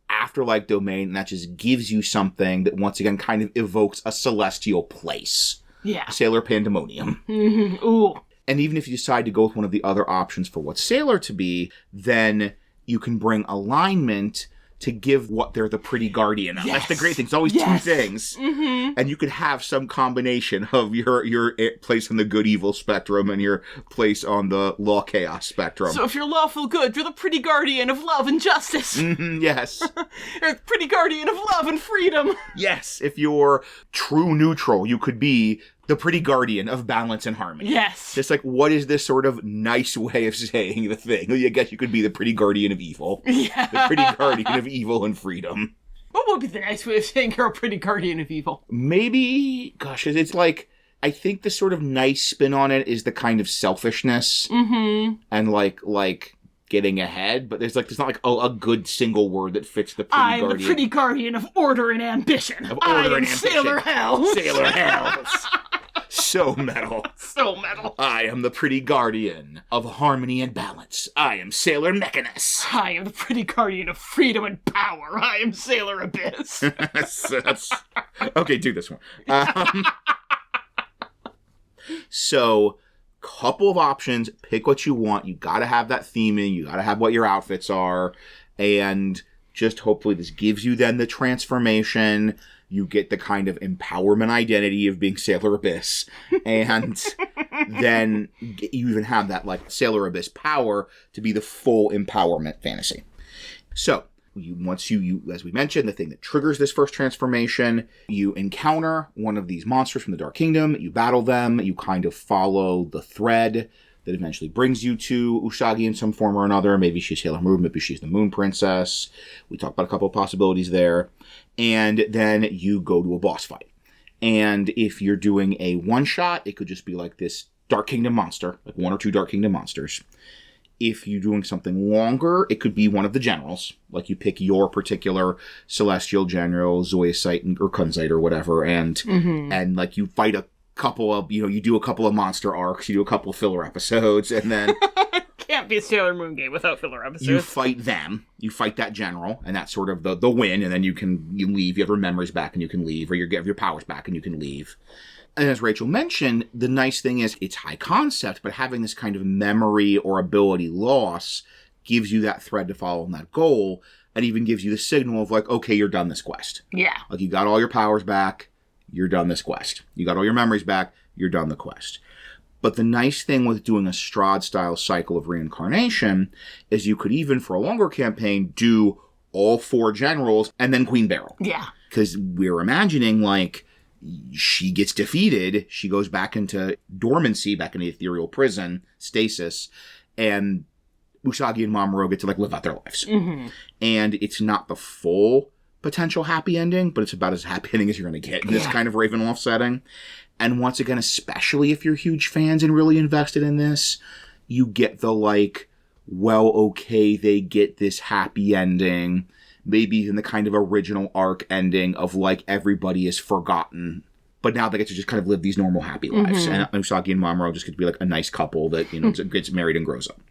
afterlife domain, and that just gives you something that once again kind of evokes a celestial place. Yeah. Sailor Pandemonium. Ooh. And even if you decide to go with one of the other options for what Sailor to be, then you can bring alignment to give what they're the pretty guardian of. Yes. That's the great thing. It's always two things. Mm-hmm. And you could have some combination of your place on the good-evil spectrum and your place on the law-chaos spectrum. So if you're lawful good, you're the pretty guardian of love and justice. Mm-hmm, yes. You're the pretty guardian of love and freedom. Yes. If you're true neutral, you could be the pretty guardian of balance and harmony. Yes. It's like, what is this sort of nice way of saying the thing? I guess you could be the pretty guardian of evil. Yeah. The pretty guardian of evil and freedom. What would be the nice way of saying you're a pretty guardian of evil? Maybe, gosh, it's like, I think the sort of nice spin on it is the kind of selfishness. Mm-hmm. And like getting ahead, but there's not like a good single word that fits the pretty guardian. I'm the pretty guardian of order and ambition. Of order and ambition. Sailor Hell. Sailor Hells. So metal. So metal. I am the pretty guardian of harmony and balance. I am Sailor Mechanus. I am the pretty guardian of freedom and power. I am Sailor Abyss. that's... Okay, do this one. So, couple of options. Pick what you want. You gotta have that theming. You gotta have what your outfits are. And just hopefully this gives you then the transformation. You get the kind of empowerment identity of being Sailor Abyss. And then you even have that like Sailor Abyss power to be the full empowerment fantasy. So, once you, as we mentioned, the thing that triggers this first transformation, you encounter one of these monsters from the Dark Kingdom, you battle them, you kind of follow the thread that eventually brings you to Usagi in some form or another. Maybe she's Sailor Moon, maybe she's the Moon Princess. We talked about a couple of possibilities there. And then you go to a boss fight. And if you're doing a one-shot, it could just be like this Dark Kingdom monster, like one or two Dark Kingdom monsters. If you're doing something longer, it could be one of the generals. Like you pick your particular Celestial General, Zoisite or Kunzite or whatever, and like you fight a couple of, you do a couple of monster arcs, you do a couple of filler episodes, and then... Can't be a Sailor Moon game without filler episodes. You fight them. You fight that general, and that's sort of the win, and then you leave. You have your memories back and you can leave, or you have your powers back and you can leave. And as Rachel mentioned, the nice thing is it's high concept, but having this kind of memory or ability loss gives you that thread to follow on that goal, and even gives you the signal of like, okay, you're done this quest. Yeah. Like you got all your powers back, you're done this quest. You got all your memories back, you're done the quest. But the nice thing with doing a Strahd-style cycle of reincarnation is you could even, for a longer campaign, do all 4 generals and then Queen Beryl. Yeah. Because we're imagining, like, she gets defeated, she goes back into dormancy, back in the ethereal prison, stasis, and Usagi and Mamoru get to, like, live out their lives. Mm-hmm. And it's not the full potential happy ending, but it's about as happy ending as you're going to get in this kind of Ravenloft setting. And once again, especially if you're huge fans and really invested in this, you get the like, well, okay, they get this happy ending. Maybe even the kind of original arc ending of like, everybody is forgotten. But now they get to just kind of live these normal happy lives. And Usagi and Mamoru just get to be like a nice couple that, gets married and grows up.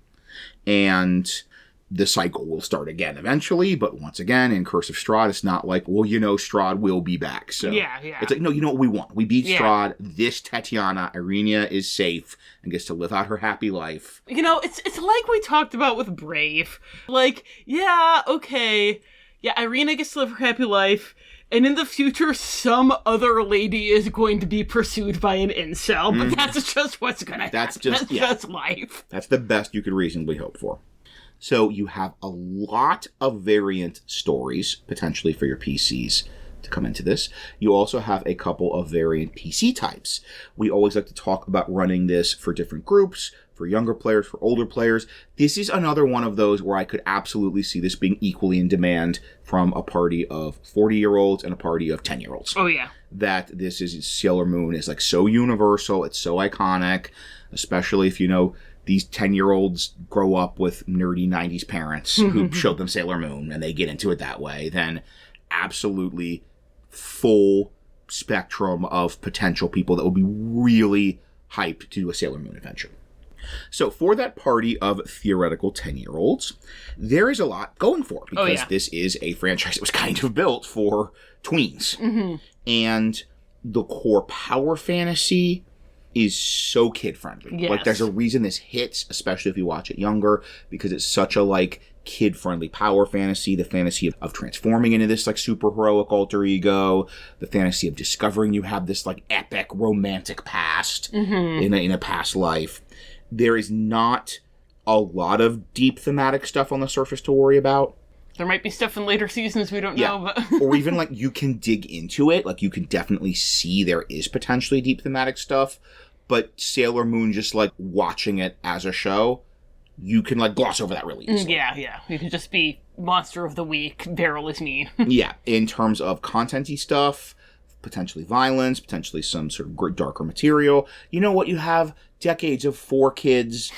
And the cycle will start again eventually, but once again, in Curse of Strahd, it's not like, well, Strahd will be back. So it's like, no, you know what we want? We beat Strahd. This Tatiana, Irenia, is safe and gets to live out her happy life. It's like we talked about with Brave. Like, okay. Yeah, Irina gets to live her happy life. And in the future, some other lady is going to be pursued by an incel. But that's just what's going to happen. That's just life. That's the best you could reasonably hope for. So you have a lot of variant stories, potentially for your PCs, to come into this. You also have a couple of variant PC types. We always like to talk about running this for different groups, for younger players, for older players. This is another one of those where I could absolutely see this being equally in demand from a party of 40-year-olds and a party of 10-year-olds. Oh, yeah. That this is Sailor Moon is like so universal, it's so iconic, especially if these 10-year-olds grow up with nerdy 90s parents who showed them Sailor Moon and they get into it that way, then absolutely full spectrum of potential people that will be really hyped to do a Sailor Moon adventure. So for that party of theoretical 10-year-olds, there is a lot going for it because this is a franchise that was kind of built for tweens. Mm-hmm. And the core power fantasy is so kid-friendly. Yes. Like, there's a reason this hits, especially if you watch it younger, because it's such a, like, kid-friendly power fantasy, the fantasy of transforming into this, like, super heroic alter ego, the fantasy of discovering you have this, like, epic romantic past in a past life. There is not a lot of deep thematic stuff on the surface to worry about. There might be stuff in later seasons we don't know, but... Or even, like, you can dig into it. Like, you can definitely see there is potentially deep thematic stuff. But Sailor Moon, just, like, watching it as a show, you can, like, gloss over that really easily. Yeah. You can just be Monster of the Week, Beryl is mean. Yeah, in terms of content-y stuff, potentially violence, potentially some sort of darker material. You know what? You have decades of 4 kids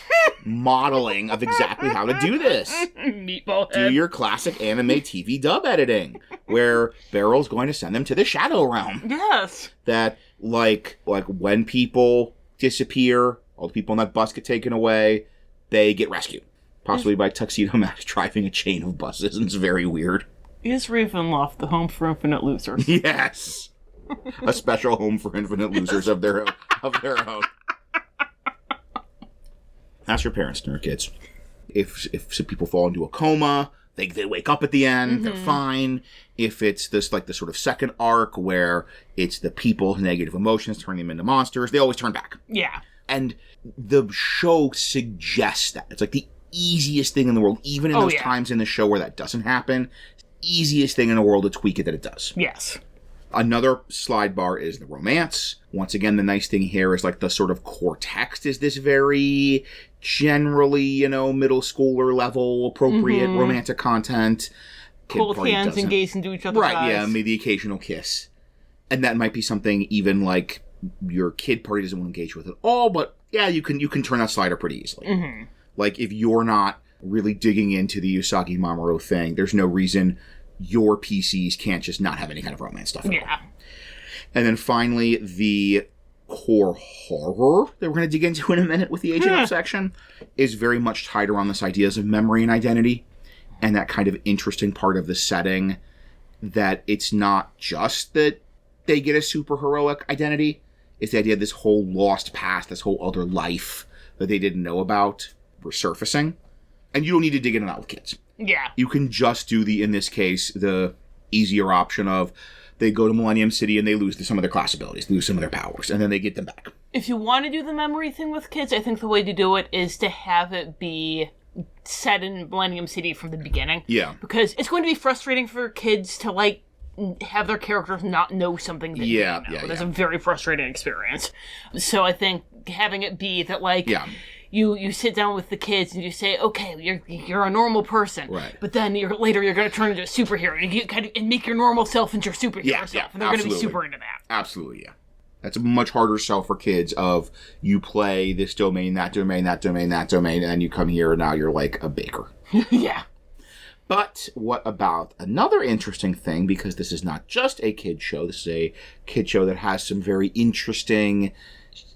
modeling of exactly how to do this. Meatball head. Do your classic anime TV dub editing, where Beryl's going to send them to the Shadow Realm. Yes. That, like when people disappear, all the people on that bus get taken away, they get rescued. Possibly by Tuxedo Mask driving a chain of buses, and it's very weird. Is Ravenloft the home for infinite losers? Yes. A special home for infinite losers of their own. Ask your parents and their kids. If some people fall into a coma, they wake up at the end, they're fine. If it's this, like, the sort of second arc where it's the people's negative emotions turning them into monsters, they always turn back. Yeah. And the show suggests that. It's like the easiest thing in the world, even in those times in the show where that doesn't happen, easiest thing in the world to tweak it that it does. Yes. Another slide bar is the romance. Once again, the nice thing here is, like, the sort of core text is this very generally, middle schooler level appropriate romantic content. Hold hands and gaze into each other's eyes. Right, yeah, maybe the occasional kiss. And that might be something even, like, your kid party doesn't want to engage with at all, but yeah, you can turn that slider pretty easily. Like, if you're not really digging into the Usagi Mamoru thing, there's no reason your PCs can't just not have any kind of romance stuff at all. And then finally, the core horror that we're going to dig into in a minute with the Agent Up section is very much tied around this ideas of memory and identity, and that kind of interesting part of the setting that it's not just that they get a super heroic identity, it's the idea of this whole lost past, this whole other life that they didn't know about resurfacing. And you don't need to dig into that with kids. Yeah. You can just do in this case, the easier option of they go to Millennium City and they lose some of their class abilities, lose some of their powers, and then they get them back. If you want to do the memory thing with kids, I think the way to do it is to have it be set in Millennium City from the beginning. Yeah. Because it's going to be frustrating for kids to, like, have their characters not know something that they know. That's a very frustrating experience. So I think having it be that, like... Yeah. You sit down with the kids and you say, okay, you're a normal person, right? But then later you're going to turn into a superhero and you kind of and make your normal self into your superhero self, and they're going to be super into that. Absolutely, yeah. That's a much harder sell for kids. Of you play this domain, that domain, that domain, that domain, and then you come here and now you're like a baker. Yeah. But what about another interesting thing? Because this is not just a kid show. This is a kid show that has some very interesting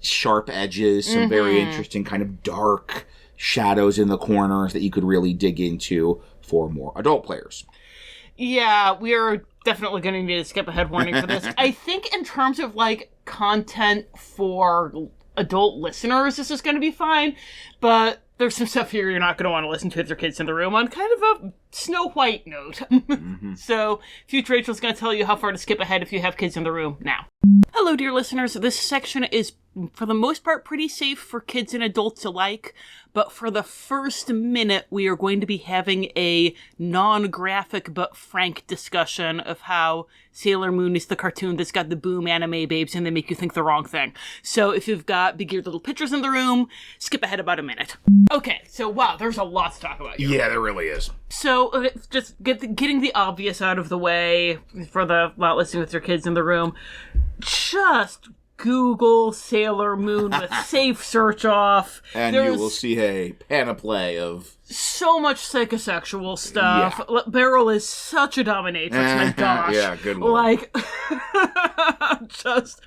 sharp edges, some very interesting kind of dark shadows in the corners that you could really dig into for more adult players. Yeah, we are definitely going to need a skip ahead warning for this. I think in terms of, like, content for adult listeners, this is going to be fine, but there's some stuff here you're not going to want to listen to with your kids in the room on kind of a Snow White note. So, Future Rachel's going to tell you how far to skip ahead if you have kids in the room now. Hello, dear listeners. This section is, for the most part, pretty safe for kids and adults alike, but for the first minute, we are going to be having a non-graphic but frank discussion of how Sailor Moon is the cartoon that's got the boom anime babes and they make you think the wrong thing. So if you've got big eared little pictures in the room, skip ahead about a minute. Okay, so wow, there's a lot to talk about here. Yeah, there really is. So just getting the obvious out of the way for the lot listening with your kids in the room. Just Google Sailor Moon with safe search off. And you will see a panoply of... so much psychosexual stuff. Yeah. Beryl is such a dominatrix, my gosh. Yeah, good one. Like,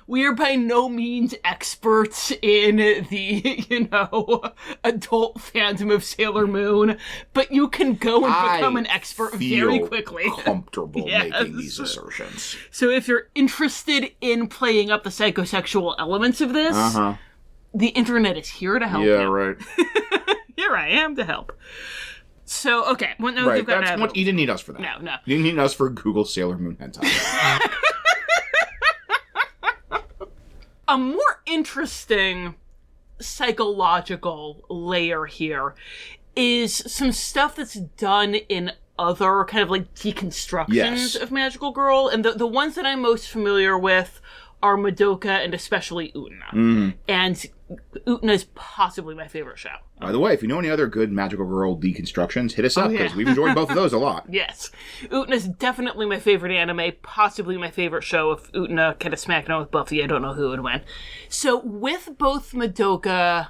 we are by no means experts in the, adult fandom of Sailor Moon, but you can go and become an expert very quickly. Comfortable making these assertions. So if you're interested in playing up the psychosexual elements of this, the internet is here to help you. Yeah, right. Here I am to help. So, okay. Well, no, Right, you've got that's what, you didn't need us for that. No. You didn't need us for Google Sailor Moon hentai. A more interesting psychological layer here is some stuff that's done in other kind of like deconstructions of Magical Girl. And the ones that I'm most familiar with are Madoka and especially Utena. And Utena is possibly my favorite show. By the way, if you know any other good Magical Girl deconstructions, hit us up, because we've enjoyed both of those a lot. Yes. Utena is definitely my favorite anime, possibly my favorite show. If Utena kind of smacked down with Buffy, I don't know who would win. So with both Madoka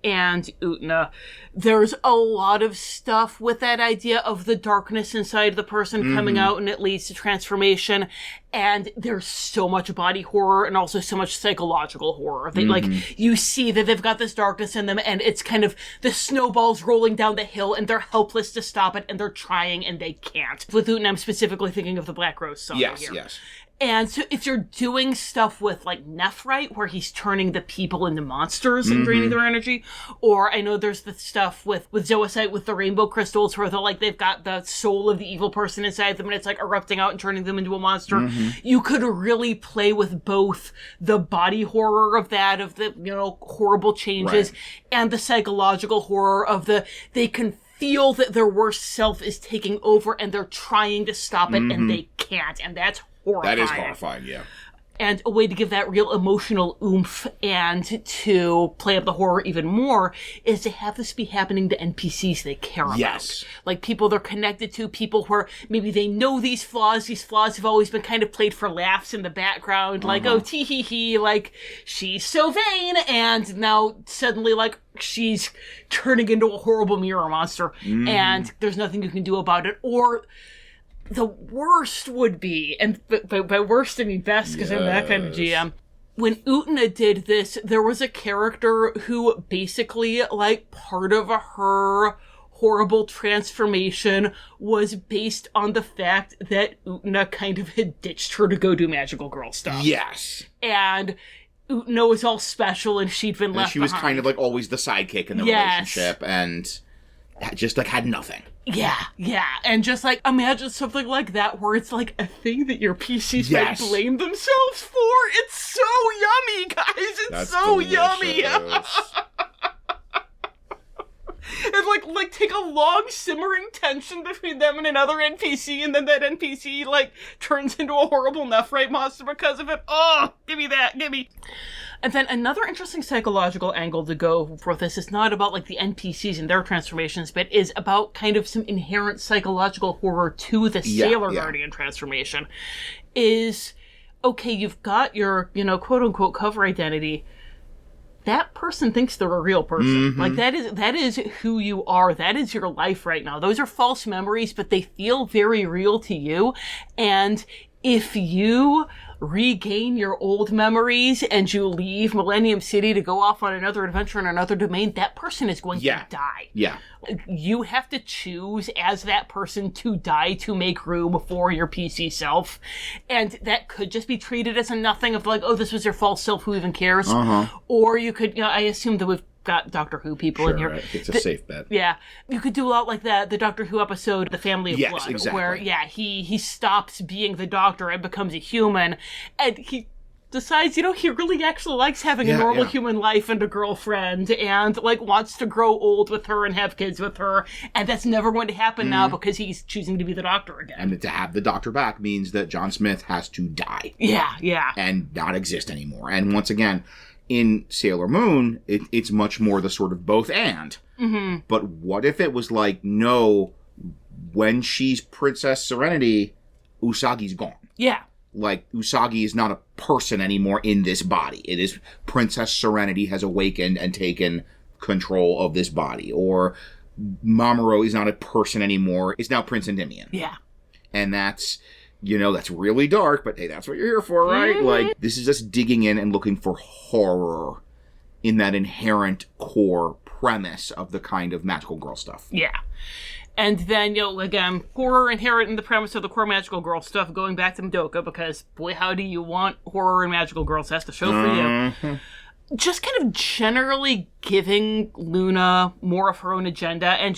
and Utena, there's a lot of stuff with that idea of the darkness inside the person coming out, and it leads to transformation. And there's so much body horror and also so much psychological horror. They, like, you see that they've got this darkness in them, and it's kind of the snowballs rolling down the hill, and they're helpless to stop it, and they're trying, and they can't. With Utena, I'm specifically thinking of the Black Rose song here. Yes. And so if you're doing stuff with, like, Nephrite, where he's turning the people into monsters and draining their energy, or I know there's the stuff with Zoisite with the rainbow crystals, where they've got the soul of the evil person inside them, and it's, like, erupting out and turning them into a monster. You could really play with both the body horror of that, of the, horrible changes, and the psychological horror of they can feel that their worst self is taking over, and they're trying to stop it, and they can't, and that's horrifying. That is horrifying, yeah. And a way to give that real emotional oomph and to play up the horror even more is to have this be happening to NPCs they care about. Yes. Like people they're connected to, people where maybe they know these flaws. These flaws have always been kind of played for laughs in the background. Like, oh, tee-hee-hee, like, she's so vain. And now suddenly, like, she's turning into a horrible mirror monster. And there's nothing you can do about it. Or the worst would be, and by worst I mean best, because I'm that kind of GM. When Utena did this, there was a character who basically, like, part of her horrible transformation was based on the fact that Utena kind of had ditched her to go do Magical Girl stuff. Yes. And Utena was all special, and she'd been left behind. She was kind of, like, always the sidekick in the relationship, and just, like, had nothing. Yeah. And just, like, imagine something like that where it's, like, a thing that your PCs might blame themselves for. It's so yummy, guys. It's so yummy. And, like, take a long simmering tension between them and another NPC, and then that NPC, like, turns into a horrible Nephrite monster because of it. Oh, give me that. And then another interesting psychological angle to go for this is not about, like, the NPCs and their transformations, but is about kind of some inherent psychological horror to the Sailor Guardian transformation. Is, okay, you've got your, quote-unquote cover identity. That person thinks they're a real person. Like, that is who you are. That is your life right now. Those are false memories, but they feel very real to you. And if you regain your old memories and you leave Millennium City to go off on another adventure in another domain, that person is going to die. Yeah. You have to choose as that person to die to make room for your PC self. And that could just be treated as a nothing of like, oh, this was your false self, who even cares? Or you could, I assume that we've got Doctor Who people in here. Right. It's a safe bet. Yeah. You could do a lot like that, the Doctor Who episode, The Family of Blood, exactly. where, he stops being the Doctor and becomes a human, and he decides, he really actually likes having a normal human life and a girlfriend, and, like, wants to grow old with her and have kids with her, and that's never going to happen now because he's choosing to be the Doctor again. And to have the Doctor back means that John Smith has to die. Yeah. And not exist anymore. And once again, in Sailor Moon, it's much more the sort of both and. But what if it was like, no, when she's Princess Serenity, Usagi's gone. Yeah. Like, Usagi is not a person anymore in this body. It is Princess Serenity has awakened and taken control of this body. Or Mamoru is not a person anymore. It's now Prince Endymion. Yeah. And that's... that's really dark, but hey, that's what you're here for, right? Like, this is us digging in and looking for horror in that inherent core premise of the kind of magical girl stuff. Yeah. And then, again, horror inherent in the premise of the core magical girl stuff, going back to Madoka, because, boy, how do you want horror and magical girls? That's the show for you. Just kind of generally giving Luna more of her own agenda, and,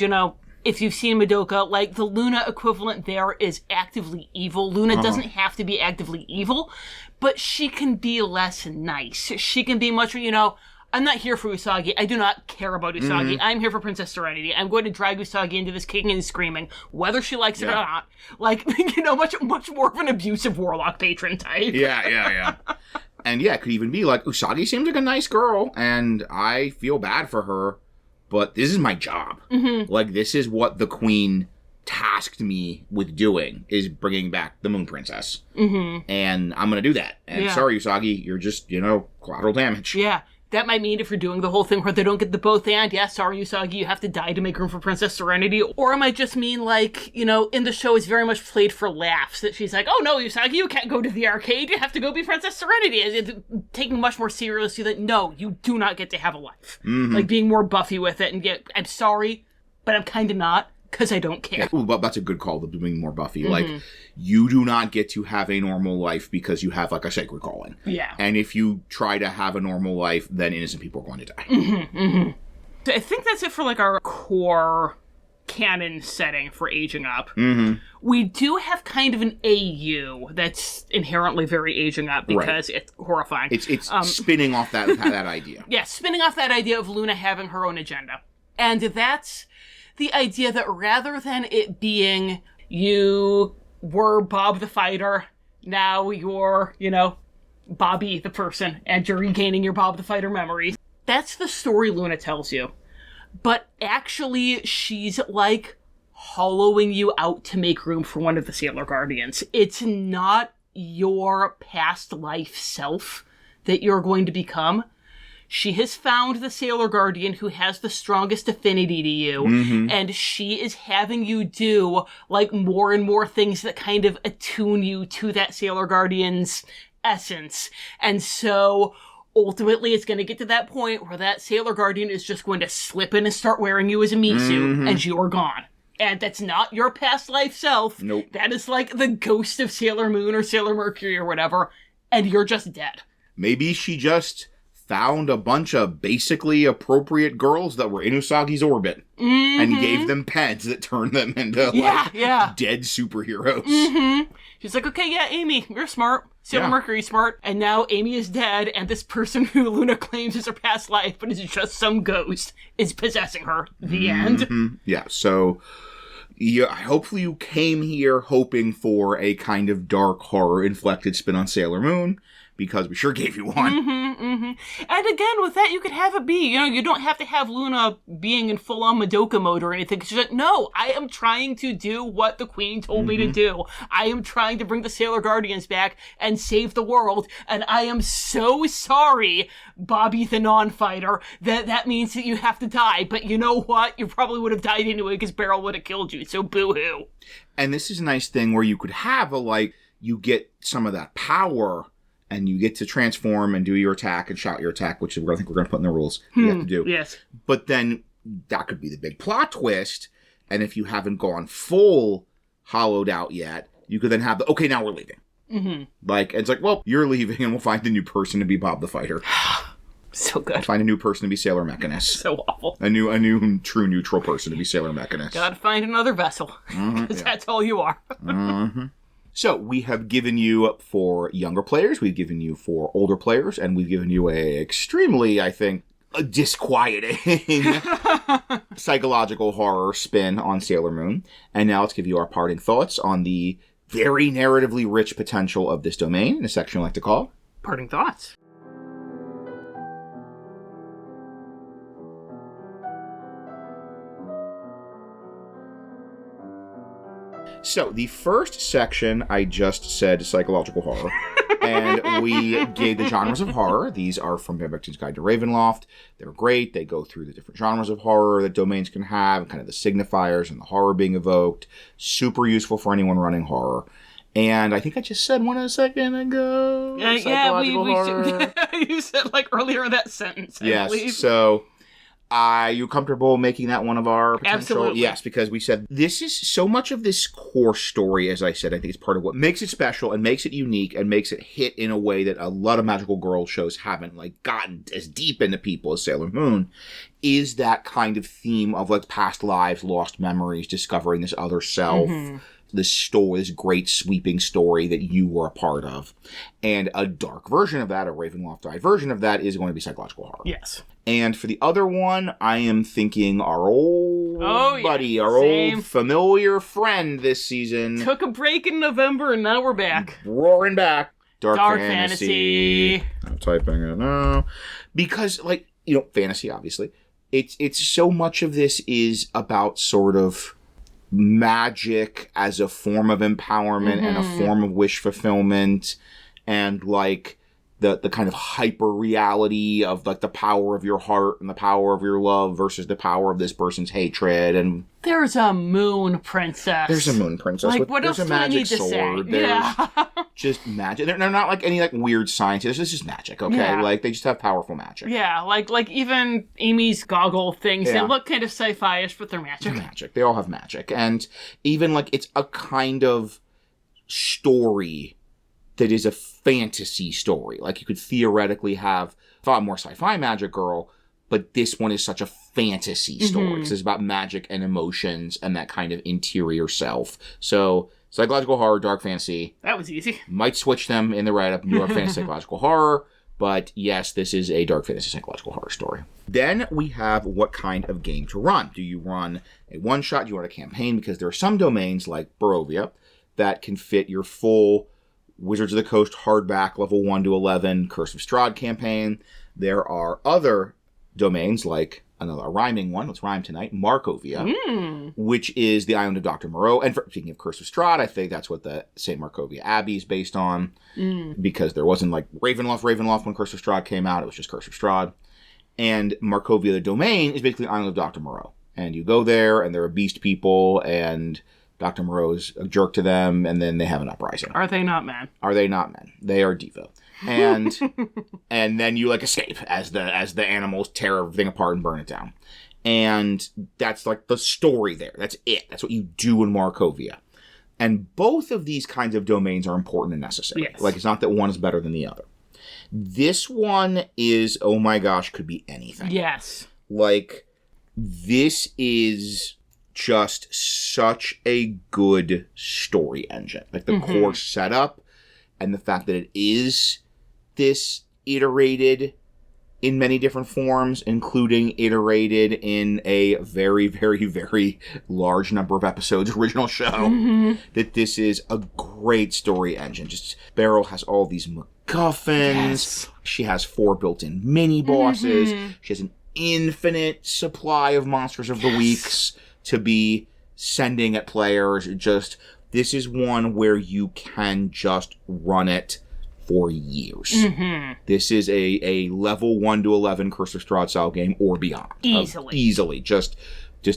if you've seen Madoka, like, the Luna equivalent there is actively evil. Luna doesn't have to be actively evil, but she can be less nice. She can be much, I'm not here for Usagi. I do not care about Usagi. I'm here for Princess Serenity. I'm going to drag Usagi into this kicking and screaming, whether she likes it or not. Like, much more of an abusive warlock patron type. Yeah. And yeah, it could even be like, Usagi seems like a nice girl, and I feel bad for her, but this is my job. Like, this is what the queen tasked me with doing, is bringing back the Moon Princess. And I'm going to do that. And sorry, Usagi, you're just, collateral damage. Yeah. That might mean if you're doing the whole thing where they don't get the both and, sorry, Usagi, you have to die to make room for Princess Serenity. Or it might just mean, like, in the show it's very much played for laughs, that she's like, oh no, Usagi, you can't go to the arcade, you have to go be Princess Serenity. It's taking much more seriously that, no, you do not get to have a life. Like, being more Buffy with it, and I'm sorry, but I'm kind of not, because I don't care. Yeah, well, that's a good call, of being more Buffy. Like, you do not get to have a normal life because you have, like, a sacred calling. Yeah. And if you try to have a normal life, then innocent people are going to die. So I think that's it for, like, our core canon setting for aging up. We do have kind of an AU that's inherently very aging up because it's horrifying. It's spinning off that idea. Yeah, spinning off that idea of Luna having her own agenda. And that's the idea that rather than it being, you were Bob the fighter, now you're, Bobby the person, and you're regaining your Bob the fighter memories. That's the story Luna tells you. But actually, she's, like, hollowing you out to make room for one of the Sailor Guardians. It's not your past life self that you're going to become. She has found the Sailor Guardian who has the strongest affinity to you, and she is having you do, like, more and more things that kind of attune you to that Sailor Guardian's essence. And so, ultimately, it's going to get to that point where that Sailor Guardian is just going to slip in and start wearing you as a meat suit, and you're gone. And that's not your past life self. Nope. That is, like, the ghost of Sailor Moon or Sailor Mercury or whatever, and you're just dead. Maybe she just found a bunch of basically appropriate girls that were in Usagi's orbit and gave them pets that turned them into dead superheroes. She's like, okay, Amy, you're smart. Sailor Mercury's smart. And now Amy is dead, and this person who Luna claims is her past life, but is just some ghost, is possessing her. The end. Yeah, so hopefully you came here hoping for a kind of dark horror-inflected spin on Sailor Moon, because we sure gave you one. And again, with that, you could have it be, you don't have to have Luna being in full-on Madoka mode or anything. She's like, no, I am trying to do what the Queen told me to do. I am trying to bring the Sailor Guardians back and save the world, and I am so sorry, Bobby the non-fighter, that means that you have to die. But you know what? You probably would have died anyway, because Beryl would have killed you, so boo-hoo. And this is a nice thing where you could have you get some of that power, and you get to transform and do your attack and shout your attack, which I think we're going to put in the rules you have to do. Yes. But then that could be the big plot twist. And if you haven't gone full hollowed out yet, you could then have okay, now we're leaving. And it's like, well, you're leaving and we'll find a new person to be Bob the Fighter. So good. Find a new person to be Sailor Mechanist. So awful. A new true neutral person to be Sailor Mechanist. Gotta find another vessel. Because that's all you are. So we have given you for younger players, we've given you for older players, and we've given you a extremely, I think, disquieting psychological horror spin on Sailor Moon. And now let's give you our parting thoughts on the very narratively rich potential of this domain, in a section I like to call Parting Thoughts. So, the first section, I just said psychological horror, and we gave the genres of horror. These are from Bambuckton's Guide to Ravenloft. They're great. They go through the different genres of horror that domains can have, kind of the signifiers and the horror being evoked. Super useful for anyone running horror. And I think I just said one a second ago. You said, like, earlier in that sentence, I believe. So Are you comfortable making that one of our potential? Absolutely. Yes, because we said this is so much of this core story, as I said, I think it's part of what makes it special and makes it unique and makes it hit in a way that a lot of magical girl shows haven't like gotten as deep into people as Sailor Moon, is that kind of theme of like past lives, lost memories, discovering this other self. This story, this great sweeping story that you were a part of. And a dark version of that, a Ravenloft-eyed version of that, is going to be psychological horror. Yes. And for the other one, I am thinking our old buddy, our old familiar friend this season. Took a break in November and now we're back. Roaring back. Dark Fantasy. I'm typing it now. Because, like, you know, fantasy, obviously. It's so much of this is about sort of magic as a form of empowerment and a form of wish fulfillment, and like the kind of hyper reality of like the power of your heart and the power of your love versus the power of this person's hatred. And there's a moon princess. There's a moon princess. Like, what else do I need to say? There's just magic. They're not like any like weird science. It's just magic, okay? Yeah. Like they just have powerful magic. Yeah, like even Amy's goggle things, they look kind of sci-fi-ish, but they're magic. They're magic. They all have magic. And even like it's a kind of story that is a fantasy story. Like you could theoretically have a more sci-fi magic girl, but this one is such a fantasy story because it's about magic and emotions and that kind of interior self. So psychological horror, dark fantasy. That was easy. Might switch them in the write-up. New York fantasy psychological horror. But yes, this is a dark fantasy psychological horror story. Then we have what kind of game to run. Do you run a one-shot? Do you run a campaign? Because there are some domains like Barovia that can fit your full Wizards of the Coast hardback level 1 to 11 Curse of Strahd campaign. There are other domains like a rhyming one, let's rhyme tonight, Markovia, which is the island of Dr. Moreau. And speaking of Curse of Strahd, I think that's what the St. Markovia Abbey is based on, because there wasn't like Ravenloft when Curse of Strahd came out. It was just Curse of Strahd. And Markovia, the domain, is basically the island of Dr. Moreau. And you go there, and there are beast people, and Dr. Moreau's a jerk to them, and then they have an uprising. Are they not men? Are they not men? They are Devo. And and then you like escape as the animals tear everything apart and burn it down. And that's like the story there. That's it. That's what you do in Markovia. And both of these kinds of domains are important and necessary. Yes. Like it's not that one is better than the other. This one is, oh my gosh, could be anything. Yes. Like this is just such a good story engine. Like the core setup and the fact that it is this iterated in many different forms, including iterated in a very, very, very large number of episodes original show, that this is a great story engine. Just Beryl has all these MacGuffins. Yes. She has 4 built-in mini-bosses. She has an infinite supply of Monsters of the Weeks to be sending at players. This is one where you can just run it for years. This is a level 1 to 11 Curse of Strahd style game or beyond. Easily. Just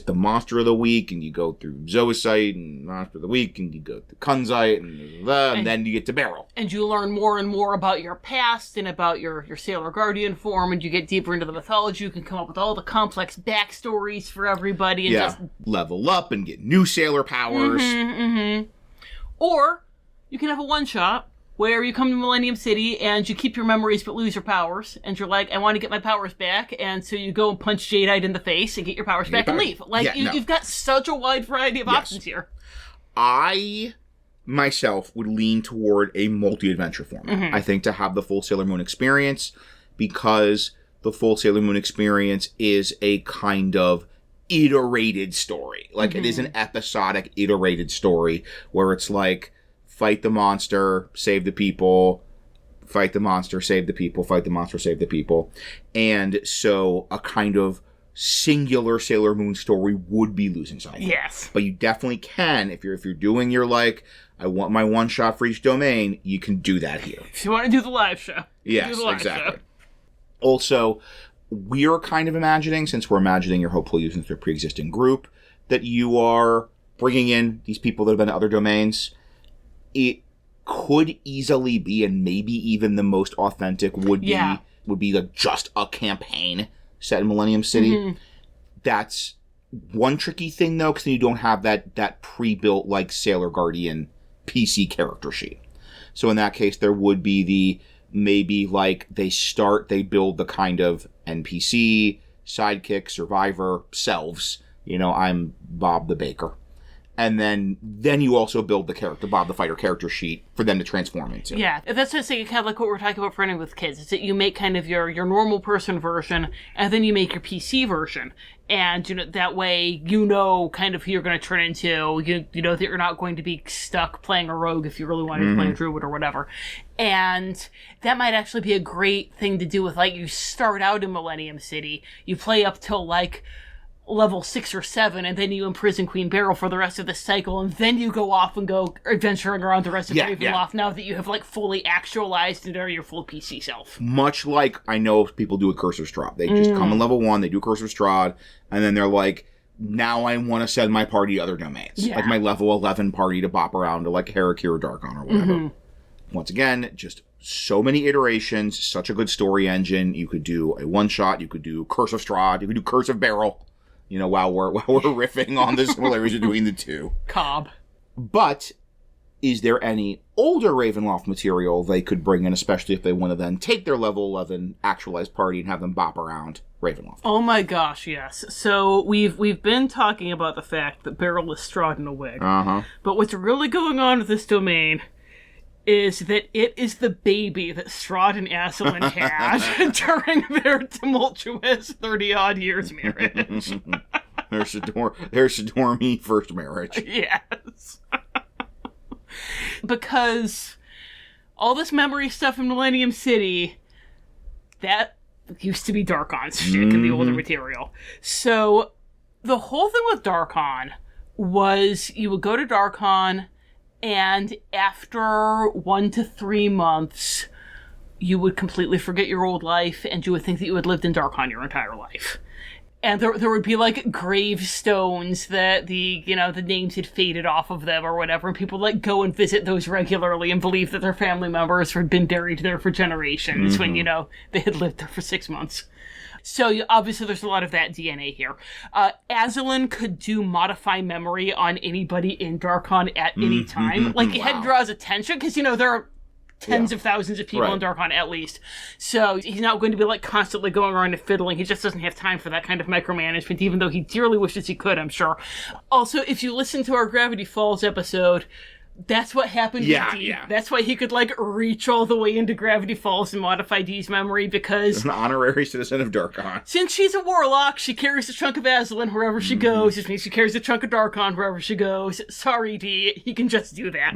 the Monster of the Week, and you go through Zoisite, and Monster of the Week, and you go through Kunzite, and then you get to Beryl. And you learn more and more about your past and about your Sailor Guardian form, and you get deeper into the mythology. You can come up with all the complex backstories for everybody. And just level up and get new Sailor powers. Or you can have a one-shot where you come to Millennium City and you keep your memories but lose your powers, and you're like, I want to get my powers back, and so you go and punch Jadeite in the face and get your powers back and leave. Like, you've got such a wide variety of options here. I, myself, would lean toward a multi-adventure format. I think to have the full Sailor Moon experience, because the full Sailor Moon experience is a kind of iterated story. Like, it is an episodic, iterated story where it's like, fight the monster, save the people, fight the monster, save the people, fight the monster, save the people. And so a kind of singular Sailor Moon story would be losing sight. Yes. But you definitely can, if you're doing your like, I want my one shot for each domain, you can do that here. If you want to do the live show. Yes, exactly. Also, we're kind of imagining, since we're imagining you're hopefully using their pre-existing group, that you are bringing in these people that have been to other domains. It could easily be, and maybe even the most authentic would be like just a campaign set in Millennium City. That's one tricky thing, though, because then you don't have that pre-built, like, Sailor Guardian PC character sheet. So in that case, there would be maybe, like, they build the kind of NPC, sidekick, survivor, selves. You know, I'm Bob the Baker. And then you also build the character, Bob the Fighter character sheet for them to transform into. Yeah, that's what I'm saying, kind of like what we're talking about for running with kids. Is that you make kind of your normal person version, and then you make your PC version. And, you know, that way, you know kind of who you're going to turn into. You know that you're not going to be stuck playing a rogue if you really wanted to play a druid or whatever. And that might actually be a great thing to do with, like, you start out in Millennium City, you play up till, like, level 6 or 7, and then you imprison Queen Beryl for the rest of the cycle, and then you go off and go adventuring around the rest of Ravenloft now that you have, like, fully actualized and are your full PC self. Much like I know people do with Curse of Strahd. They just come in level 1, they do Curse of Strahd, and then they're like, now I want to send my party to other domains. Yeah. Like my level 11 party to bop around to, like, Harakir or Darkon or whatever. Once again, just so many iterations, such a good story engine. You could do a one-shot, you could do Curse of Strahd, you could do Curse of Beryl. You know, while we're riffing on the similarities between the two. Cobb. But is there any older Ravenloft material they could bring in, especially if they want to then take their level 11 actualized party and have them bop around Ravenloft? Oh my gosh, yes. So we've been talking about the fact that Beryl is Strahd in a wig. But what's really going on with this domain is that it is the baby that Strahd and Aslan had during their tumultuous 30-odd years marriage. There's Stormy first marriage. Yes. Because all this memory stuff in Millennium City, that used to be Darkon's shtick in the older material. So the whole thing with Darkon was you would go to Darkon, and after 1 to 3 months, you would completely forget your old life, and you would think that you had lived in Darkon your entire life. And there would be, like, gravestones that the names had faded off of them or whatever, and people would, like, go and visit those regularly and believe that their family members had been buried there for generations when, you know, they had lived there for 6 months. So, obviously, there's a lot of that DNA here. Aslan could do modify memory on anybody in Darkon at any time. Like, it draws attention, because, you know, there are tens of thousands of people in Darkon at least. So, he's not going to be, like, constantly going around and fiddling. He just doesn't have time for that kind of micromanagement, even though he dearly wishes he could, I'm sure. Also, if you listen to our Gravity Falls episode, that's what happened with Dee. Yeah. That's why he could, like, reach all the way into Gravity Falls and modify Dee's memory, because... an honorary citizen of Darkon. Since she's a warlock, she carries a chunk of Aslan wherever she goes, which means she carries a chunk of Darkon wherever she goes. Sorry, Dee, he can just do that.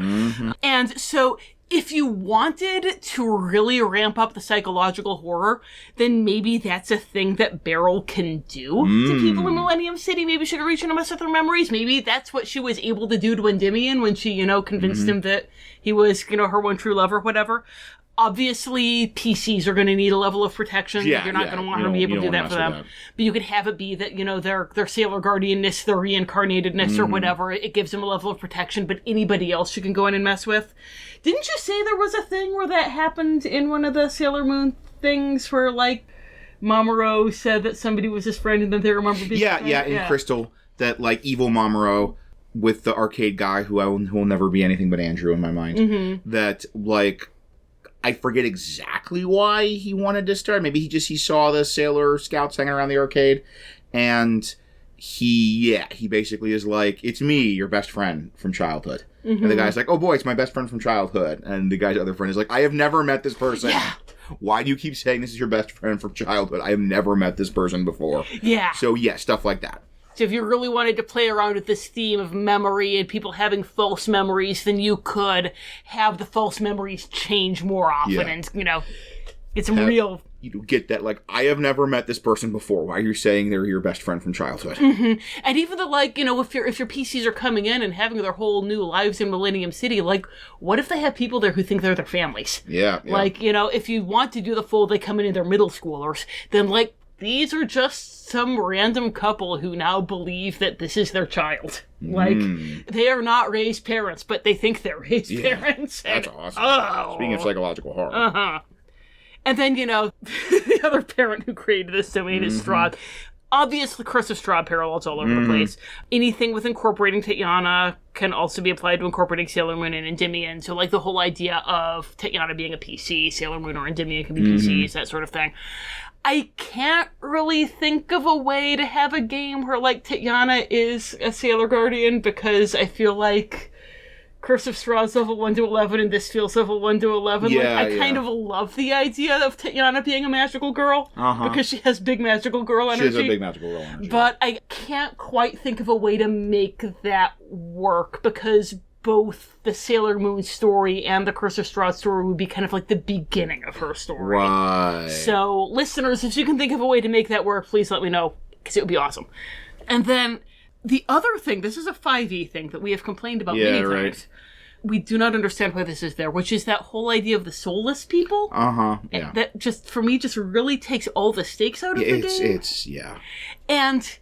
And so... if you wanted to really ramp up the psychological horror, then maybe that's a thing that Beryl can do to people in Millennium City. Maybe she could reach into mess with their memories. Maybe that's what she was able to do to Endymion when she, you know, convinced him that he was, you know, her one true love or whatever. Obviously, PCs are going to need a level of protection. You're not going to want her to be able to do that for them. But you could have it be that, you know, their Sailor Guardianness, their reincarnatedness or whatever, it gives them a level of protection, but anybody else you can go in and mess with. Didn't you say there was a thing where that happened in one of the Sailor Moon things where, like, Mamoru said that somebody was his friend and then they remember being in Crystal, that, like, evil Mamoru with the arcade guy who will never be anything but Andrew in my mind, that, like... I forget exactly why he wanted to start. Maybe he saw the Sailor Scouts hanging around the arcade, and he basically is like, it's me, your best friend from childhood. And the guy's like, oh boy, it's my best friend from childhood. And the guy's other friend is like, I have never met this person. Yeah. Why do you keep saying this is your best friend from childhood? I have never met this person before. Yeah. So yeah, stuff like that. So if you really wanted to play around with this theme of memory and people having false memories, then you could have the false memories change more often and, you know, get some real... You get that, like, I have never met this person before. Why are you saying they're your best friend from childhood? And even the, like, you know, if your PCs are coming in and having their whole new lives in Millennium City, like, what if they have people there who think they're their families? Yeah. Like, you know, if you want to do the full they come in and they're middle schoolers, then, like, these are just some random couple who now believe that this is their child. Like, they are not raised parents, but they think they're raised parents. That's awesome. Speaking of psychological horror. And then, the other parent who created this domain is Strahd. Obviously, Curse of Strahd parallels all over the place. Anything with incorporating Tatiana can also be applied to incorporating Sailor Moon and Endymion. So, the whole idea of Tatiana being a PC, Sailor Moon or Endymion can be PCs, that sort of thing. I can't really think of a way to have a game where, Tatiana is a Sailor Guardian, because I feel like Curse of Strahd's level 1 to 11, and this feels level 1 to 11. Yeah, I kind of love the idea of Tatiana being a magical girl, because she has big magical girl energy. She has a big magical girl energy. But I can't quite think of a way to make that work, because both the Sailor Moon story and the Curse of Strahd story would be kind of like the beginning of her story. Right. So, listeners, if you can think of a way to make that work, please let me know, because it would be awesome. And then the other thing, this is a 5e thing that we have complained about many times. Right. We do not understand why this is there, which is that whole idea of the soulless people. Yeah. That just, for me, just really takes all the stakes out of the game. Yeah. And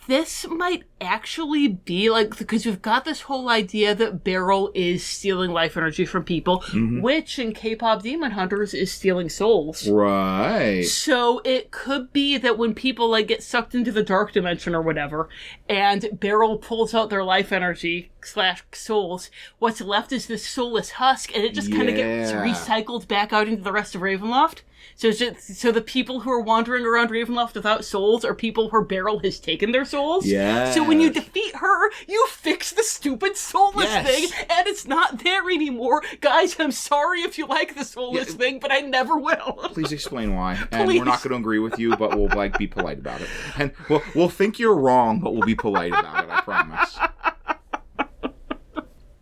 this might actually be because we've got this whole idea that Beryl is stealing life energy from people, which in K-pop Demon Hunters is stealing souls. Right. So it could be that when people get sucked into the dark dimension or whatever, and Beryl pulls out their life energy / souls, what's left is this soulless husk, and it just kind of gets recycled back out into the rest of Ravenloft. So the people who are wandering around Ravenloft without souls are people where Beryl has taken their souls. Yeah. So when you defeat her, you fix the stupid soulless thing, and it's not there anymore. Guys, I'm sorry if you like the soulless thing, but I never will. Please explain why. And we're not going to agree with you, but we'll be polite about it. And we'll think you're wrong, but we'll be polite about it, I promise.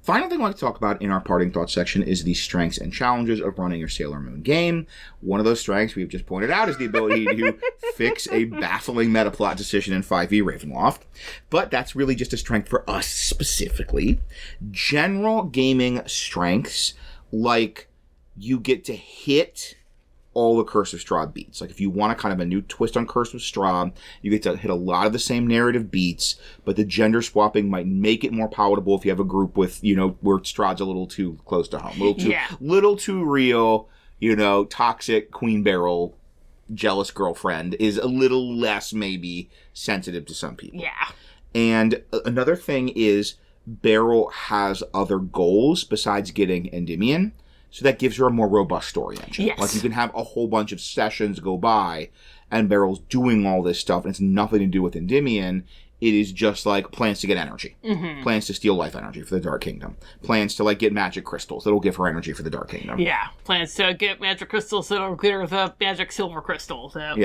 Final thing I'd like to talk about in our parting thoughts section is the strengths and challenges of running your Sailor Moon game. One of those strengths we've just pointed out is the ability to fix a baffling meta plot decision in 5e Ravenloft. But that's really just a strength for us specifically. General gaming strengths, you get to hit all the Curse of Strahd beats. If you want a new twist on Curse of Strahd, you get to hit a lot of the same narrative beats, but the gender swapping might make it more palatable if you have a group with, where Strahd's a little too close to home. Little too real, toxic Queen Beryl, jealous girlfriend is a little less maybe sensitive to some people. Yeah. And another thing is Beryl has other goals besides getting Endymion. So that gives her a more robust story engine. Yes. You can have a whole bunch of sessions go by, and Beryl's doing all this stuff, and it's nothing to do with Endymion. It is just plans to get energy. Plans to steal life energy for the Dark Kingdom. Plans to get magic crystals that'll give her energy for the Dark Kingdom. Yeah. Plans to get magic crystals that'll get her the magic silver crystals that,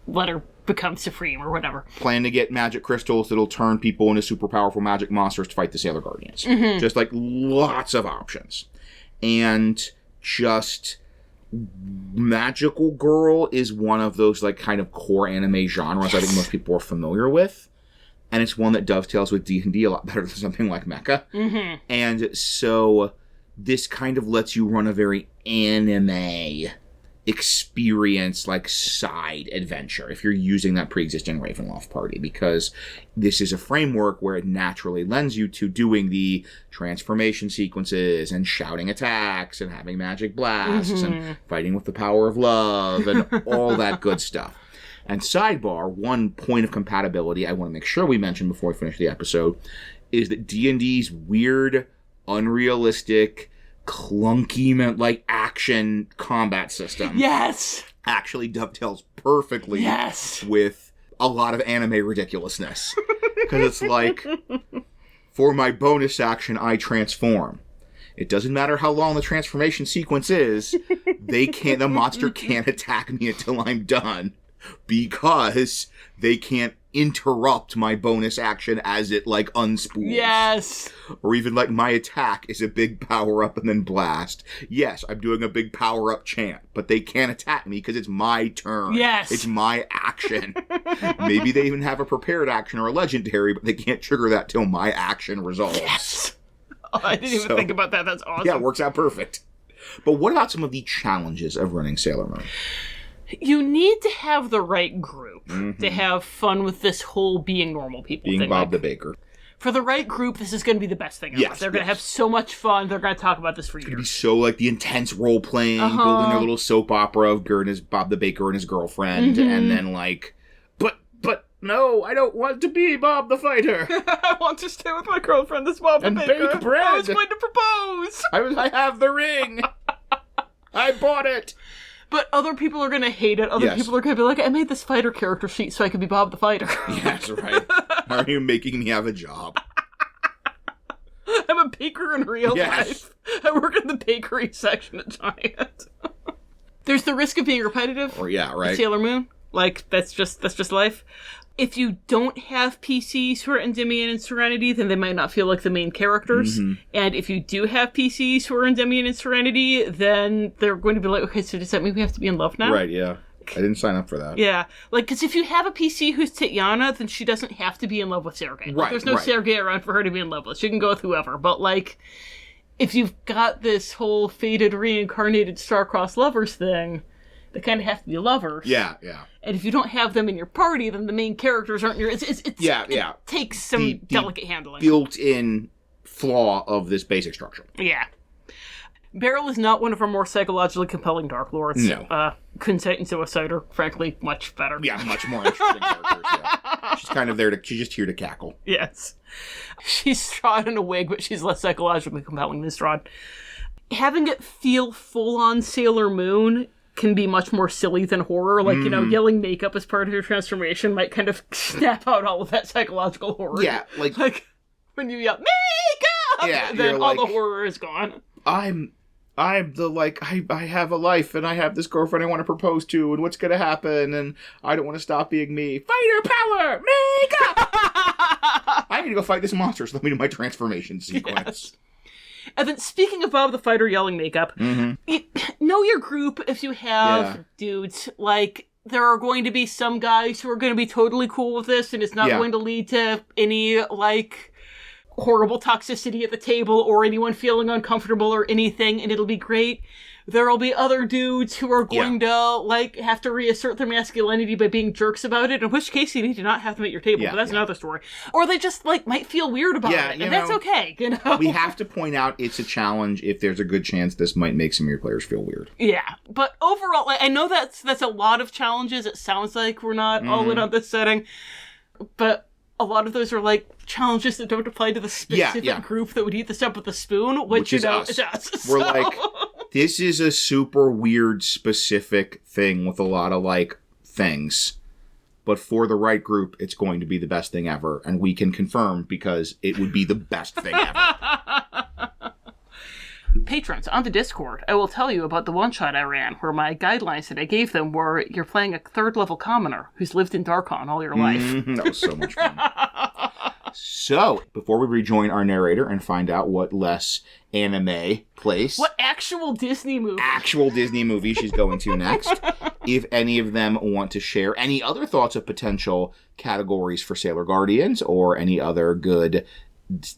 let her become supreme or whatever. Plan to get magic crystals that'll turn people into super powerful magic monsters to fight the Sailor Guardians. Just lots of options. And just magical girl is one of those kind of core anime genres I think most people are familiar with, and it's one that dovetails with D&D a lot better than something like Mecha. And so this kind of lets you run a very anime experience side adventure if you're using that pre-existing Ravenloft party, because this is a framework where it naturally lends you to doing the transformation sequences and shouting attacks and having magic blasts and fighting with the power of love and all that good stuff. And sidebar, one point of compatibility I want to make sure we mention before we finish the episode is that D&D's weird, unrealistic, clunky action combat system actually dovetails perfectly with a lot of anime ridiculousness, because it's for my bonus action I transform. It doesn't matter how long the transformation sequence is, the monster can't attack me until I'm done, because they can't interrupt my bonus action as it unspools. Yes. Or even my attack is a big power up and then blast. Yes, I'm doing a big power up chant, but they can't attack me because it's my turn. Yes. It's my action. Maybe they even have a prepared action or a legendary, but they can't trigger that till my action resolves. Yes. Oh, I didn't even think about that. That's awesome. Yeah, it works out perfect. But what about some of the challenges of running Sailor Moon? You need to have the right group to have fun with this whole being normal people thing. Being Bob the Baker. For the right group, this is going to be the best thing ever. Yes, They're going to have so much fun. They're going to talk about this for years. It's going to be so, like, the intense role-playing, building their little soap opera of Bob the Baker and his girlfriend, and then, like, but no, I don't want to be Bob the Fighter. I want to stay with my girlfriend, this Bob the Baker. And bake bread. I was going to propose. I have the ring. I bought it. But other people are going to hate it. Other people are going to be like, I made this fighter character sheet so I could be Bob the Fighter. That's right. Are you making me have a job? I'm a baker in real life. I work in the bakery section at Giant. There's the risk of being repetitive. Or right. Sailor Moon. Like, that's just life. If you don't have PCs who are Endymion and Serenity, then they might not feel like the main characters. Mm-hmm. And if you do have PCs who are Endymion and Serenity, then they're going to be like, okay, so does that mean we have to be in love now? Right, yeah. I didn't sign up for that. Yeah. Like, because if you have a PC who's Tatiana, then she doesn't have to be in love with Sergei. Like, there's no Sergei around for her to be in love with. She can go with whoever. But, like, if you've got this whole fated, reincarnated, star-crossed lovers thing, they kind of have to be lovers. Yeah. And if you don't have them in your party, then the main characters aren't your... It takes some delicate handling. Built-in flaw of this basic structure. Yeah. Beryl is not one of our more psychologically compelling Dark Lords. No. Kunzite and Suicide are, frankly, much better. Yeah, much more interesting characters, yeah. She's kind of she's just here to cackle. Yes. She's Strahd in a wig, but she's less psychologically compelling than Strahd. Having it feel full-on Sailor Moon can be much more silly than horror. Like, yelling makeup as part of your transformation might kind of snap out all of that psychological horror. Yeah, like when you yell, makeup! Then all the horror is gone. I'm the, like, I have a life, and I have this girlfriend I want to propose to, and what's going to happen, and I don't want to stop being me. Fighter power! Makeup! I need to go fight this monster, so let me do my transformation sequence. Yes. And then, speaking of Bob the Fighter yelling makeup, know your group if you have dudes. Like, there are going to be some guys who are going to be totally cool with this, and it's not going to lead to any, like, horrible toxicity at the table or anyone feeling uncomfortable or anything, and it'll be great. There'll be other dudes who are going to, like, have to reassert their masculinity by being jerks about it, in which case you need to not have them at your table, but that's another story. Or they just, like, might feel weird about it, and that's okay, you know? We have to point out it's a challenge if there's a good chance this might make some of your players feel weird. Yeah, but overall, like, I know that's a lot of challenges. It sounds like we're not all in on this setting, but a lot of those are, like, challenges that don't apply to the specific group that would eat this up with a spoon, which is us. Is us. We're like, this is a super weird, specific thing with a lot of, like, things. But for the right group, it's going to be the best thing ever. And we can confirm because it would be the best thing ever. Patrons, on the Discord, I will tell you about the one-shot I ran, where my guidelines that I gave them were, you're playing a third-level commoner who's lived in Darkon all your life. That was so much fun. So, before we rejoin our narrator and find out what less anime place... What actual Disney movie she's going to next, if any of them want to share any other thoughts of potential categories for Sailor Guardians, or any other good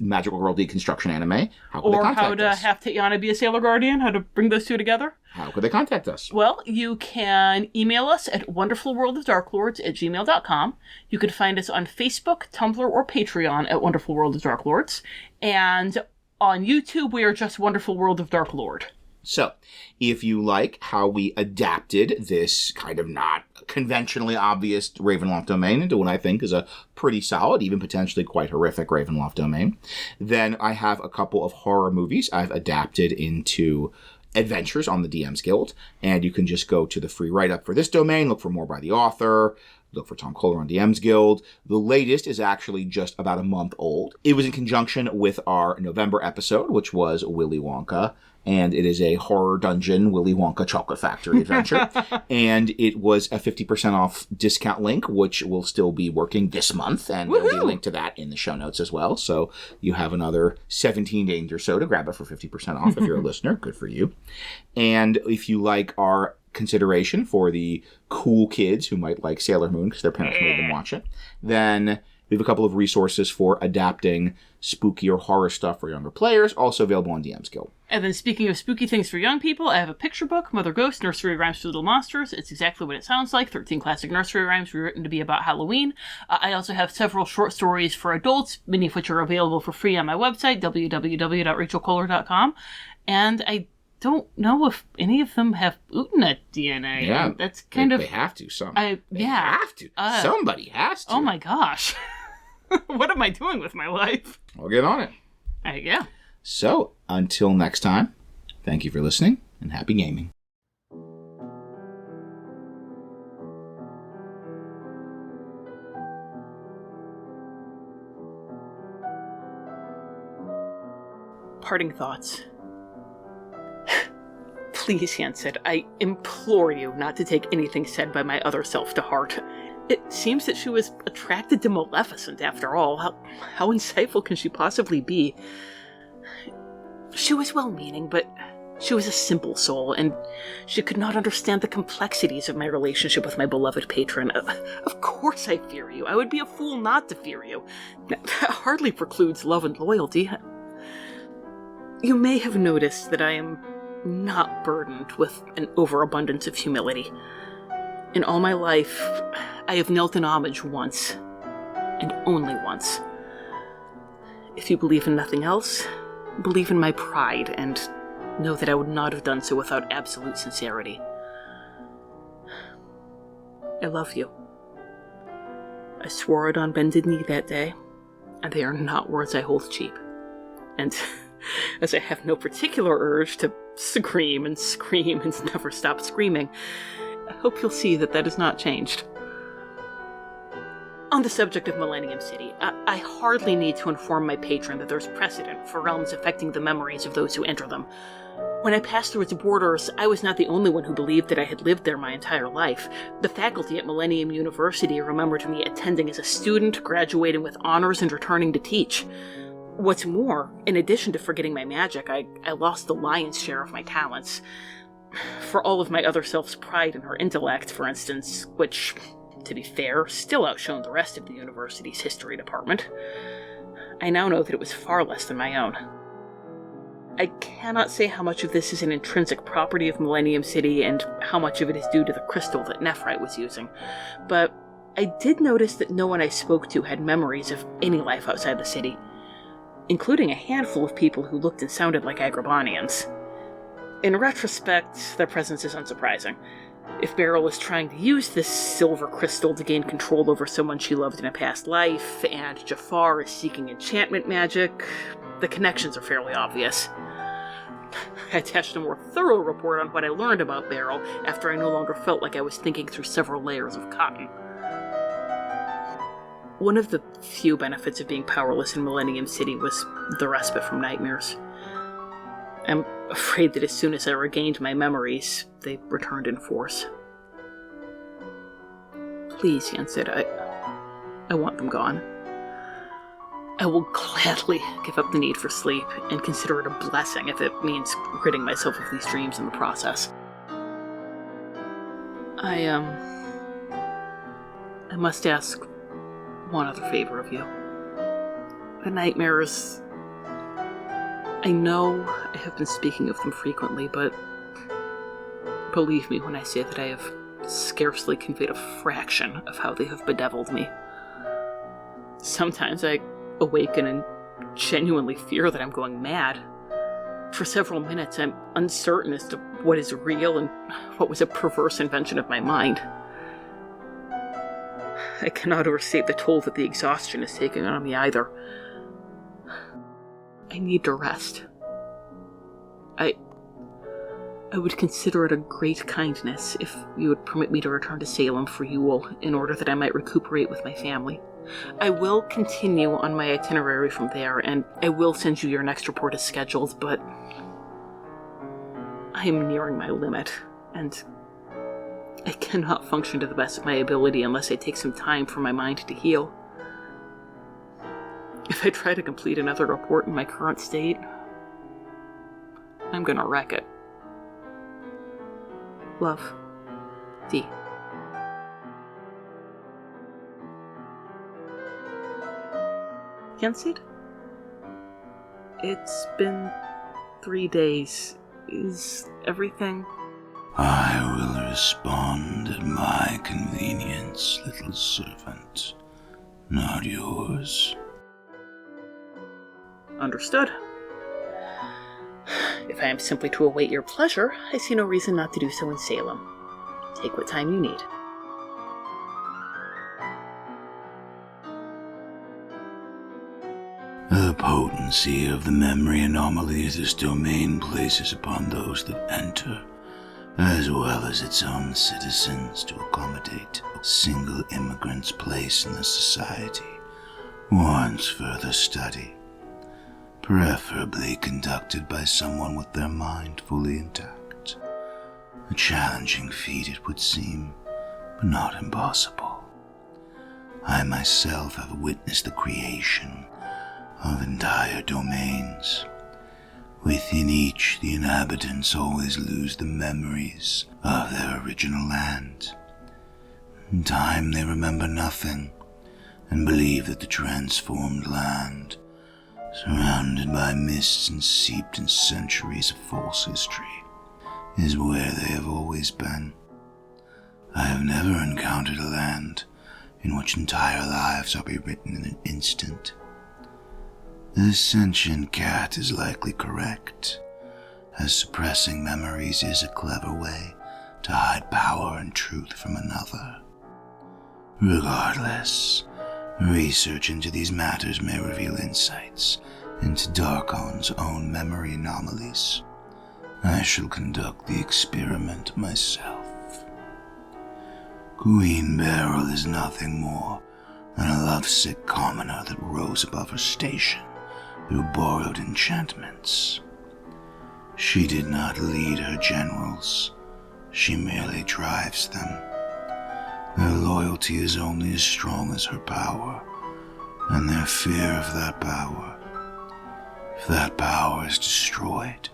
Magical Girl deconstruction anime, how could they contact us? Or how to have Tatiana be a Sailor Guardian, how to bring those two together. How could they contact us? Well, you can email us at wonderfulworldofdarklords@gmail.com. You can find us on Facebook, Tumblr, or Patreon at Wonderful World of Dark Lords. And on YouTube, we are just Wonderful World of Dark Lord. So, if you like how we adapted this kind of not conventionally obvious Ravenloft domain into what I think is a pretty solid, even potentially quite horrific Ravenloft domain, then I have a couple of horror movies I've adapted into adventures on the DM's Guild, and you can just go to the free write-up for this domain, look for more by the author, look for Tom Kohler on DM's Guild. The latest is actually just about a month old. It was in conjunction with our November episode, which was Willy Wonka, and it is a horror dungeon Willy Wonka Chocolate Factory adventure. And it was a 50% off discount link, which will still be working this month, and there'll be a link to that in the show notes as well. So you have another 17 days or so to grab it for 50% off if you're a listener. Good for you. And if you like our consideration for the cool kids who might like Sailor Moon because their parents made them watch it, then we have a couple of resources for adapting spooky or horror stuff for younger players, also available on DM's Guild. And then speaking of spooky things for young people, I have a picture book, Mother Ghost, Nursery Rhymes for Little Monsters. It's exactly what it sounds like, 13 classic nursery rhymes rewritten to be about Halloween. I also have several short stories for adults, many of which are available for free on my website, www.rachelkohler.com. And I don't know if any of them have Utana DNA. Yeah, that's kind they have to. They yeah. have to. Somebody has to. Oh my gosh. What am I doing with my life? I'll get on it. Yeah. So, until next time, thank you for listening, and happy gaming. Parting thoughts. Please, Hansen, I implore you not to take anything said by my other self to heart. It seems that she was attracted to Maleficent, after all. How insightful can she possibly be? She was well-meaning, but she was a simple soul, and she could not understand the complexities of my relationship with my beloved patron. Of course I fear you. I would be a fool not to fear you. That hardly precludes love and loyalty. You may have noticed that I am not burdened with an overabundance of humility. In all my life, I have knelt in homage once, and only once. If you believe in nothing else, believe in my pride, and know that I would not have done so without absolute sincerity. I love you. I swore it on bended knee that day, and they are not words I hold cheap. And as I have no particular urge to scream and never stop screaming, I hope you'll see that has not changed. On the subject of Millennium City, I hardly need to inform my patron that there's precedent for realms affecting the memories of those who enter them. When I passed through its borders, I was not the only one who believed that I had lived there my entire life. The faculty at Millennium University remembered me attending as a student, graduating with honors, and returning to teach. What's more, in addition to forgetting my magic, I lost the lion's share of my talents. For all of my other self's pride in her intellect, for instance, which, to be fair, still outshone the rest of the university's history department, I now know that it was far less than my own. I cannot say how much of this is an intrinsic property of Millennium City and how much of it is due to the crystal that Nephrite was using, but I did notice that no one I spoke to had memories of any life outside the city, including a handful of people who looked and sounded like Agrabanians. In retrospect, their presence is unsurprising. If Beryl is trying to use this silver crystal to gain control over someone she loved in a past life, and Jafar is seeking enchantment magic, the connections are fairly obvious. I attached a more thorough report on what I learned about Beryl after I no longer felt like I was thinking through several layers of cotton. One of the few benefits of being powerless in Millennium City was the respite from nightmares. I'm afraid that as soon as I regained my memories, they returned in force. Please, Hansen, I want them gone. I will gladly give up the need for sleep and consider it a blessing if it means ridding myself of these dreams in the process. I must ask one other favor of you. The nightmares, I know I have been speaking of them frequently, but believe me when I say that I have scarcely conveyed a fraction of how they have bedeviled me. Sometimes I awaken and genuinely fear that I'm going mad. For several minutes, I'm uncertain as to what is real and what was a perverse invention of my mind. I cannot overstate the toll that the exhaustion is taking on me either. I need to rest. I would consider it a great kindness if you would permit me to return to Salem for Yule in order that I might recuperate with my family. I will continue on my itinerary from there, and I will send you your next report as scheduled, but I am nearing my limit, and I cannot function to the best of my ability unless I take some time for my mind to heal. If I try to complete another report in my current state, I'm gonna wreck it. Love, D. Hansen? It's been 3 days. Is everything... I will respond at my convenience, little servant. Not yours. Understood. If I am simply to await your pleasure, I see no reason not to do so in Salem. Take what time you need. The potency of the memory anomalies this domain places upon those that enter, as well as its own citizens to accommodate a single immigrant's place in the society, warrants further study, preferably conducted by someone with their mind fully intact. A challenging feat it would seem, but not impossible. I myself have witnessed the creation of entire domains. Within each, the inhabitants always lose the memories of their original land. In time, they remember nothing and believe that the transformed land, surrounded by mists and steeped in centuries of false history, is where they have always been. I have never encountered a land in which entire lives are rewritten in an instant. The sentient cat is likely correct, as suppressing memories is a clever way to hide power and truth from another. Regardless, research into these matters may reveal insights into Darkon's own memory anomalies. I shall conduct the experiment myself. Queen Beryl is nothing more than a lovesick commoner that rose above her station through borrowed enchantments. She did not lead her generals, she merely drives them. Their loyalty is only as strong as her power, and their fear of that power. If that power is destroyed,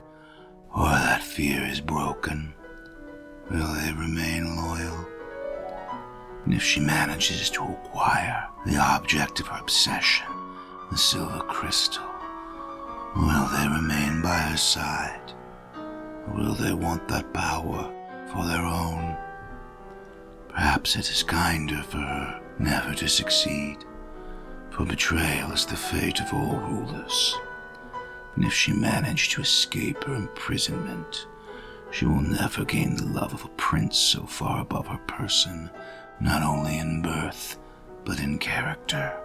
or that fear is broken, will they remain loyal? And if she manages to acquire the object of her obsession, the silver crystal, will they remain by her side? Or will they want that power for their own? Perhaps it is kinder for her never to succeed, for betrayal is the fate of all rulers. And if she managed to escape her imprisonment, she will never gain the love of a prince so far above her person, not only in birth, but in character.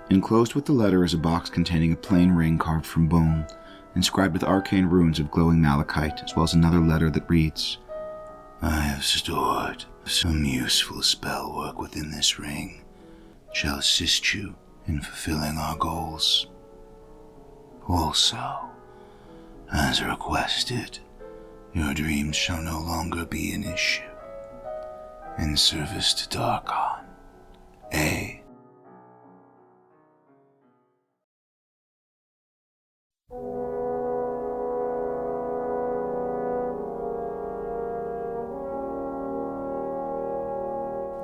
Enclosed with the letter is a box containing a plain ring carved from bone, inscribed with arcane runes of glowing malachite, as well as another letter that reads, I have stored some useful spell work within this ring, which shall assist you in fulfilling our goals. Also, as requested, your dreams shall no longer be an issue. In service to Darkon, A.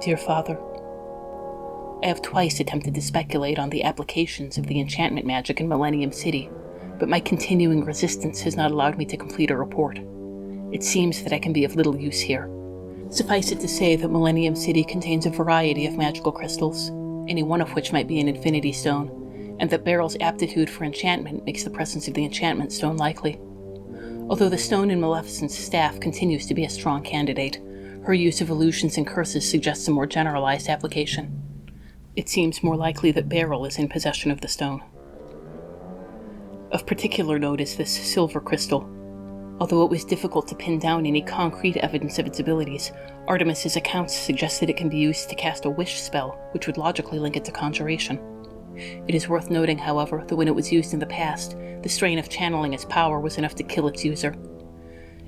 Dear Father, I have twice attempted to speculate on the applications of the enchantment magic in Millennium City, but my continuing resistance has not allowed me to complete a report. It seems that I can be of little use here. Suffice it to say that Millennium City contains a variety of magical crystals, any one of which might be an infinity stone, and that Beryl's aptitude for enchantment makes the presence of the enchantment stone likely. Although the stone in Maleficent's staff continues to be a strong candidate, her use of illusions and curses suggests a more generalized application. It seems more likely that Beryl is in possession of the stone. Of particular note is this silver crystal. Although it was difficult to pin down any concrete evidence of its abilities, Artemis's accounts suggest that it can be used to cast a wish spell, which would logically link it to conjuration. It is worth noting, however, that when it was used in the past, the strain of channeling its power was enough to kill its user.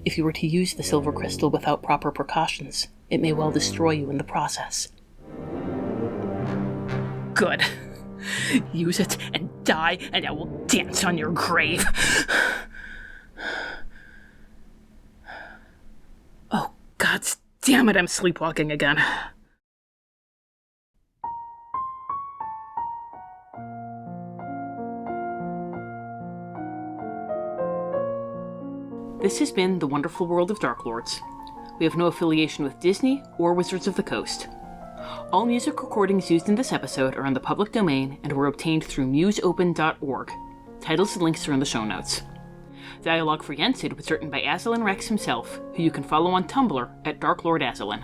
If you were to use the silver crystal without proper precautions, it may well destroy you in the process. Good. Use it and die, and I will dance on your grave. Oh, God damn it, I'm sleepwalking again. This has been The Wonderful World of Dark Lords. We have no affiliation with Disney or Wizards of the Coast. All music recordings used in this episode are in the public domain and were obtained through museopen.org. Titles and links are in the show notes. Dialogue for Yensid was written by Aslan Rex himself, who you can follow on Tumblr at darklordaslan.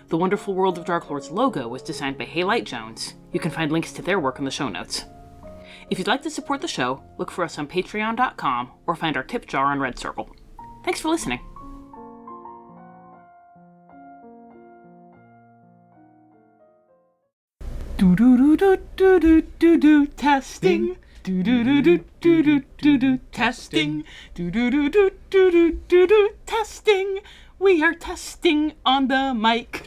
The Wonderful World of Dark Lords logo was designed by Haylight Jones. You can find links to their work in the show notes. If you'd like to support the show, look for us on patreon.com or find our tip jar on Red Circle. Thanks for listening. Do testing. Testing. Testing. We are testing on the mic.